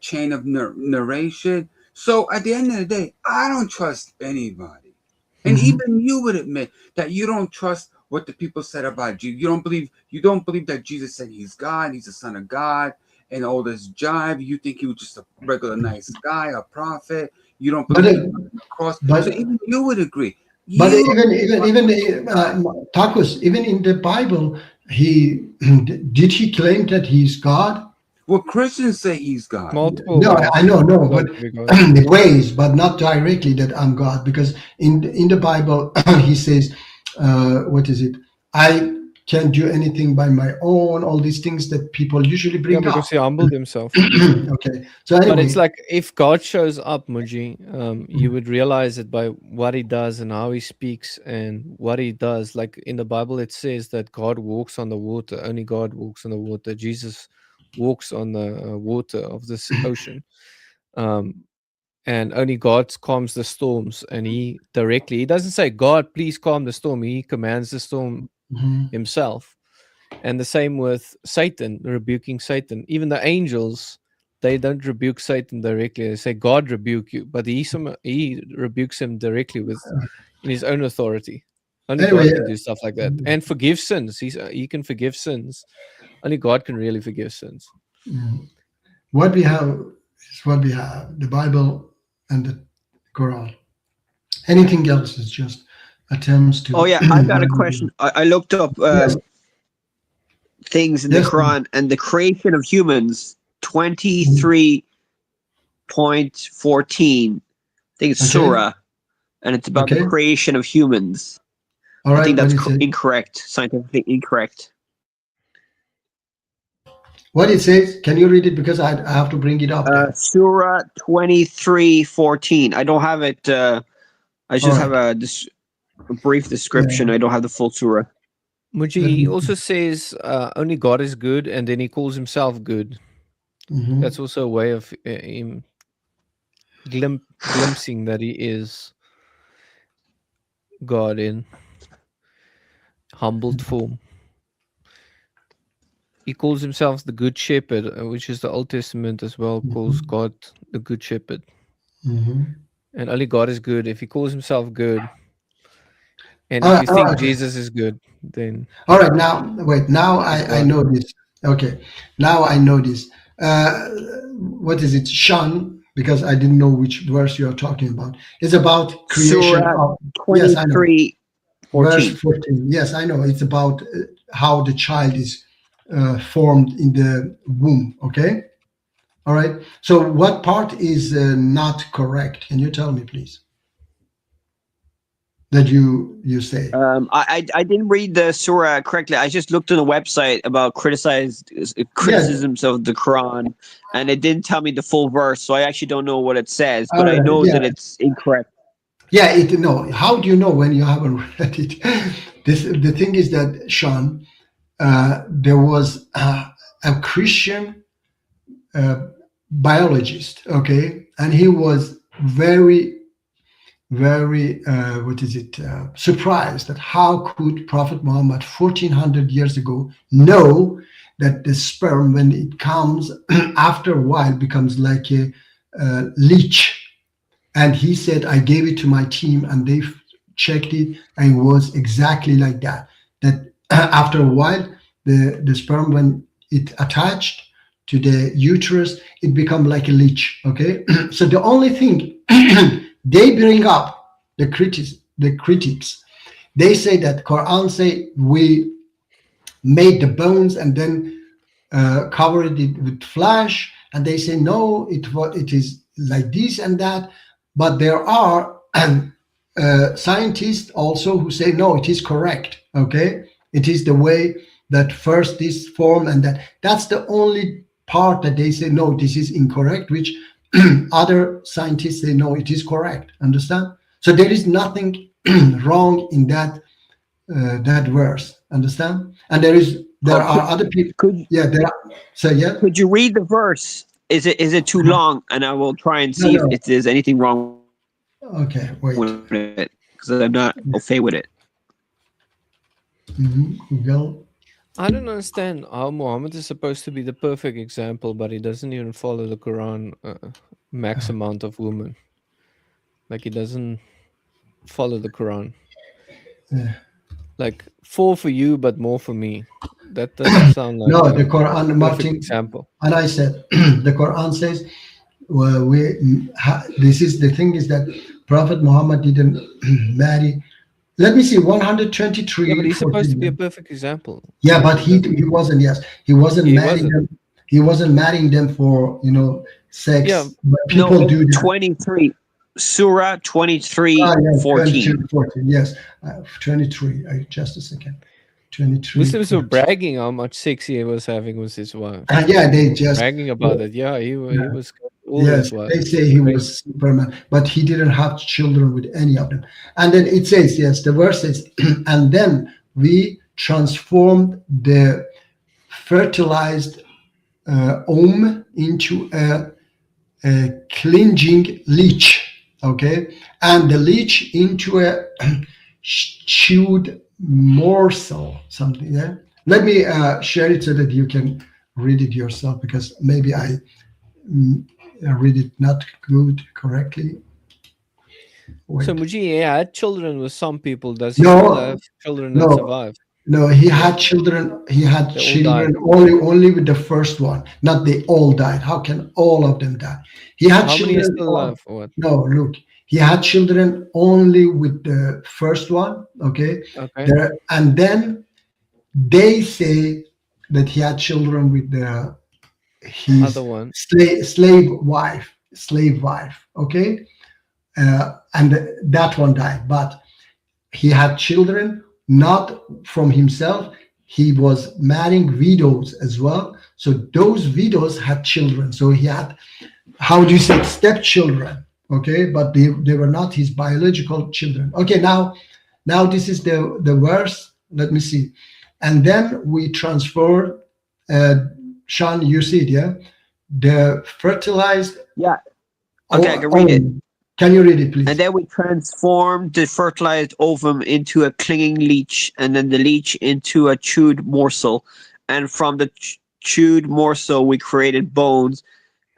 chain of narration. So at the end of the day, I don't trust anybody. And even you would admit that you don't trust what the people said about Jesus. You don't believe that Jesus said he's God, he's the Son of God, and all this jive. You think he was just a regular nice guy, a prophet. You don't believe he was on the cross. So even you would agree. But even Tacos, even in the Bible, did he claim that he's God? Well, Christians say he's God. Multiple No, ways. I know, but the ways, but not directly that I'm God, because in the Bible he says, what is it? I can't do anything by my own. All these things that people usually bring because up. he humbled himself. Okay, so anyway, but it's like if God shows up, Muji, you would realize it by what he does and how he speaks and what he does. Like in the Bible, it says that God walks on the water. Only God walks on the water. Jesus walks on the water of this ocean. And only God calms the storms, and he doesn't say, God, please calm the storm. He commands the storm himself. And the same with Satan, rebuking Satan. Even the angels, they don't rebuke Satan directly. They say, God rebuke you. But he rebukes him directly in his own authority. Only Anyway, God can do stuff like that. And forgive sins. He can forgive sins. Only God can really forgive sins. what we have is what we have, the Bible and the Quran. Anything else is just attempts to... Oh, yeah, I got a question. I looked up things in the Quran, and the creation of humans, 23.14, I think it's Surah, and it's about the creation of humans. All right, I think that's what it incorrect, scientifically incorrect. What it says, can you read it? Because I have to bring it up. Surah 23:14. I don't have it. I just have a brief description. I don't have the full surah. Muji, he also says only God is good, and then he calls himself good. That's also a way of him glimpsing that he is God in humbled form. He calls himself the Good Shepherd, which is the Old Testament as well, calls God the Good Shepherd. And only God is good. If he calls himself good, and if you think Jesus is good, then... All right, now I know this. Okay, now I know this. What is it? Sean, because I didn't know which verse you are talking about. It's about creation of... 23, yes, I know. 14. Verse 14. Yes, I know. It's about how the child is formed in the womb. Okay. All right. So what part is not correct? Can you tell me, please? That you say. I didn't read the surah correctly. I just looked on the website about criticisms of the Quran, and it didn't tell me the full verse, so I actually don't know what it says, but I know that it's incorrect. Yeah, no. How do you know when you haven't read it? The thing is that, Sean, there was a Christian biologist, okay, and he was very surprised that how could Prophet Muhammad 1400 years ago know that the sperm, when it comes after a while, becomes like a leech. And he said, I gave it to my team and they checked it, and it was exactly like that. That after a while, the sperm, when it attached to the uterus, it becomes like a leech. Okay, so the only thing they bring up, the critics, they say that Quran say we made the bones and then covered it with flesh, and they say no, it is like this and that. But there are scientists also who say no, it is correct. Okay, it is the way that first this form, and that's the only part that they say no, this is incorrect, which other scientists say no, it is correct. Understand? So there is nothing wrong in that that verse. Understand? And there are other people. There are. So yeah. Could you read the verse? Is it too long? And I will try and see if there's anything wrong. Okay, wait. With it, because I'm not okay with it. Google. I don't understand how Muhammad is supposed to be the perfect example, but he doesn't even follow the Quran max amount of women. Like he doesn't follow the Quran. Like 4 for you, but more for me. That doesn't sound like no. The Quran, Martin, example. And I said the Quran says, well, this is the thing is that Prophet Muhammad didn't marry. Let me see, 123. Yeah, but he's supposed to be a perfect example. Yeah, but he wasn't. Yes, he wasn't marrying them. He wasn't marrying them for sex. Yeah, but people do that. 23, Surah 23, 14. 14. Yes, 23. Just a second. 23. Muslims were bragging how much sex he was having with his wife. Yeah, they just bragging about it. Yeah, he was. Yes, they say he was Superman, but he didn't have children with any of them. And then it says, yes, the verse says, and then we transformed the fertilized ovum into a clinging leech, okay, and the leech into a chewed morsel, something. Yeah, let me share it so that you can read it yourself, because maybe I read it not good correctly. Wait. So Muji had children with some people. Does he still have children that survived? No, he had children. He had children only with the first one. Not they all died. How can all of them die? He had How children. many are still alive? Or what? No, look, he had children only with the first one. Okay. And then they say that he had children with his other one, slave wife. Okay. And that one died, but he had children not from himself. He was marrying widows as well. So those widows had children. So he had, how do you say, stepchildren. Okay, but they were not his biological children. Okay, now this is the verse. Let me see. And then we transfer. Sean, you see it, yeah? The fertilized. Yeah. Okay, I can read it. Can you read it, please? And then we transformed the fertilized ovum into a clinging leech, and then the leech into a chewed morsel. And from the chewed morsel, we created bones,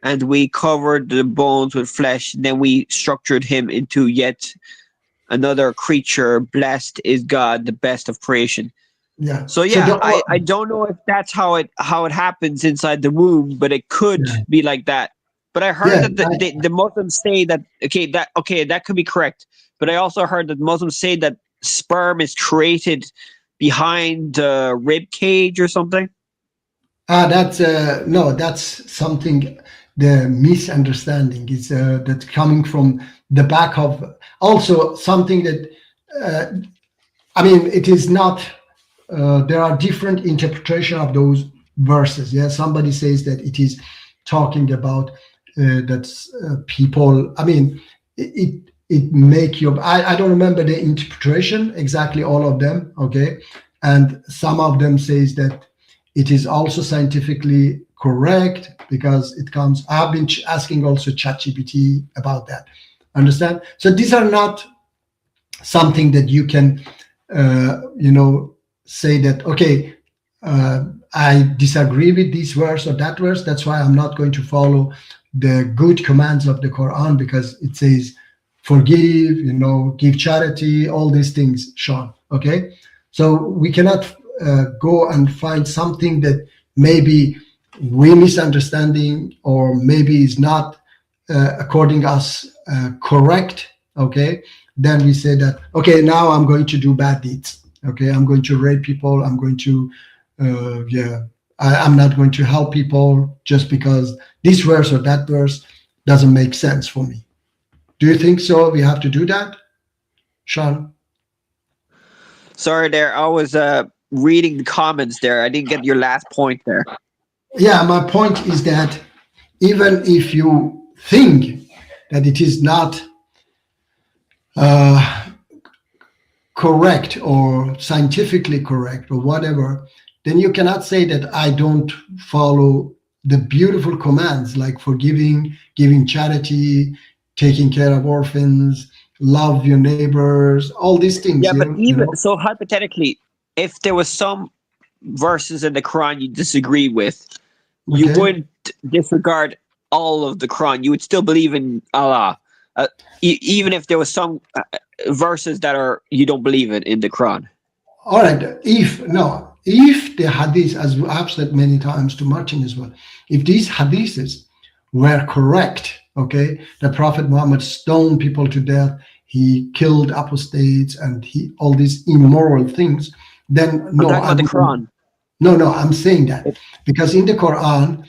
and we covered the bones with flesh. And then we structured him into yet another creature. Blessed is God, the best of creation. Yeah. So yeah, I don't know if that's how it happens inside the womb, but it could be like that. But I heard that the Muslims say that that could be correct. But I also heard that Muslims say that sperm is created behind the rib cage or something. That's no, that's something. The misunderstanding is that's coming from the back of. Also something that I mean, it is not. There are different interpretation of those verses. Yeah, somebody says that it is talking about that people. I mean, it make you. I don't remember the interpretation exactly, all of them. Okay, and some of them says that it is also scientifically correct because it comes. I've been asking also ChatGPT about that. Understand? So these are not something that you can, say that, okay, I disagree with this verse or that verse. That's why I'm not going to follow the good commands of the Quran, because it says forgive, give charity, all these things, Sean. Okay. So we cannot go and find something that maybe we misunderstanding, or maybe is not according us correct, okay, then we say that, okay, now I'm going to do bad deeds. Okay, I'm going to rape people. I'm going to, I'm not going to help people just because this verse or that verse doesn't make sense for me. Do you think so? We have to do that, Sean? Sorry, there. I was reading the comments there. I didn't get your last point there. Yeah, my point is that even if you think that it is not correct or scientifically correct or whatever, then you cannot say that I don't follow the beautiful commands like forgiving, giving charity, taking care of orphans, love your neighbors, all these things. Yeah, but you even know? so, hypothetically, if there was some verses in the Quran you disagree with, you Okay. wouldn't disregard all of the Quran. You would still believe in Allah, even if there was some verses that are you don't believe in the Quran. All right, if the hadith, as I've said many times to Martin as well, if these hadiths were correct, okay, the Prophet Muhammad stoned people to death, he killed apostates, and he all these immoral things, then I'm talking about the Quran. No, I'm saying that because in the Quran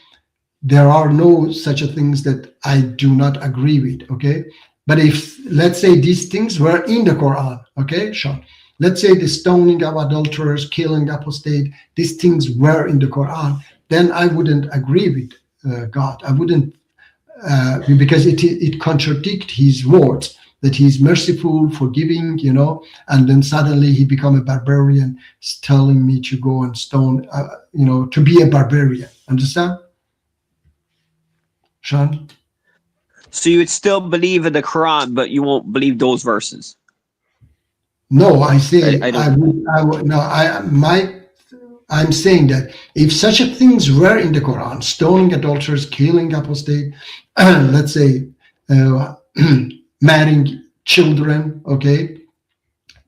there are no such a things that I do not agree with, okay? But if, let's say, these things were in the Quran, okay, Sean, let's say the stoning of adulterers, killing apostate, these things were in the Quran, then I wouldn't agree with God. I wouldn't, because it contradicts his words, that he's merciful, forgiving, and then suddenly he become a barbarian, telling me to go and stone, to be a barbarian. Understand? Sean? So you would still believe in the Quran, but you won't believe those verses. No, I say I don't. I'm saying that if such a things were in the Quran, stoning adulterers, killing apostate, let's say marrying children, okay,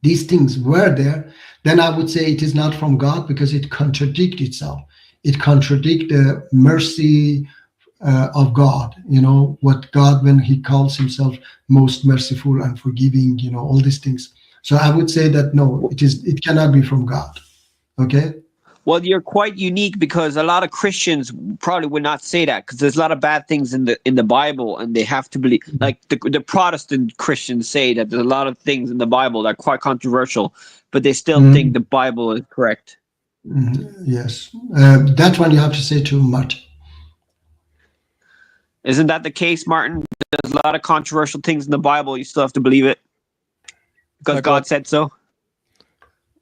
these things were there, then I would say it is not from God because it contradicts itself. It contradicts the mercy of God, what God, when he calls himself most merciful and forgiving, all these things. So I would say that no, it cannot be from God. Okay. Well, you're quite unique because a lot of Christians probably would not say that because there's a lot of bad things in the Bible, and they have to believe. Like the Protestant Christians say that there's a lot of things in the Bible that are quite controversial, but they still think the Bible is correct. Yes, that one you have to say too much. Isn't that the case, Martin? There's a lot of controversial things in the Bible. You still have to believe it because Like God what? said so.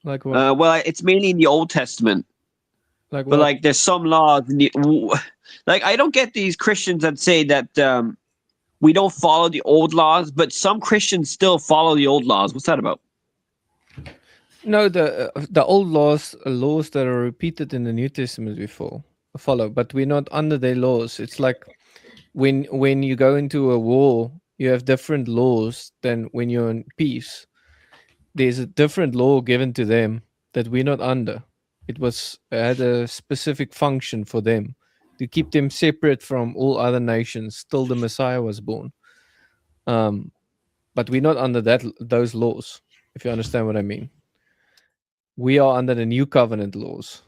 Like what? Well, it's mainly in the Old Testament. Like But what? like, there's some laws. Like, I don't get these Christians that say that we don't follow the old laws, but some Christians still follow the old laws. What's that about? No, the old laws that are repeated in the New Testament we follow, but we're not under their laws. It's like when you go into a war, you have different laws than when you're in peace. There's a different law given to them that we're not under. It had a specific function for them to keep them separate from all other nations till the Messiah was born. But we're not under those laws, if you understand what I mean. We are under the new covenant laws.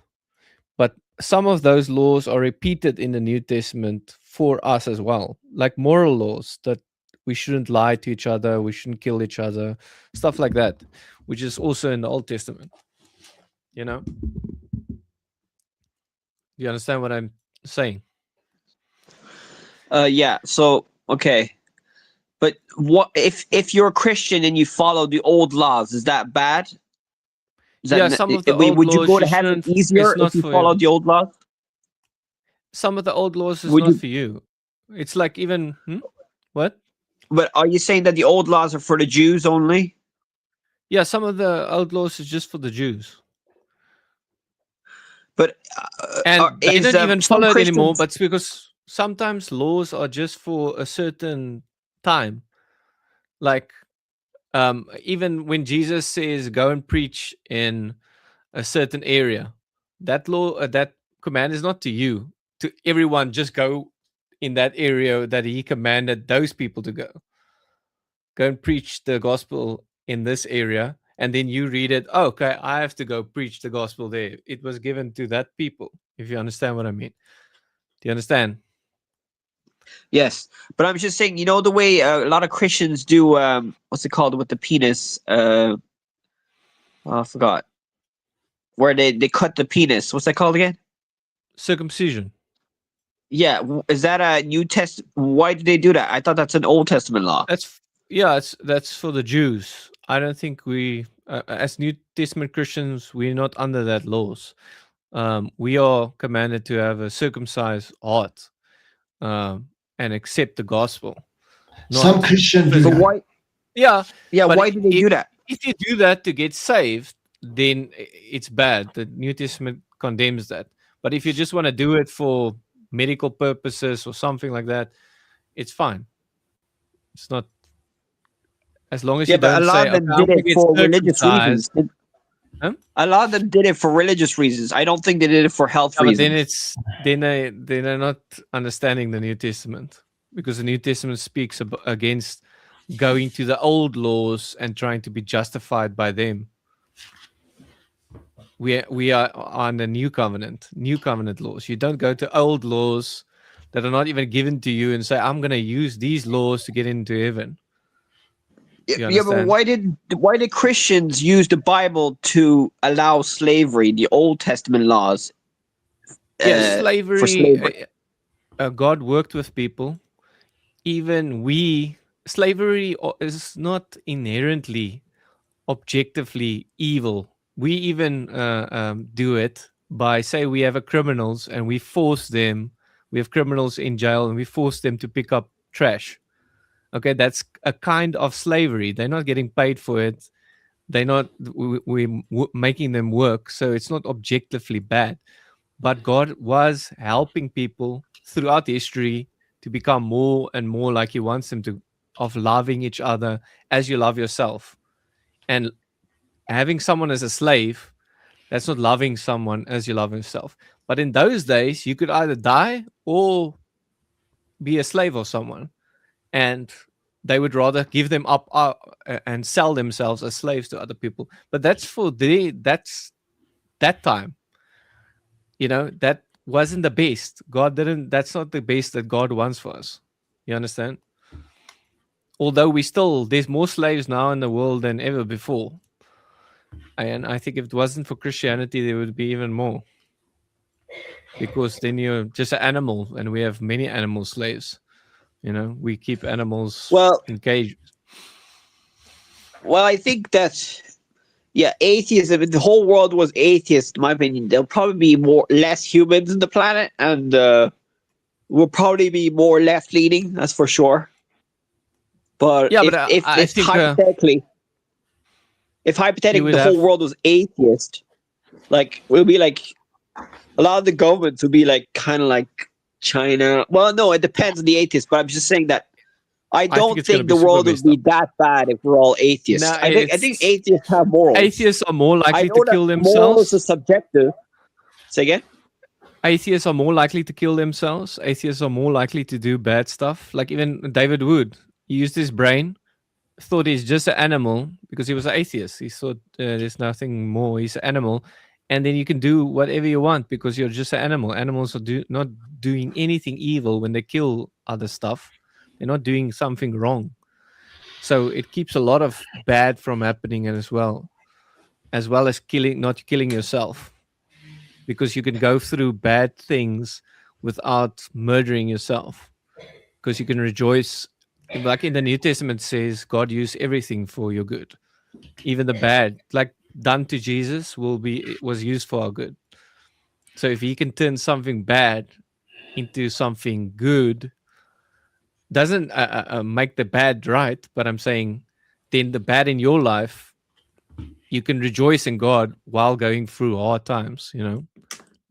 But some of those laws are repeated in the New Testament for us as well, like moral laws that we shouldn't lie to each other, we shouldn't kill each other, stuff like that, which is also in the Old Testament. You understand what I'm saying? Yeah. So okay, but what if you're a Christian and you follow the old laws? Is that bad? Some of the old would you laws go to you heaven shouldn't. easier It's if not you for follow you. the old laws? Some of the old laws is Would not you? for you. It's like even what? But are you saying that the old laws are for the Jews only? Yeah, some of the old laws is just for the Jews. But And they don't even some follow it anymore, Christians? but it's because sometimes laws are just for a certain time. Like even when Jesus says go and preach in a certain area, that law that command is not to you, to everyone just go in that area that he commanded those people to go. Go and preach the gospel in this area, and then you read it. Oh, okay, I have to go preach the gospel there. It was given to that people. If you understand what I mean, do you understand? Yes, but I'm just saying, the way a lot of Christians do. What's it called with the penis? I forgot. Where they cut the penis. What's that called again? Circumcision. Yeah, is that a New Testament? Why did they do that? I thought that's an Old Testament law. That's for the Jews. I don't think we, as New Testament Christians, we're not under that laws. We are commanded to have a circumcised heart and accept the gospel. Some Christians do But that. why? Yeah. Yeah, but why do they do that? If you do that to get saved, then it's bad. The New Testament condemns that. But if you just want to do it for medical purposes or something like that, it's fine. It's not, as long as Yeah, you but don't a lot say, of them okay, I'm did gonna it get for religious reasons. circumcised. Huh? A lot of them did it for religious reasons. I don't think they did it for health Yeah, but reasons. then they're not understanding the New Testament, because the New Testament speaks against going to the old laws and trying to be justified by them. We are on the new covenant laws. You don't go to old laws that are not even given to you and say, I'm going to use these laws to get into heaven. You Yeah, but understand? why did Christians use the Bible to allow slavery, the Old Testament laws? Yes, For slavery. slavery. God worked with people. Even slavery is not inherently, objectively evil. We even do it by, say, we have criminals and we force them. We have criminals in jail and we force them to pick up trash. Okay, that's a kind of slavery. They're not getting paid for it. They're not. We're making them work, so it's not objectively bad. But God was helping people throughout history to become more and more like He wants them to, of loving each other as you love yourself. And having someone as a slave, that's not loving someone as you love yourself. But in those days, you could either die or be a slave of someone. And they would rather give them up and sell themselves as slaves to other people. But that's that's that time. That wasn't the best. That's not the best that God wants for us. You understand? Although there's more slaves now in the world than ever before. And I think if it wasn't for Christianity, there would be even more. Because then you're just an animal, and we have many animal slaves. We keep animals in cages. Well, I think that, atheism, if the whole world was atheist, in my opinion, there'll probably be less humans in the planet, and we'll probably be more left-leaning, that's for sure. But Yeah, if but if, I if think hypothetically, would the have. whole world was atheist, we'll be like, a lot of the governments would be kind of like China. Well, no, it depends on the atheist, but I'm just saying that I don't it's gonna think be the super world would messed be up. that bad if we're all atheists. No, I think atheists have morals. Atheists are more I likely know to that kill morals themselves. are subjective. Say again? Atheists are more likely to kill themselves. Atheists are more likely to do bad stuff. Like even David Wood, he used his brain, thought he's just an animal because he was an atheist. He thought there's nothing more. He's an animal. And then you can do whatever you want because you're just an animal. Animals are not doing anything evil when they kill other stuff. They're not doing something wrong. So it keeps a lot of bad from happening as well as not killing yourself. Because you can go through bad things without murdering yourself. Because you can rejoice. Like in the New Testament says, God used everything for your good. Even the bad, like done to Jesus, was used for our good. So if He can turn something bad into something good, doesn't make the bad right, but I'm saying then the bad in your life, you can rejoice in God while going through hard times.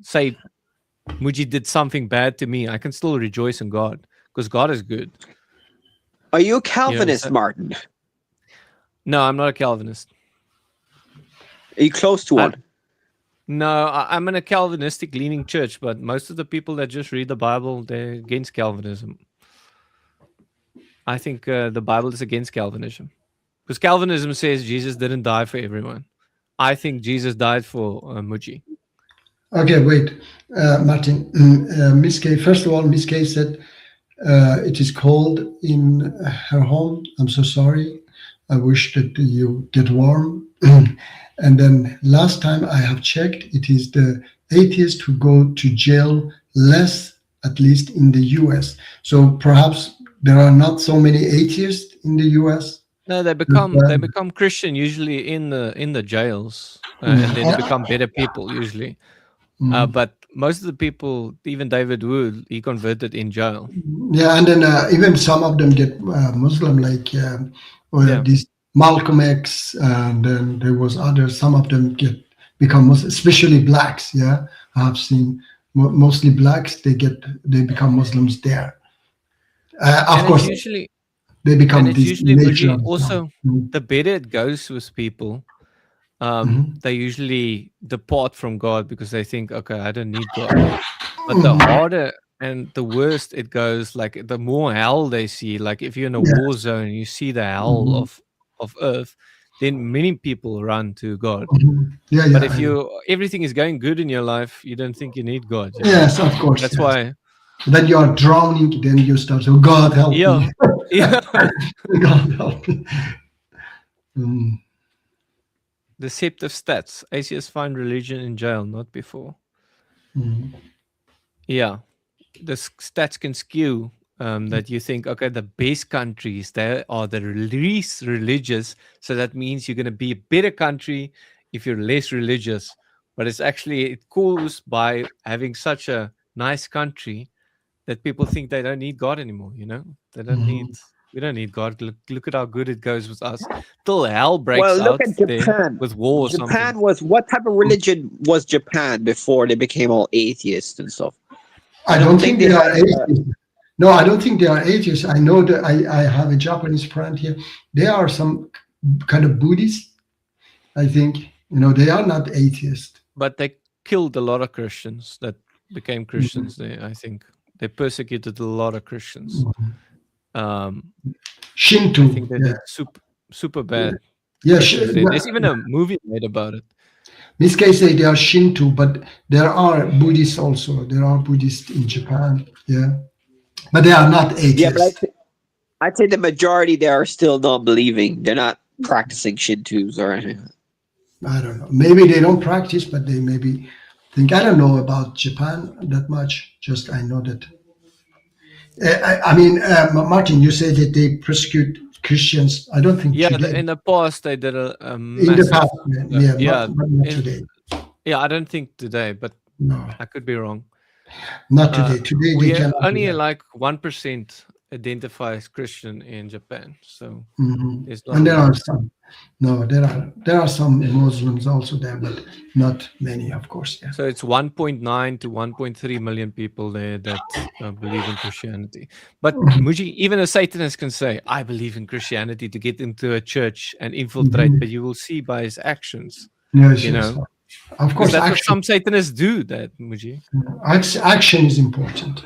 Say Muji did something bad to me, I can still rejoice in God because God is good. Are you a Calvinist, Martin? No, I'm not a Calvinist. Are you close to one? No, I'm in a Calvinistic leaning church, but most of the people that just read the Bible, they're against Calvinism. I think the Bible is against Calvinism because Calvinism says Jesus didn't die for everyone. I think Jesus died for Muji. Okay, wait, Martin. Miss Kay. First of all, Miss Kay said it is cold in her home. I'm so sorry. I wish that you get warm. And then last time I have checked, it is the atheists who go to jail less, at least in the U.S. So perhaps there are not so many atheists in the U.S. No, they become Christian usually in the jails, and then become better people usually. But most of the people, even David Wood, he converted in jail. Yeah, and then even some of them get Muslim, like these Malcolm X, and then there was others. Some of them become Muslim, especially blacks. Yeah, I've seen mostly blacks. They become Muslims there. Of course, usually they become it's these usually nature. also the better it goes with people, they usually depart from God because they think, okay, I don't need God. But the harder and the worst it goes, like the more hell they see, like if you're in a war zone and you see the hell of earth, then many people run to God. Yeah, but if everything is going good in your life, you don't think you need God. You know? Yes, of course. That's why. Then you are drowning. Then you start. Oh, God help me! Yeah. God help me. Deceptive stats. ACS find religion in jail, not before. Yeah, the stats can skew. That you think, okay, the best countries there are the least religious, so that means you're going to be a better country if you're less religious. But it's actually it caused by having such a nice country that people think they don't need God anymore. You know, they don't need. We don't need God. Look at how good it goes with us. Till hell breaks Well, look out at there Japan. with war or Japan something. was what type of religion was Japan before they became all atheists and stuff? I don't think they are atheists. No, I don't think they are atheists. I know that I have a Japanese friend here. They are some kind of Buddhists. I think they are not atheists. But they killed a lot of Christians that became Christians. I think they persecuted a lot of Christians. Shinto. I think they did super bad. Yeah, there's even a movie made about it. This case say they are Shinto, but there are Buddhists also. There are Buddhists in Japan. Yeah, but they are not atheists. Yeah, but I'd say the majority there are still non-believing. They're not practicing Shintos or anything. I don't know. Maybe they don't practice, but they maybe think. I don't know about Japan that much. Just I know that. I mean, Martin, you say that they persecute Christians. I don't think today. In the past they did a massive, in the past, not today. Yeah, I don't think today, but no, I could be wrong. Not today. Today we they can only like 1% identify as Christian in Japan. So there's not and there are some. No, there are some Muslims also there, but not many, of course. Yeah. So it's 1.9 to 1.3 million people there that believe in Christianity. But Muji, even a Satanist can say, "I believe in Christianity," to get into a church and infiltrate. But you will see by his actions. Yes, you yes. know. Of course, that's what some Satanists do. That Muji. Action is important.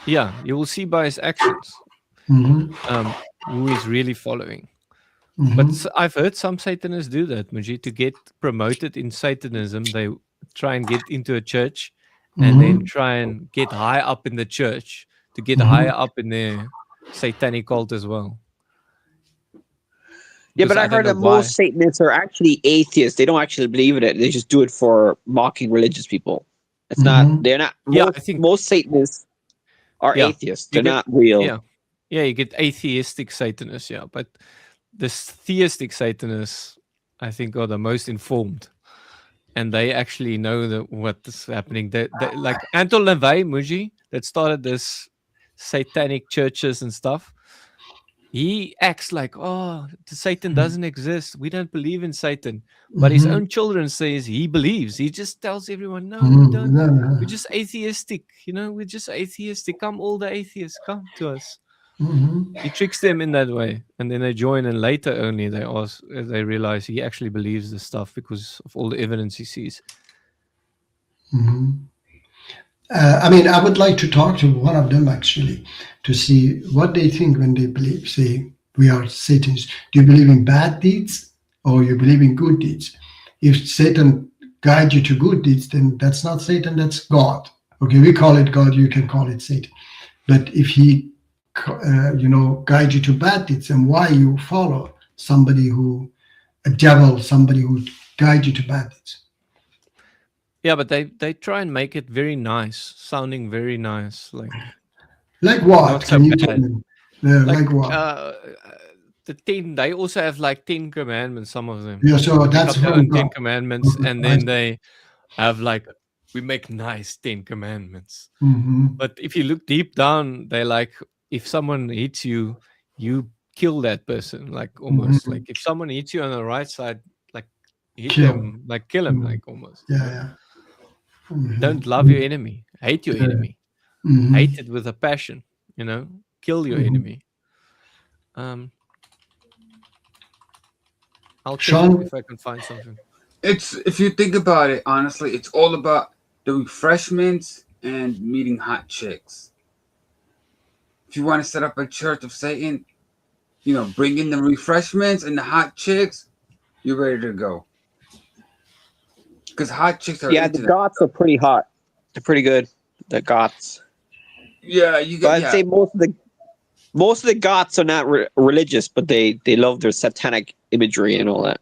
Yeah, you will see by his actions who is really following. But I've heard some Satanists do that, Muji, to get promoted in Satanism. They try and get into a church and then try and get high up in the church to get higher up in their satanic cult as well. Yeah, but I've heard that most Satanists are actually atheists. They don't actually believe in it. They just do it for mocking religious people. It's not. They're not. I think most Satanists are atheists. They're not real. Yeah, you get atheistic Satanists. Yeah, but this theistic Satanists, I think, are the most informed, and they actually know what is happening. They like Anton LaVey, Muji, that started this satanic churches and stuff. He acts like, oh, Satan doesn't exist. We don't believe in Satan. But his own children says he believes. He just tells everyone, no, we don't. We're just atheistic. We're just atheistic. Come, all the atheists, come to us. He tricks them in that way, and then they join, and later only they realize he actually believes this stuff because of all the evidence he sees. Mhm. I mean, I would like to talk to one of them actually to see what they think when they believe, say, we are Satans. Do you believe in bad deeds or you believe in good deeds? If Satan guides you to good deeds, then that's not Satan, that's God. Okay, we call it God, you can call it Satan. But if he, guides you to bad deeds, then why you follow a devil, somebody who guides you to bad deeds? Yeah, but they try and make it very nice, sounding very nice, Like what? not so Can you tell bad. me? Yeah, Like like what? the 10, they also have like 10 commandments, some of them. Yeah, so They make that's up their from own God. 10 commandments, Okay, and I then see. they have like, we make nice 10 commandments. Mhm. But if you look deep down, they like, if someone hits you, you kill that person, like almost. Mhm. Like if someone hits you on the right side, like hit Kill. them, like kill him, Mhm. like almost. Yeah, yeah. Don't Mhm. love your enemy, hate your Yeah. enemy. Mhm. Hate it with a passion, kill your Mhm. enemy. I'll tell you Sean, if I can find something. It's, if you think about it, honestly, it's all about the refreshments and meeting hot chicks. If you want to set up a church of Satan, bring in the refreshments and the hot chicks, you're ready to go. Because hot chicks are Yeah, the into that. goths are pretty hot. They're pretty good. The goths. Yeah, you But get, I'd say most of the goths are not religious, but they love their satanic imagery and all that.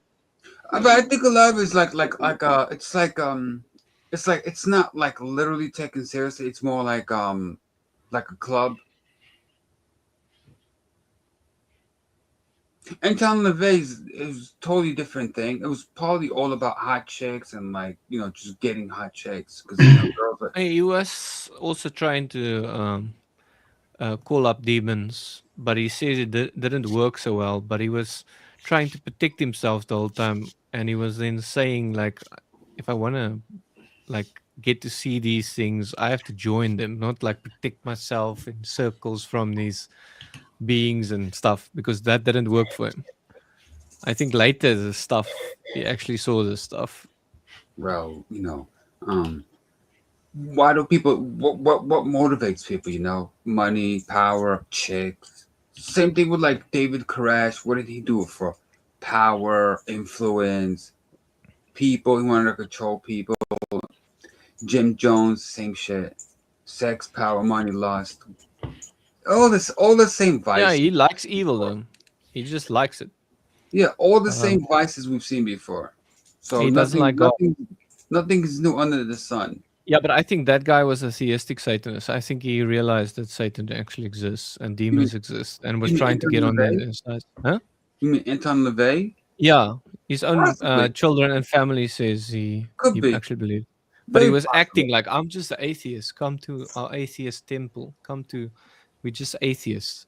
But I think a lot of it's it's not like literally taken seriously. It's more like a club. Anton LaVey is a totally different thing. It was probably all about hot chicks and just getting hot chicks because girls are, He was also trying to call up demons, but he says it didn't work so well. But he was trying to protect himself the whole time, and he was then saying like, if I want to like get to see these things, I have to join them, not like protect myself in circles from these beings and stuff, because that didn't work for him. I think later the stuff he actually saw this stuff. well, why do people? What motivates people? Money, power, chicks. Same thing with like David Koresh. What did he do it for? Power, influence, people. He wanted to control people. Jim Jones, same shit. Sex, power, money, lust. All the same Yeah, vices. he likes evil though. He just likes it. Yeah, all the Um, same vices we've seen before. So he doesn't like God. nothing is new under the sun. Yeah, but I think that guy was a theistic Satanist. I think he realized that Satan actually exists and demons exist, and was You mean trying to Anton get on that LaVey? inside. Huh? You mean Anton LaVey? Yeah, his own Possibly. children and family says he Could be. actually believed, but he Very was possible. acting like, I'm just an atheist. Come to our atheist temple. We're just atheists.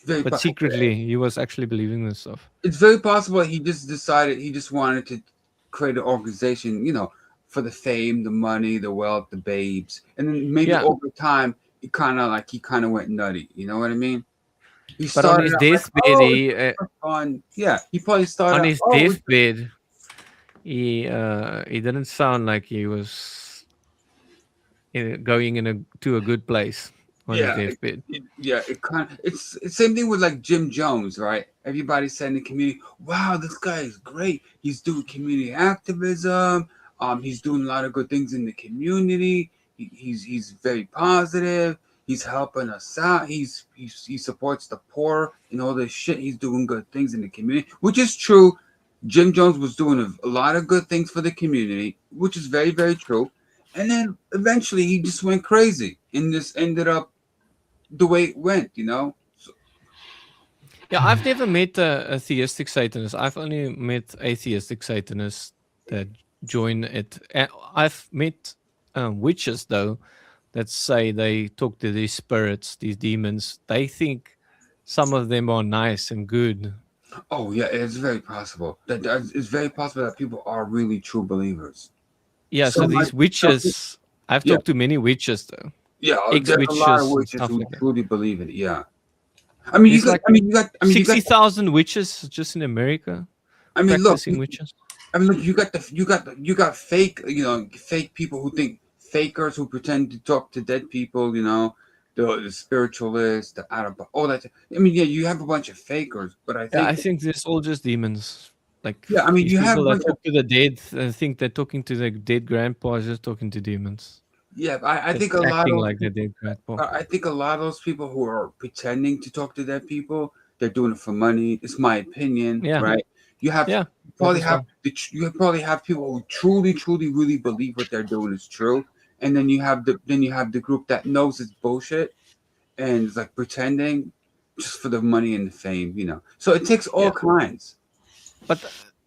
Very But possible. secretly, he was actually believing this stuff. It's very possible he just decided he just wanted to create an organization, for the fame, the money, the wealth, the babes, and then maybe Yeah. over time he kind of went nutty. You know what I mean? He But on his started out like, deathbed, it's for fun. Yeah, he probably started on out, his deathbed, he didn't sound like he was going to a good place on his deathbed. It kind of it's same thing with like Jim Jones, right? Everybody said in the community, "Wow, this guy is great. He's doing community activism. He's doing a lot of good things in the community. He's very positive. He's helping us out. He supports the poor and all this shit. He's doing good things in the community, which is true. Jim Jones was doing a lot of good things for the community, which is very, very true. And then eventually he just went crazy and just ended up the way it went, So, Yeah, I've never met a theistic Satanist. I've only met atheistic Satanists that join it. I've met witches, though, that say they talk to these spirits, these demons. They think some of them are nice and good. oh yeah, it's very possible. It's very possible that people are really true believers. Yeah, so these witches, I've talked to many witches, though. Yeah, there's a lot of Ex-witches and witches stuff who like that. truly believe it. Yeah, I mean, you There's got 60,000 witches just in America. look, Practicing witches. look, you got fake, fake people who think fakers who pretend to talk to dead people. You know, the spiritualists, the out of all that. I mean, yeah, you have a bunch of fakers, but I Yeah, think I think there's all just demons. Like yeah, I mean, these you have people a that bunch of talk to the dead, I think they're talking to their dead grandpa, is just talking to demons. yeah. I Just think a lot acting of like their dead grandpa. I think a lot of those people who are pretending to talk to dead people, they're doing it for money. It's my opinion, Yeah. right? You have Yeah. probably as have well. you probably have people who truly, truly, really believe what they're doing is true, and then you have the group that knows it's bullshit and is like pretending just for the money and the fame, you know. So it takes all kinds. But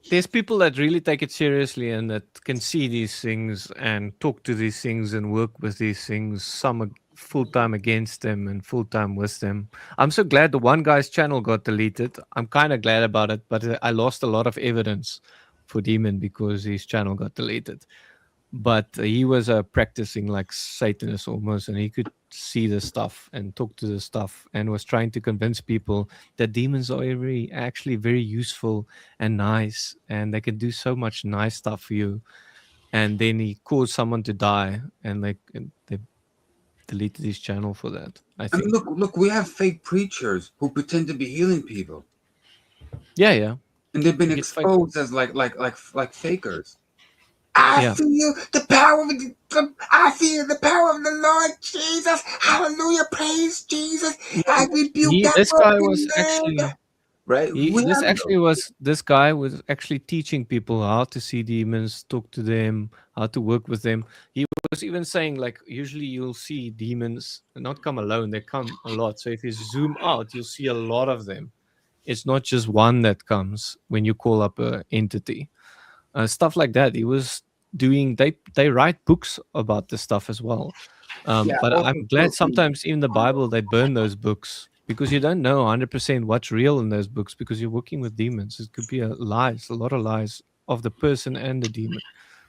there's people that really take it seriously and that can see these things and talk to these things and work with these things. Some are full time against them and full time with them. I'm so glad the one guy's channel got deleted. I'm kind of glad about it, but I lost a lot of evidence for Demon because his channel got deleted. But he was practicing like Satanist almost, and he could see the stuff and talk to the stuff and was trying to convince people that demons are actually very useful and nice, and they can do so much nice stuff for you. And then he caused someone to die, and they deleted his channel for that. I I mean, think. look, we have fake preachers who pretend to be healing people, Yeah. and they've been You get fake. exposed as like fakers. I Yeah. feel the power of I feel the power of the Lord Jesus. Hallelujah. Praise Jesus. I rebuke that This guy was broken actually. man. Right? This guy was actually teaching people how to see demons, talk to them, how to work with them. He was even saying, like, usually you'll see demons not come alone, they come a lot. So if you zoom out, you'll see a lot of them. It's not just one that comes when you call up a entity. Stuff like that. He was doing. They write books about this stuff as well. Yeah, But also I'm glad true. sometimes in the Bible they burn those books because you don't know 100% what's real in those books because you're working with demons. It could be a lot of lies of the person and the demon.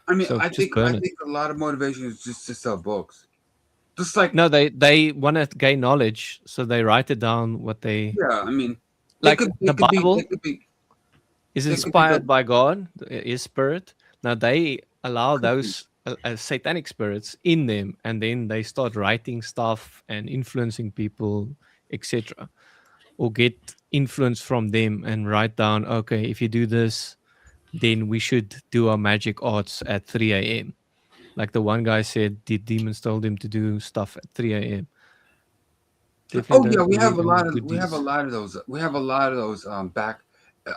I mean, So I just think burn it. a lot of motivation is just to sell books. Just like No, they want to gain knowledge, so they write it down what they yeah, I mean, like. The Bible it could be is it could be inspired by God, His Spirit. Now they allow those satanic spirits in them, and then they start writing stuff and influencing people, etc., or get influence from them and write down, okay, if you do this, then we should do our magic arts at 3 a.m. Like the one guy said, the demons told him to do stuff at 3 a.m. Oh Definitely yeah, don't believe in good we have a deeds. lot of those. We have a lot of those back.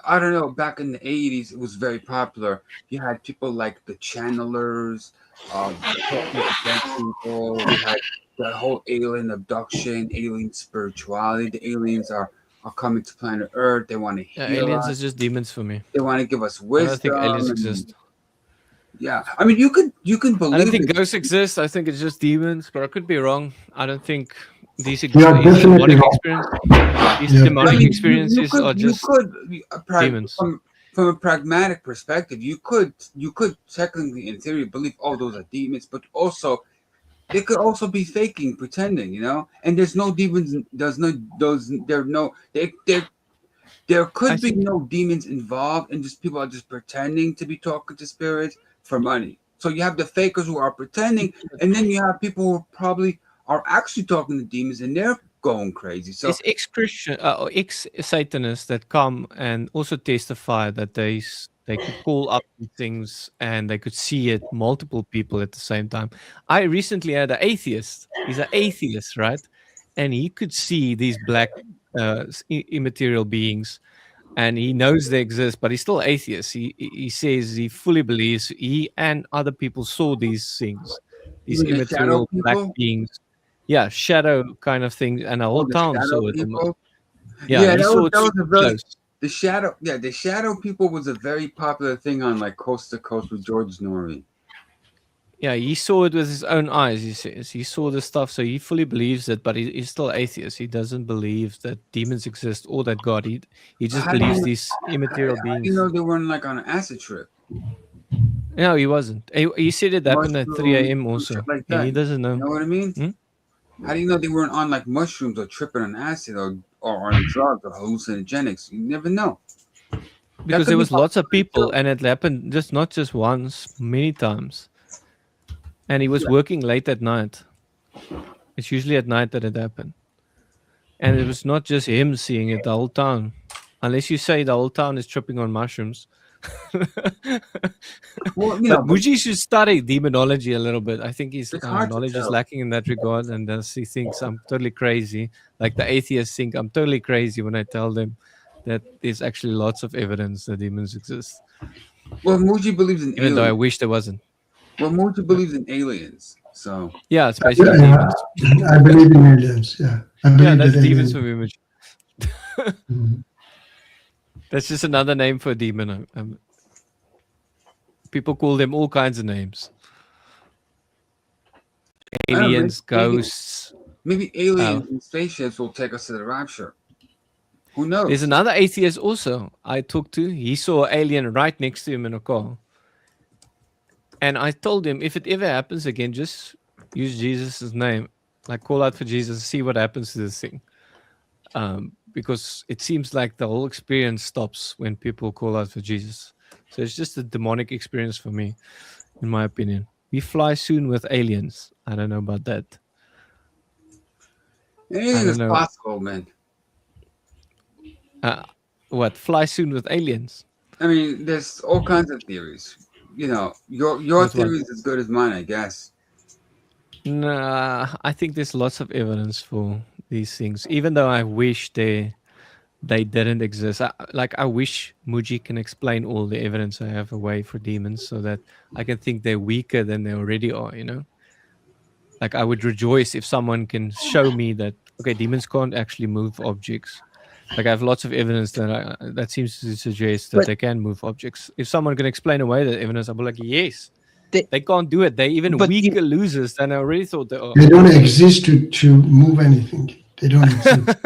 I don't know. Back in the 80s, it was very popular. You had people like the channelers, talking to dead people. We had the whole alien abduction, alien spirituality. The aliens are coming to planet Earth. They want to Yeah, heal aliens us. is just demons for me. They want to give us I don't think wisdom. aliens And, exist. yeah, I mean, you can I don't believe think it. ghosts exist. I think it's just demons, but I could be wrong. I don't think these You are definitely demonic wrong. these Yeah. demonic I mean, experiences are just demons. From a pragmatic perspective, you could technically, in theory, believe all those are demons, but also they could also be faking, pretending, you know. And there's no demons. There's no those. There no. There could be no demons involved, and just people are just pretending to be talking to spirits for money. So you have the fakers who are pretending, and then you have people who probably are actually talking to demons, and they're going crazy. So It's ex-Christian or ex-Satanists that come and also testify that they could call up these things and they could see it multiple people at the same time. I recently had an atheist. He's an atheist, right? And he could see these black immaterial beings, and he knows they exist, but he's still atheist. He says he fully believes he and other people saw these things, these even the shadow immaterial black people, beings. Yeah, shadow kind of thing, and the all whole the town shadow saw it. people. Yeah, he saw it That was super a very close. the shadow people was a very popular thing on like Coast to Coast with George Norrie. Yeah, he saw it with his own eyes. He says he saw the stuff, so he fully believes it. But he's still atheist. He doesn't believe that demons exist or that God. He just How do believes you, these immaterial how do beings. you know they weren't like on an acid trip? No, he wasn't. He said it happened at 3 a.m. Mushrooms, also, shit like and that. he doesn't know. You know what I mean? Hmm? How do you know they weren't on like mushrooms or tripping on acid or on drugs or hallucinogenics? You never know. Because there was lots of people, and it happened not just once, many times. And he was working late at night. It's usually at night that it happened. And it was not just him seeing it, the whole town. Unless you say the whole town is tripping on mushrooms. Well, you But know, Muji should study demonology a little bit. I think his it's hard to knowledge is tell. lacking in that regard, and thus he thinks I'm totally crazy. Like the atheists think I'm totally crazy when I tell them that there's actually lots of evidence that demons exist. Well, Muji believes in Even though I aliens. wish there wasn't. Well, Muji believes in aliens. So Yeah, it's basically Yeah, demons. I believe in aliens. Yeah, I believe Yeah, that's that demons aliens. for me, Muji. Mhm. That's just another name for a demon. People call them all kinds of names. I don't know, Aliens, ghosts. maybe aliens and spaceships will take us to the rapture. Who knows? There's another atheist also I talked to. He saw an alien right next to him in a car. And I told him, if it ever happens again, just use Jesus' name. Like call out for Jesus, see what happens to this thing. Because it seems like the whole experience stops when people call out for Jesus. So it's just a demonic experience for me, in my opinion. We fly soon with aliens. I don't know about that. Anything is possible, man. What? Fly soon with aliens? I mean, there's all kinds of theories. You know, your Which one? theory is as good as mine, I guess. Nah, I think there's lots of evidence for these things. Even though I wish they didn't exist. I wish Muji can explain all the evidence I have away for demons so that I can think they're weaker than they already are, you know? Like I would rejoice if someone can show me that, okay, demons can't actually move objects. Like I have lots of evidence that seems to suggest that they can move objects. If someone can explain away that evidence, I'll be like, yes. They can't do it. They're even weaker losers than I already thought they are. They don't exist to move anything. They don't exist.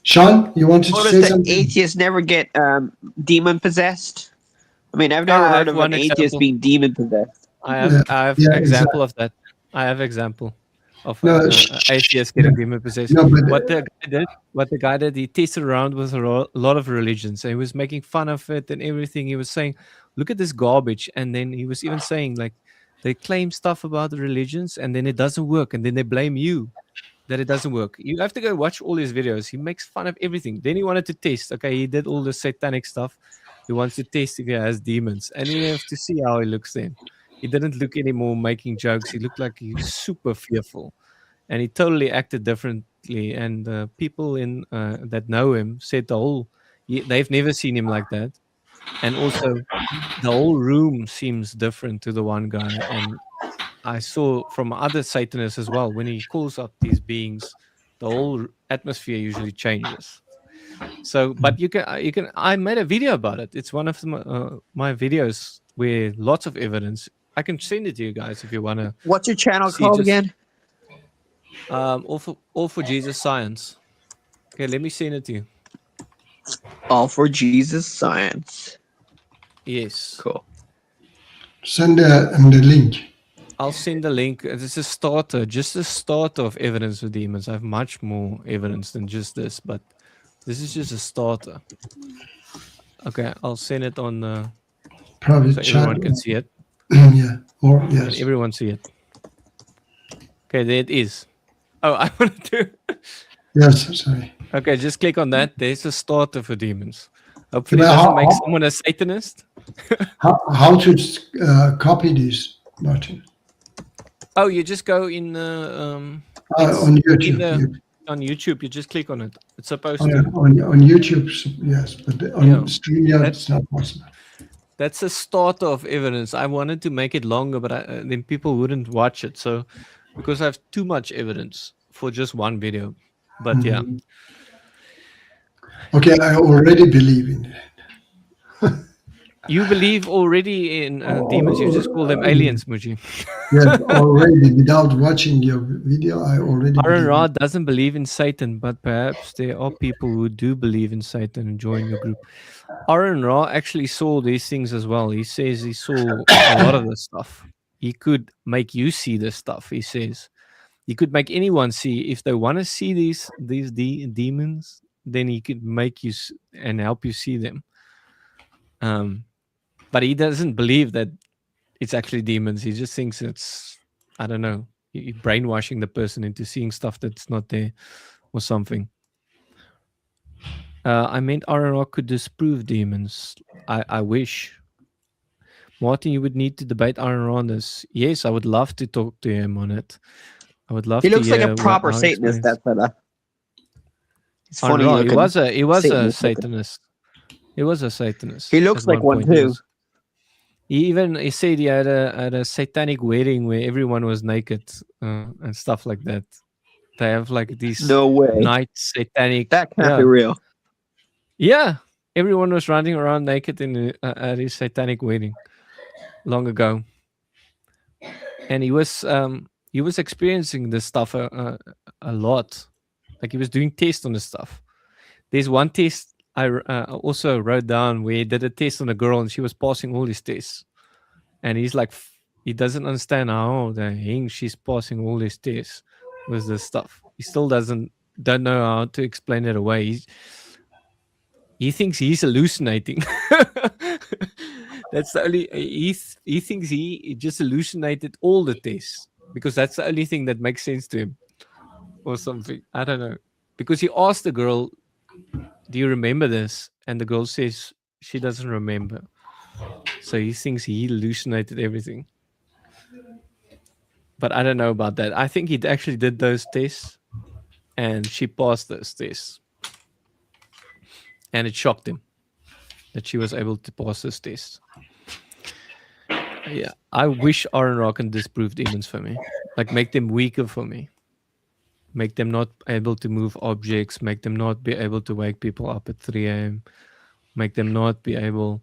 Sean, you wanted to Notice say that something? atheists never get demon possessed. I mean, I've never I heard have of an one atheist example. being demon possessed. I have Yeah, example of that. I have example of No, atheists getting yeah. demon possessed. No, but, what the guy did, he tested around with a lot of religions. And he was making fun of it and everything. He was saying, "Look at this garbage," and then he was even saying like, they claim stuff about the religions and then it doesn't work, and then they blame you that it doesn't work. You have to go watch all his videos. He makes fun of everything. Then he wanted to test. Okay, he did all the satanic stuff. He wants to test if he has demons, and you have to see how he looks then. He didn't look anymore making jokes. He looked like he was super fearful, and he totally acted differently. And people in that know him said they've never seen him like that. And also, the whole room seems different to the one guy. And I saw from other Satanists as well, when he calls up these beings, the whole atmosphere usually changes. So, but you can. I made a video about it. It's one of my videos with lots of evidence. I can send it to you guys if you want to. What's your channel called again? All for Jesus Science. Okay, let me send it to you. All for Jesus Science. Yes. Cool. Send the link. I'll send the link. This is a starter, just a starter of evidence for demons. I have much more evidence than just this, but this is just a starter. Okay, I'll send it on Private so chat. everyone can see it. Yeah, or yes. Can everyone see it? Okay, there it is. Oh, I wanted to. Yes, sorry. Okay, just click on that. There's a starter for demons. Hopefully, it But doesn't make someone a Satanist. How to copy this, Martin? Oh, you just go in On YouTube. On YouTube, you just click on it. It's supposed On to. YouTube, yes, but on StreamYard it's not possible. That's a starter of evidence. I wanted to make it longer, but then people wouldn't watch it. So, because I have too much evidence for just one video. But yeah. Okay, I already believe in it. You believe already in demons. You just call them aliens, Muji. Yes, already. Without watching your video, I already Aaron believe. Ra doesn't believe in Satan, but perhaps there are people who do believe in Satan and join your group. Aaron Ra actually saw these things as well. He says he saw a lot of this stuff. He could make you see this stuff, he says. He could make anyone see. If they want to see these demons, then he could make you and help you see them. But he doesn't believe that it's actually demons. He just thinks it's, I don't know, you're brainwashing the person into seeing stuff that's not there or something. I meant RNR could disprove demons. I wish. Martin, you would need to debate RNR on this. Yes, I would love to talk to him on it. I would love He to looks like hear a proper how he Satanist, explains. that fella. It's On funny Raw, looking. he was a Satanist looking. Satanist. He was a Satanist. He looks at like one point. too. He said he had a satanic wedding where everyone was naked and stuff like that. They have like these No way. night satanic. That can't be real. Yeah, everyone was running around naked at his satanic wedding long ago, and he was experiencing this stuff a lot. Like he was doing tests on this stuff. There's one test I also wrote down where he did a test on a girl and she was passing all his tests, and he's like, he doesn't understand how the hell she's passing all his tests with this stuff. He still don't know how to explain it away. He thinks he's hallucinating. That's the only he thinks he just hallucinated all the tests because that's the only thing that makes sense to him or something. I don't know. Because he asked the girl, do you remember this? And the girl says she doesn't remember. So he thinks he hallucinated everything. But I don't know about that. I think he actually did those tests and she passed those tests. And it shocked him that she was able to pass this test. Yeah, I wish RNR can disprove demons for me. Like make them weaker for me. Make them not able to move objects. Make them not be able to wake people up at 3 a.m. Make them not be able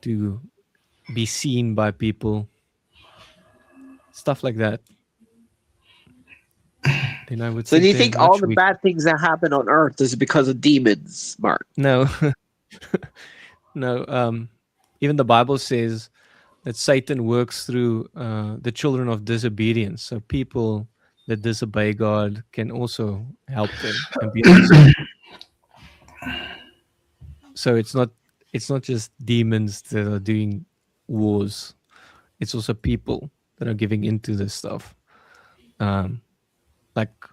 to be seen by people. Stuff like that. Then I would So do you they're think all much the weaker. bad things that happen on Earth is because of demons, Mark? No. No. Even the Bible says that Satan works through the children of disobedience. So people that disobey God can also help them and be upset. So it's not just demons that are doing wars. It's also people that are giving into this stuff. Like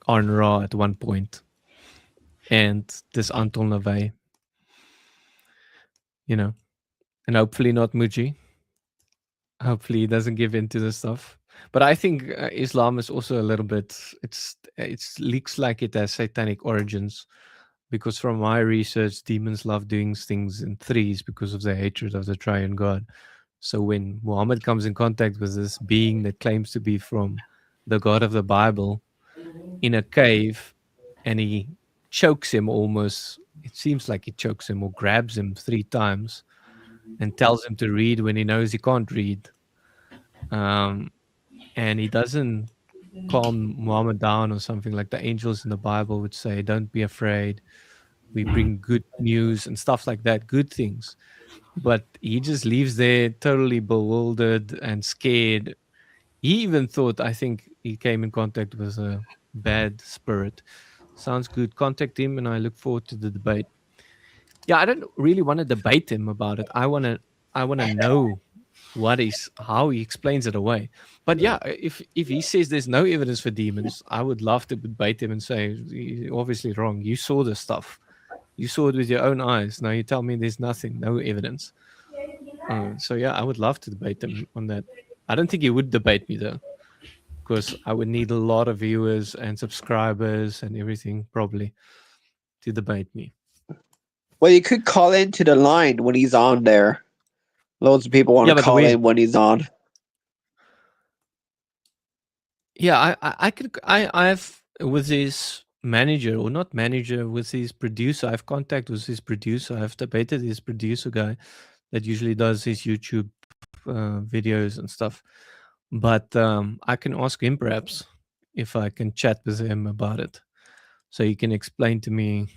Arn Ra at one point. And this Anton LaVey. You know. And hopefully not Muji. Hopefully he doesn't give into this stuff. But I think Islam is also a little bit, it looks like it has satanic origins, because from my research, demons love doing things in threes because of their hatred of the triune God. So when Muhammad comes in contact with this being that claims to be from the God of the Bible in a cave, and he chokes him almost, it seems like he chokes him or grabs him 3 times and tells him to read when he knows he can't read. And he doesn't calm Muhammad down or something like the angels in the Bible would say, don't be afraid. We bring good news and stuff like that, good things. But he just leaves there totally bewildered and scared. He even thought, I think he came in contact with a bad spirit. Sounds good. Contact him and I look forward to the debate. Yeah, I don't really want to debate him about it. I want to know how he explains it away. But yeah, if he says there's no evidence for demons, I would love to debate him and say, you're obviously wrong. You saw this stuff. You saw it with your own eyes. Now you tell me there's nothing, no evidence. So yeah, I would love to debate him on that. I don't think he would debate me though, because I would need a lot of viewers and subscribers and everything probably to debate me. Well, you could call into the line when he's on there. Loads of people want to call in when he's on. Yeah, I've with his manager, or not manager, with his producer. I've contact with his producer. I've debated his producer guy that usually does his YouTube videos and stuff. But I can ask him perhaps if I can chat with him about it, so he can explain to me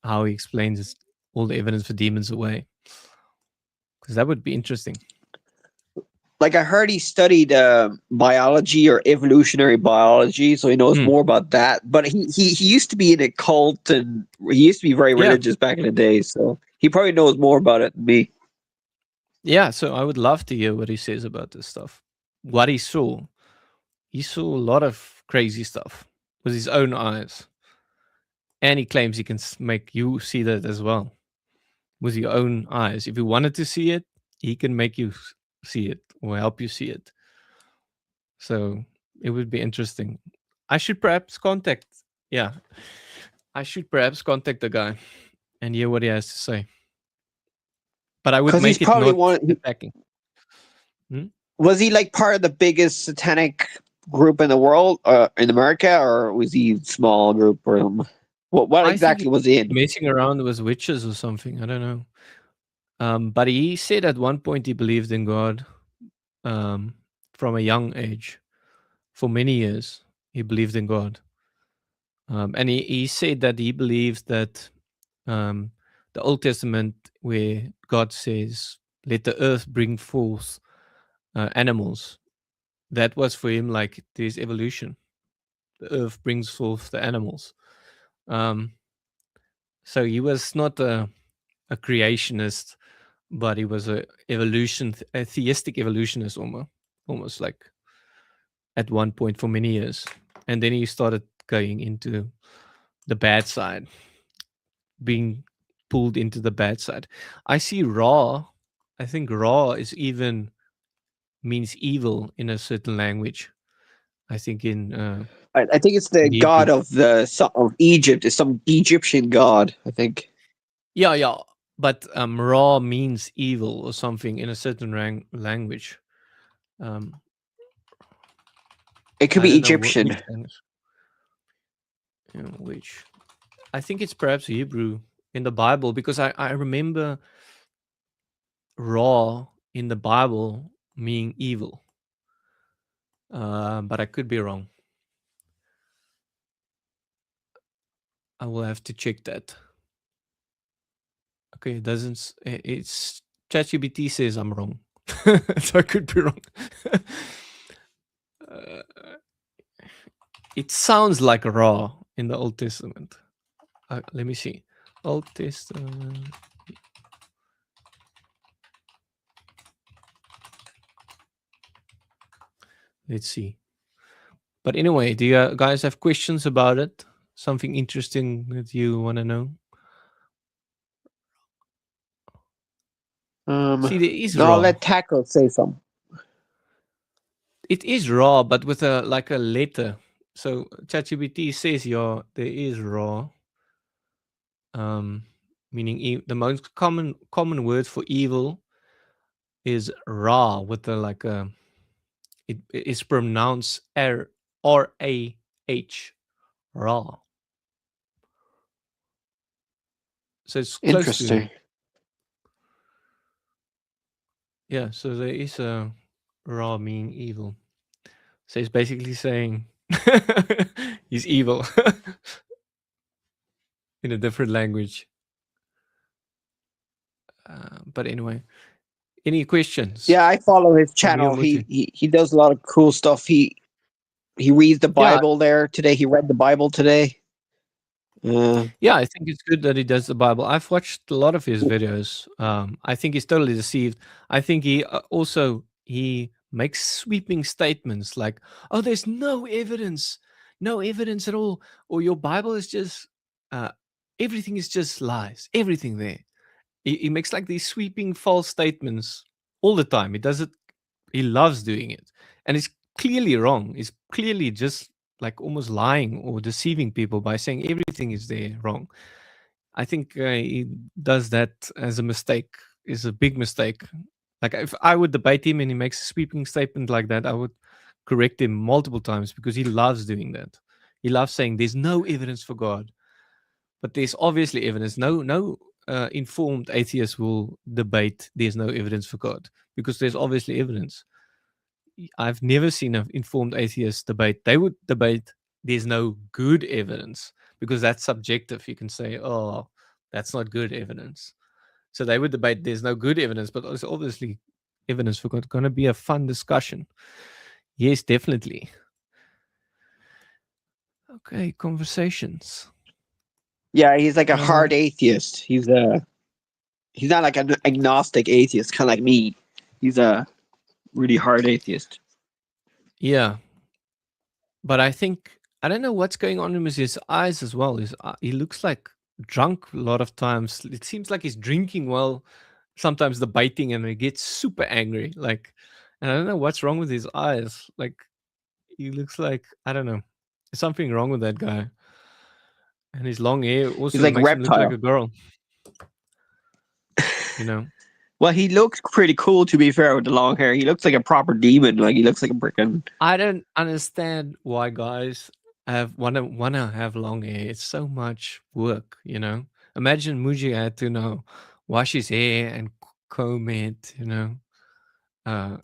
how he explains all the evidence for demons away. Because that would be interesting. Like I heard he studied biology or evolutionary biology, so he knows more about that. But he used to be in a cult, and he used to be very religious back in the day, so he probably knows more about it than me. Yeah, so I would love to hear what he says about this stuff. What he saw. He saw a lot of crazy stuff with his own eyes. And he claims he can make you see that as well with your own eyes. If you wanted to see it, he can make you see it or help you see it. So it would be interesting. I should perhaps contact, yeah, I should perhaps contact the guy and hear what he has to say. But I would Because he's make it probably not attacking. Was he like part of the biggest satanic group in the world, in America, or was he small group? Or what I think exactly was he in? messing around with witches or something. I don't know. But he said at one point he believed in God from a young age. For many years, he believed in God. And he said that he believed that the Old Testament, where God says, let the earth bring forth animals, that was for him like there's evolution. The earth brings forth the animals. So he was not a creationist, but he was a theistic evolutionist almost like at one point for many years. And then he started going into the bad side, being pulled into the bad side. I see Ra. I think Ra is even means evil in a certain language. I think in I think it's the Hebrew. god of of Egypt. It's some Egyptian god, I think. Yeah. But Ra means evil or something in a certain language. It could I be don't know Egyptian. which language. Which I think it's perhaps Hebrew in the Bible, because I remember Ra in the Bible meaning evil. But I could be wrong. I will have to check that. Okay, it doesn't. It's ChatGPT says I'm wrong, so I could be wrong. uh, it sounds like Ra in the Old Testament. Let me see. Old Testament. Let's see. But anyway, do you guys have questions about it? Something interesting that you want to know? See, there is No, I'll Ra. let Taco say something. It is Ra, but with a like a letter. So ChatGPT says there is Ra. Meaning the most common word for evil is Ra with the like a. It is pronounced R-A-H, Ra. So it's close to. Interesting. Yeah, so there is a Ra meaning evil. So it's basically saying he's evil in a different language. But anyway, any questions? Yeah, I follow his From you, channel. Muti? He does a lot of cool stuff. He reads the Yeah. Bible there today. He read the Bible today. Yeah, I think it's good that he does the Bible. I've watched a lot of his videos. I think he's totally deceived. I think he makes sweeping statements like, "Oh, there's no evidence at all," or "Your Bible is just everything is just lies, everything there." He makes like these sweeping false statements all the time. He does it. He loves doing it, and it's clearly wrong. He's clearly just like almost lying or deceiving people by saying everything is there wrong. I think he does that as a mistake. Is a big mistake. Like if I would debate him and he makes a sweeping statement like that, I would correct him multiple times because he loves doing that. He loves saying there's no evidence for God, but there's obviously evidence. No informed atheist will debate there's no evidence for God because there's obviously evidence. I've never seen an informed atheist debate. They would debate there's no good evidence because that's subjective. You can say, oh, that's not good evidence. So they would debate there's no good evidence, but there's obviously evidence for God. Going to be a fun discussion. Yes, definitely. Okay, conversations. Yeah, he's like a hard atheist. He's not like an agnostic atheist, kind of like me. He's a really hard atheist. Yeah, but I think I don't know what's going on with his eyes as well. He looks like drunk a lot of times. It seems like he's drinking while sometimes debating, and he gets super angry. Like, and I don't know what's wrong with his eyes. Like, he looks like I don't know. There's something wrong with that guy. And his long hair also like makes him look like Reptile. a girl. You know. Well, he looks pretty cool, to be fair, with the long hair. He looks like a proper demon. Like, he looks like a freaking... I don't understand why guys wanna have long hair. It's so much work, you know. Imagine Muji had to wash his hair and comb it, you know. No,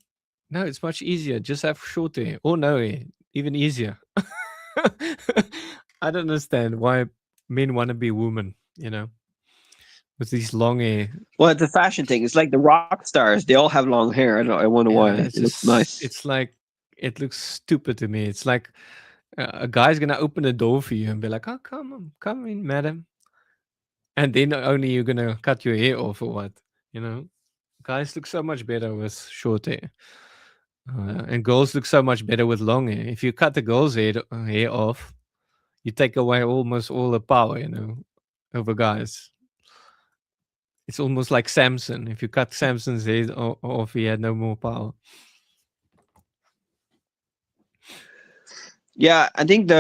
it's much easier. Just have short hair or no hair, even easier. I don't understand why men want to be women, you know, with these long hair. Well, it's a fashion thing. It's like the rock stars. They all have long hair. I wonder why. It's It looks just, nice. it's like, it looks stupid to me. It's like a guy's gonna open the door for you and be like, "Oh, come in, madam," and then only you're gonna cut your hair off or what? You know, guys look so much better with short hair, and girls look so much better with long hair. If you cut the girl's hair off, you take away almost all the power, you know, over guys. It's almost like Samson. If you cut Samson's head off, he had no more power. Yeah, I think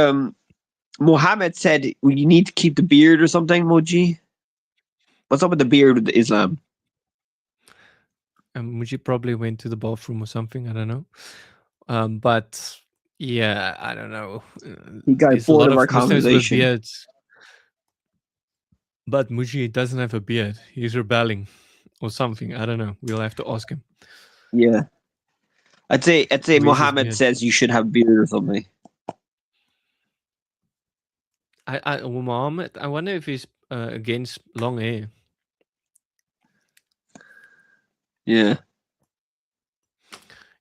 Muhammad said you need to keep the beard or something, Moji. What's up with the beard with Islam? Muji probably went to the bathroom or something. I don't know. But yeah, I don't know. He got There's a bored lot of our of Muslims with conversation. beards. But Muji doesn't have a beard. He's rebelling or something. I don't know. We'll have to ask him. Yeah. I'd say Where's his Muhammad beard? says you should have beard or something. Muhammad, I wonder if he's against long hair. Yeah.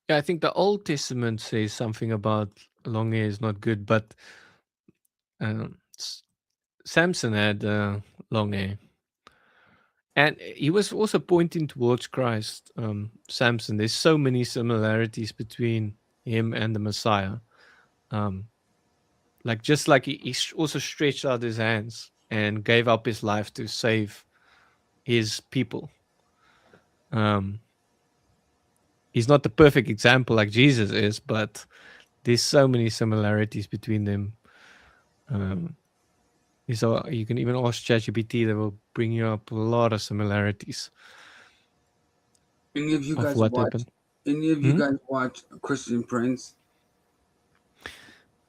Yeah, I think the Old Testament says something about long hair is not good, but Samson had long hair. And he was also pointing towards Christ, Samson. There's so many similarities between him and the Messiah. Like just like he also stretched out his hands and gave up his life to save his people. He's not the perfect example like Jesus is, but there's so many similarities between them. So you can even ask ChatGPT; they will bring you up a lot of similarities. Any of you guys what watch? happened. Any of you guys watch Christian Prince?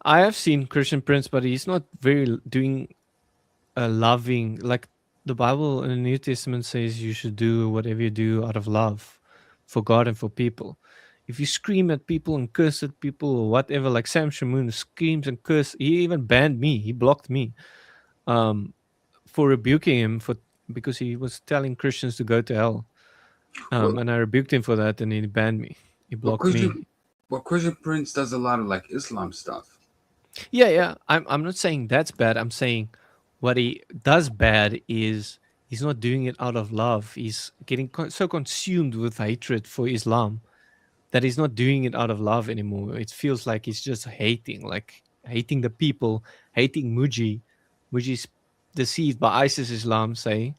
I have seen Christian Prince, but he's not very doing a loving, like the Bible in the New Testament says you should do whatever you do out of love for God and for people. If you scream at people and curse at people or whatever, like Sam Shamoon screams and curse, he even banned me. He blocked me for rebuking him because he was telling Christians to go to hell. And I rebuked him for that, and he banned me. He blocked me. Well, Christian Prince does a lot of like Islam stuff. Yeah. I'm not saying that's bad. I'm saying what he does bad is he's not doing it out of love. He's getting so consumed with hatred for Islam that he's not doing it out of love anymore. It feels like he's just hating the people, hating Muji. Muji's deceived by ISIS Islam, say,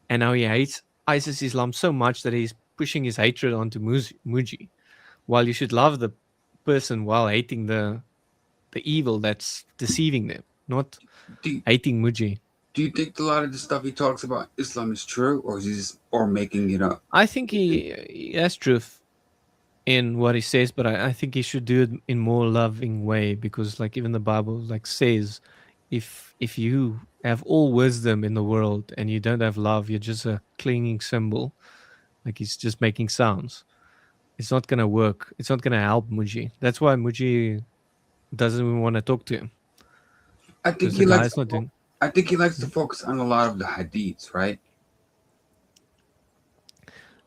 and now he hates ISIS Islam so much that he's pushing his hatred onto Muji. While you should love the person while hating the evil that's deceiving them, not hating Muji. Do you think a lot of the stuff he talks about Islam is true, or is he just making it up? I think he has truth in what he says, but I think he should do it in more loving way, because like even the Bible like says, if you have all wisdom in the world and you don't have love, you're just a clinging symbol. Like he's just making sounds. It's not gonna work. It's not gonna help Muji. That's why Muji doesn't even want to talk to him. I think he likes to focus on a lot of the hadiths, right?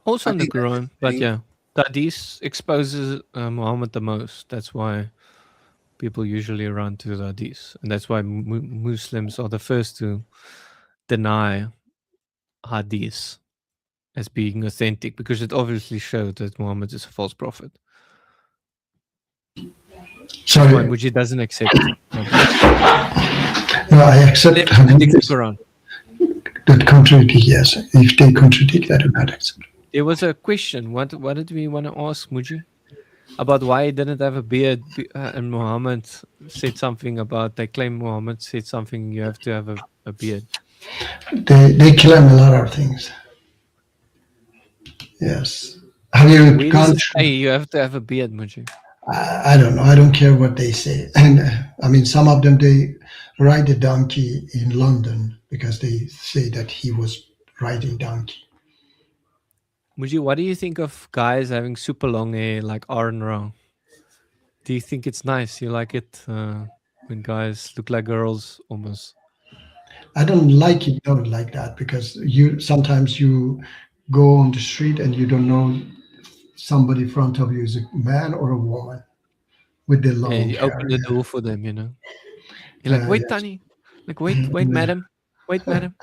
Also in the Quran, but yeah, the hadith exposes Muhammad the most. That's why people usually run to the hadith, and that's why Muslims are the first to deny hadith as being authentic, because it obviously showed that Muhammad is a false prophet. Sorry. That's why Mujib doesn't accept. No, I accept They contradict the hadiths Quran. that contradict. Yes, if they contradict, I do not accept. There was a question. What did we want to ask Muji? About why he didn't have a beard, and Muhammad said something about, they claim Muhammad said something, you have to have a beard. They claim a lot of things. Yes. Have you Where gone does it through? say you have to have a beard, Muji? I don't know. I don't care what they say. And I mean, some of them, they ride a donkey in London because they say that he was riding donkey. Muji, what do you think of guys having super long hair like Aaron Ra? Do you think it's nice? You like it when guys look like girls almost? I don't like it done like that because sometimes you go on the street and you don't know somebody in front of you is a man or a woman with the Yeah, long you hair. open the door for them, you know. You're like, wait, Yes. Tani. Like, wait, madam. Wait, madam.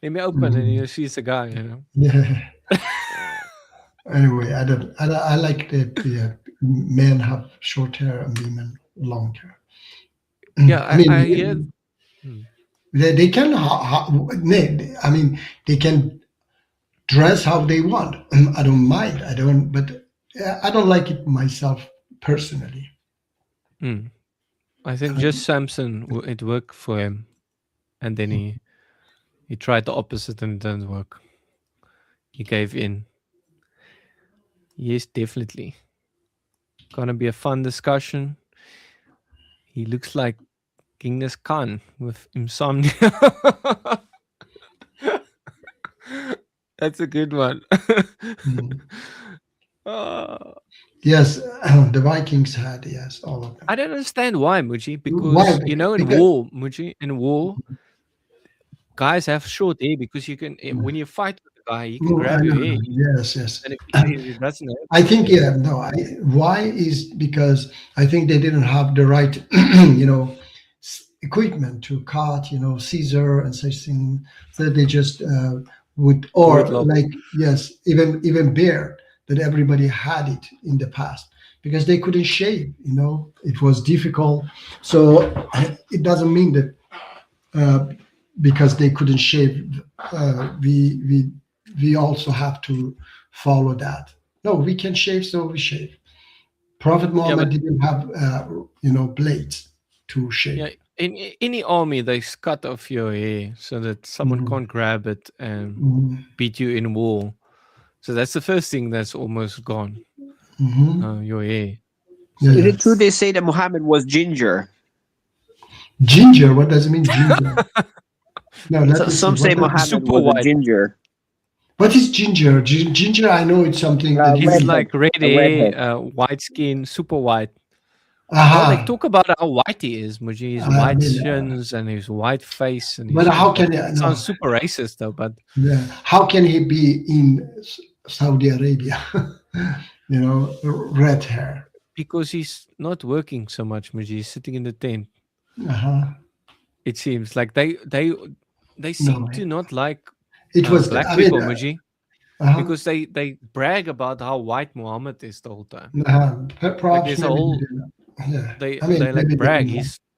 Let me open, and you see it's a guy, you know. Yeah. Anyway, I like that men have short hair and women long hair. Yeah, I mean, I hear. they can. I mean, they can dress how they want. I don't mind. But I don't like it myself personally. I think just Samson, it worked for him, and then he tried the opposite and it didn't work. He gave in. Yes, definitely. Gonna be a fun discussion. He looks like Genghis Khan with insomnia. That's a good one. Yes, the Vikings had, yes, all of them. I don't understand why, Muji. Because Why? you know, in war, Muji, in war, guys have short hair because you can when you fight with a guy, you can grab your hair. Yes, yes. And if he doesn't have, I think why is because I think they didn't have the right, equipment to cut, scissor and such things. So they just would, or Woodlock. like even beard, that everybody had it in the past because they couldn't shave. It was difficult. So it doesn't mean that because they couldn't shave, we also have to follow that. No, we can shave, so we shave. Prophet Muhammad didn't have, blades to shave. Yeah, in any army, they cut off your hair so that someone can't grab it and beat you in war. So that's the first thing that's almost gone. Your hair. Is it true they say that Muhammad was ginger? Ginger? What does it mean, ginger? No, some say Muhammad was a ginger. What is ginger? Ginger, I know it's something that he's like red hair, white skin, super white. Well, they talk about how white he is, Muji. His white shins and his white face. And but how can it sounds super racist, though. But how can he be in Saudi Arabia? Red hair. Because he's not working so much, Muji. He's sitting in the tent. It seems like they seem to not like black people, Muji. Because they brag about how white Muhammad is the whole time. Like there's a whole, they like brag.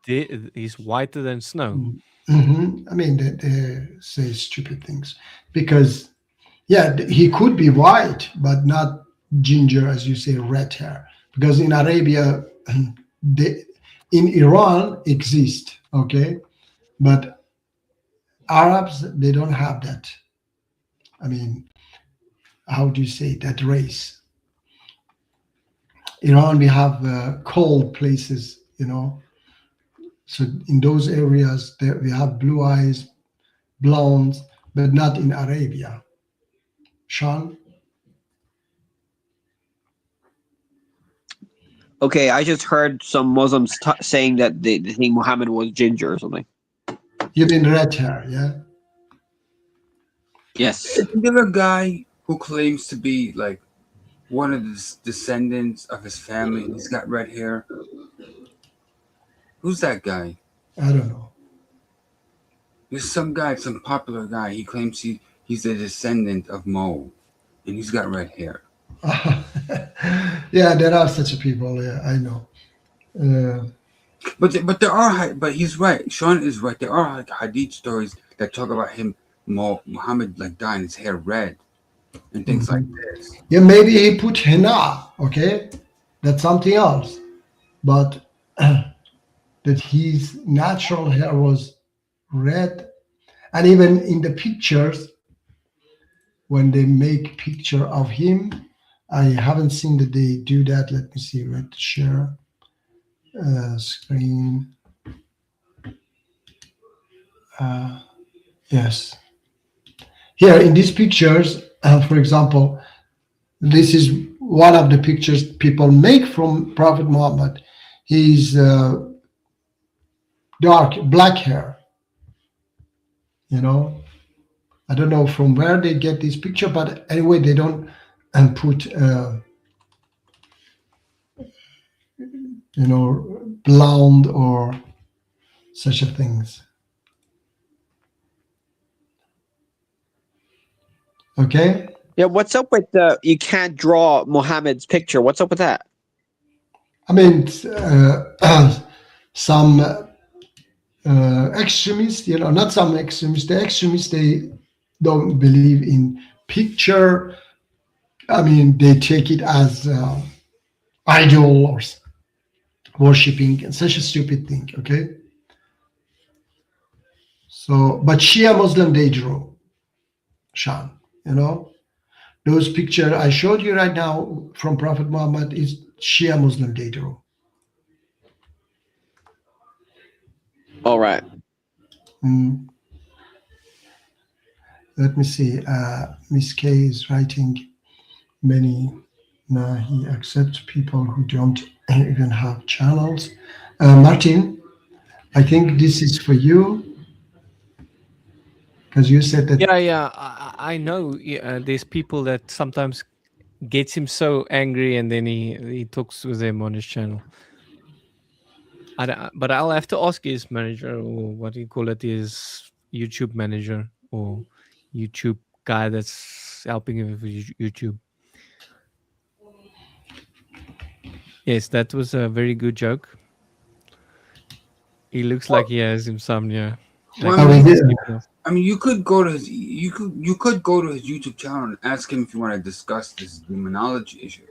He's whiter than snow. I mean, they say stupid things because, he could be white, but not ginger, as you say, red hair. Because in Arabia, in Iran exist, okay, but Arabs, they don't have that. I mean, how do you say that race? Iran, we have cold places, so in those areas we have blue eyes, blondes, but not in Arabia. Sean? Okay, I just heard some Muslims saying that they think Muhammad was ginger or something. You mean red hair, yeah? Yes. Isn't there a guy who claims to be like one of the descendants of his family and he's got red hair? Who's that guy? I don't know. There's some guy, some popular guy. He claims he's a descendant of Mo. and he's got red hair. Yeah, there are such people. Yeah, I know. But he's right. Sean is right. There are like hadith stories that talk about him, Muhammad, like dyeing his hair red and things like this. Yeah, maybe he put henna. Okay, that's something else. But that his natural hair was red, and even in the pictures, when they make picture of him, I haven't seen that they do that. Let me see. Right, share screen. Yes. Here in these pictures, for example, this is one of the pictures people make from Prophet Muhammad. He's dark, black hair. You know, I don't know from where they get this picture, but anyway, they don't put, blonde or such a things. Okay. Yeah, what's up with you can't draw Muhammad's picture? What's up with that? I mean, some extremists, not some extremists. The extremists, they don't believe in picture. I mean, they take it as idol or worshipping, and such a stupid thing. Okay. So, but Shia Muslim, they draw, Sean. Those pictures I showed you right now from Prophet Muhammad is Shia Muslim they draw. All right. Let me see. Miss K is writing many. Now he accepts people who don't even have channels. Martin, I think this is for you. Because you said that. Yeah. I know. There's people that sometimes gets him so angry, and then he talks with them on his channel. But I'll have to ask his manager, or what do you call it, his YouTube manager or YouTube guy that's helping him with YouTube. Yes, that was a very good joke. He looks like he has insomnia. Well, I mean, you could go to his go to his YouTube channel and ask him if you want to discuss this demonology issue.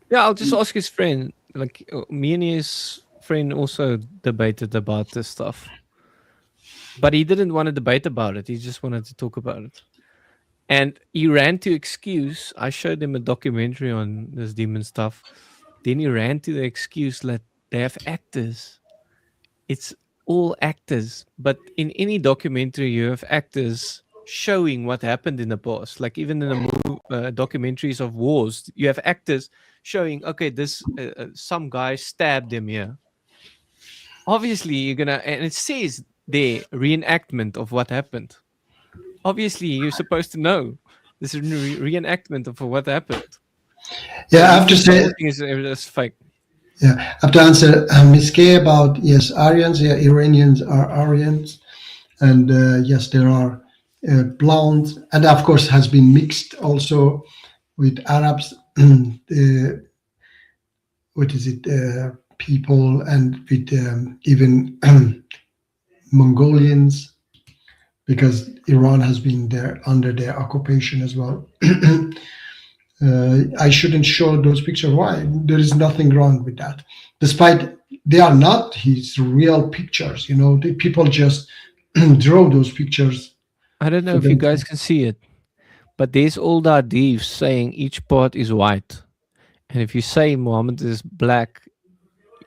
Yeah, I'll just ask his friend. Like me and his friend also debated about this stuff, but he didn't want to debate about it. He just wanted to talk about it, and he ran to excuse. I showed him a documentary on this demon stuff. Then he ran to the excuse that they have actors. It's all actors, but in any documentary you have actors showing what happened in the past. Like even in the documentaries of wars, you have actors showing, okay, this some guy stabbed him here. Obviously you're gonna, and it says the reenactment of what happened. Obviously you're supposed to know this is reenactment of what happened. Yeah, I have to say it's fake. Yeah, I have to answer Ms. K about, yes, Aryans. Yeah, Iranians are Aryans. And yes, there are blondes. And of course has been mixed also with Arabs, people, and with even Mongolians, because Iran has been there under their occupation as well. I shouldn't show those pictures. Why? There is nothing wrong with that. Despite they are not his real pictures, the people just draw those pictures. I don't know if you guys can see it, but there's all the hadiths saying each part is white. And if you say Muhammad is black,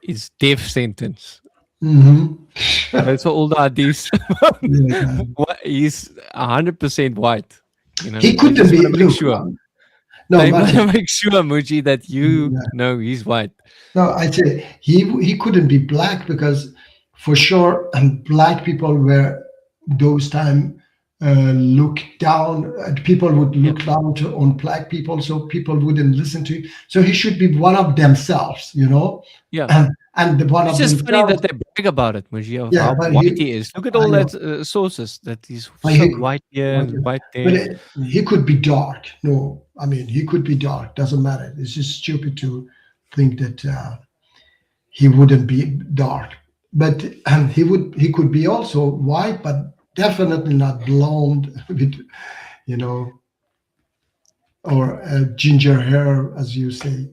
it's death sentence. That's all the hadiths. He's 100% white. He couldn't be. Make sure. No, they want to make sure, Muji, that you know he's white. No, I say he couldn't be black, because for sure, black people were those time looked down. People would look down on black people, so people wouldn't listen to him. So he should be one of themselves, Yeah. And one it's of just funny that they Think about it, Muji, of Yeah, how but white he is. Look at all I know. that sources that he's But so he, white here but, and white but there. he could be dark. No, I mean, he could be dark. Doesn't matter. It's just stupid to think that he wouldn't be dark. But he could be also white, but definitely not blonde with, you know, or ginger hair, as you say.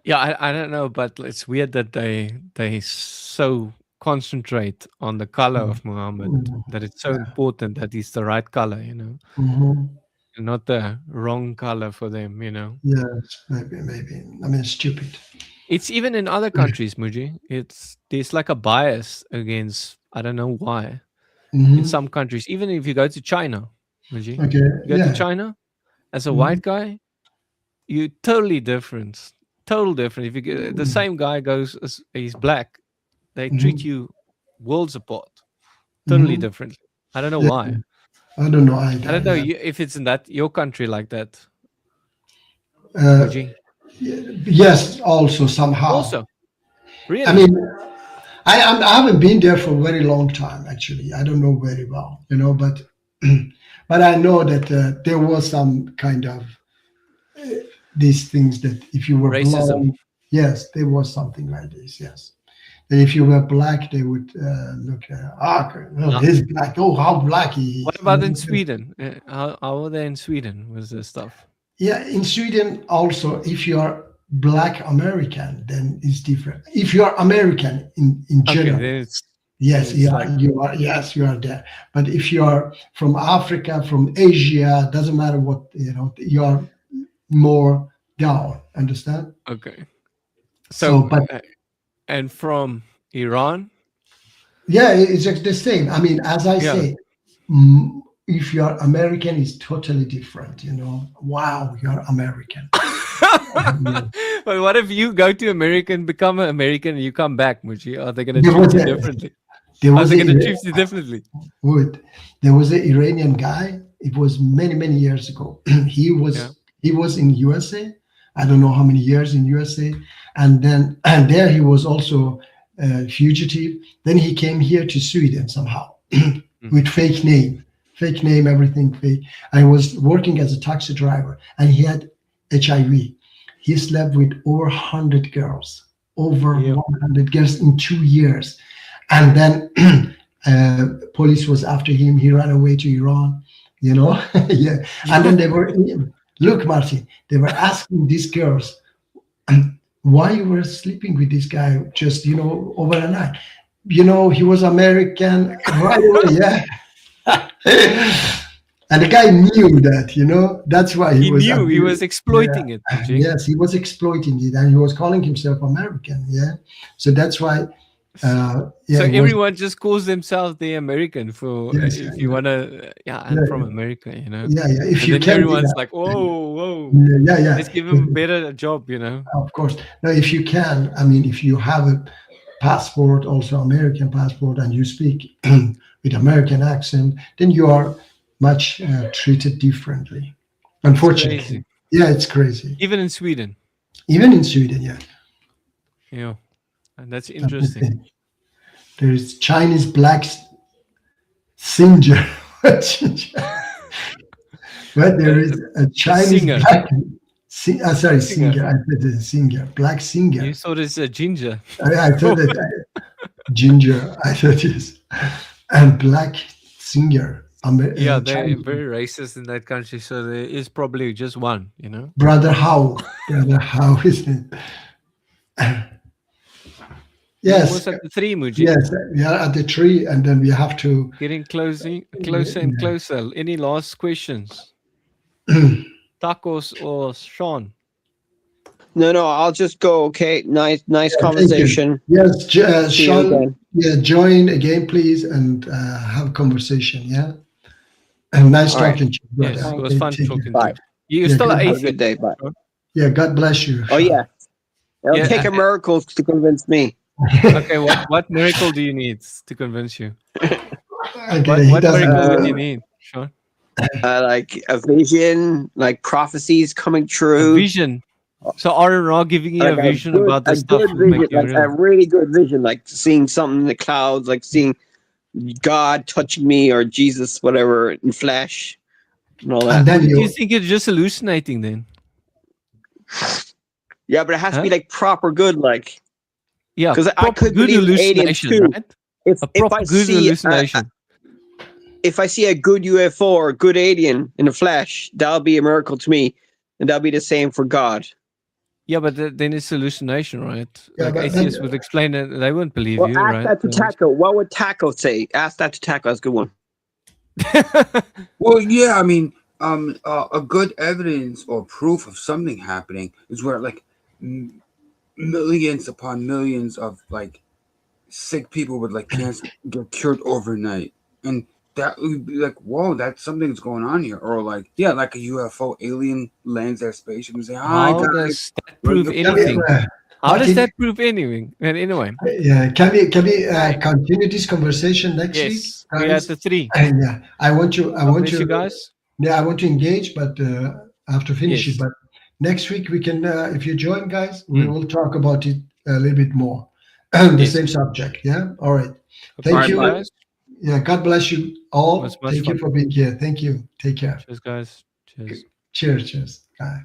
Yeah, I don't know, but it's weird that they so concentrate on the color of Muhammad, that it's so important that he's the right color, you know, Mhm. and not the wrong color for them, you know. Yes, maybe. I mean, stupid. It's even in other countries, Muji. There's like a bias against, I don't know why. In Mhm. some countries, even if you go to China, Muji, Okay, you go to yeah. China as a Mhm. white guy, you totally different. Total different. If you get, the same guy goes as he's black, they treat Mhm. you worlds apart. Totally Mhm. differently. I don't know Yeah, why. I don't know I either. don't know Yeah. if it's in that your country like that, Uh, Muji. yes, also somehow. Also, I really? mean, I haven't been there for a very long time. Actually, I don't know very well, you know, but but I know that there was some kind of these things that if you were Racism. blonde, yes, there was something like this. Yes, and if you were black, they would look, Uh, he's black. Oh, how black he What is. You about in know? Sweden? How are they in Sweden with this stuff? Yeah, in Sweden also, if you are Black American, then it's different. If you are American in Okay, general, then yes, it's like yes, you are there. But if you are from Africa, from Asia, doesn't matter what, you know, you are more down. Understand? okay. So, So but and from Iran, yeah, it's just the same. I mean, as I yeah. say, if you are American, it's totally different. You know, wow, you are American. But what if you go to America and become an American and you come back, Muji? Are they going to There treat was you a, differently? there Are was they a going to treat you differently? Would. There was an Iranian guy. It was many years ago. he was Yeah. he was in USA. I don't know how many years in USA, and then and there he was also a fugitive. Then he came here to Sweden somehow with fake name, everything fake. I was working as a taxi driver, and he had HIV. He slept with over 100 girls, over Yeah. 100 girls in 2 years, and then police was after him. He ran away to Iran, you know. Yeah, and then they were look, Martin. They were asking these girls why you were sleeping with this guy just, you know, over a night. You know, he was American right away. Yeah. And the guy knew that, you know, that's why he He was knew he was abused. exploiting it, Yeah. Muji. Yes, he was exploiting it, and he was calling himself American. Yeah, so that's why. Yeah, So it was. everyone just calls themselves the American for Yes, if you want to. Yeah, I'm yeah, from America, you know. yeah. If And you then can do everyone's that, like, whoa, yeah. let's give him a better job, you know. Of course. Now, if you can, I mean, if you have a passport, also American passport, and you speak with American accent, then you are much treated differently. It's Unfortunately, crazy. yeah, it's crazy. Even in Sweden. Even in Sweden, yeah. Yeah, and that's That's the interesting. thing. There is Chinese black singer, but there is a Chinese singer. black. Sorry, Singer. singer. I said a singer, black singer. You thought it's a ginger. I thought that ginger. I thought it's a black singer. Yeah, they're Chinese. very racist in that country, so there is probably just one, you know. Brother How. Brother How is it? Yes. Almost at the 3, Muji. Yes, we are at the 3, and then we have to. Getting closer and closer. Any last questions? Tacos or Sean? No, I'll just go. Okay, nice Thank you. conversation. Yes, See you Sean. again. Yeah, join again, please, and have a conversation. Yeah, and nice All right. talking to you, brother. Yes, it was Okay, fun take care. talking to Bye. you. You're Yeah, still God an bless. Have a atheist. good day. Bye. Yeah, God bless you. Oh Sean. yeah, it'll Yeah, take a miracle to convince me. Okay, what miracle do you need to convince you? Okay, he What doesn't. miracle would you need, Sean? Like a vision, like prophecies coming A true. vision. So R&R giving you like a vision about a the stuff good will make vision, you like a real. really good vision, like seeing something in the clouds, like seeing God touching me or Jesus, whatever, in flesh and all that. And then Do you you, think you're just hallucinating then? Yeah, but it has to be Huh? like proper good, like Yeah, because I proper could good believe in aliens hallucination, too. right? If A proper I good see hallucination. if I see a good UFO or a good alien in the flesh, that'll be a miracle to me, and that'll be the same for God. Yeah, but then it's hallucination, right? yeah, Like but atheists would explain it, they wouldn't believe Well, you, ask right? that to Taco. What would Taco say? Ask that to Taco. That's a good one. Well, yeah, I mean, a good evidence or proof of something happening is where like millions upon millions of like sick people with like cancer get cured overnight, and that would be like, whoa, that's something's going on here, or like, yeah, like a UFO alien lands their spaceship and say, hi How guys. does that prove Look- anything? How does Martin, that prove anything? And anyway, yeah, can we continue this conversation next week, yes, we are at guys? the 3. And yeah, I want you. God bless you guys. Yeah, I want to engage, but I have to finish Yes. it. But next week we can, if you join, guys, we will talk about it a little bit more. The Yes. same subject. Yeah. All right. God Thank bless you. guys. Yeah. God bless you all. It was much Thank you fun. for being here. Thank you. Take care. Cheers, guys. Cheers. Cheers. Cheers. Bye.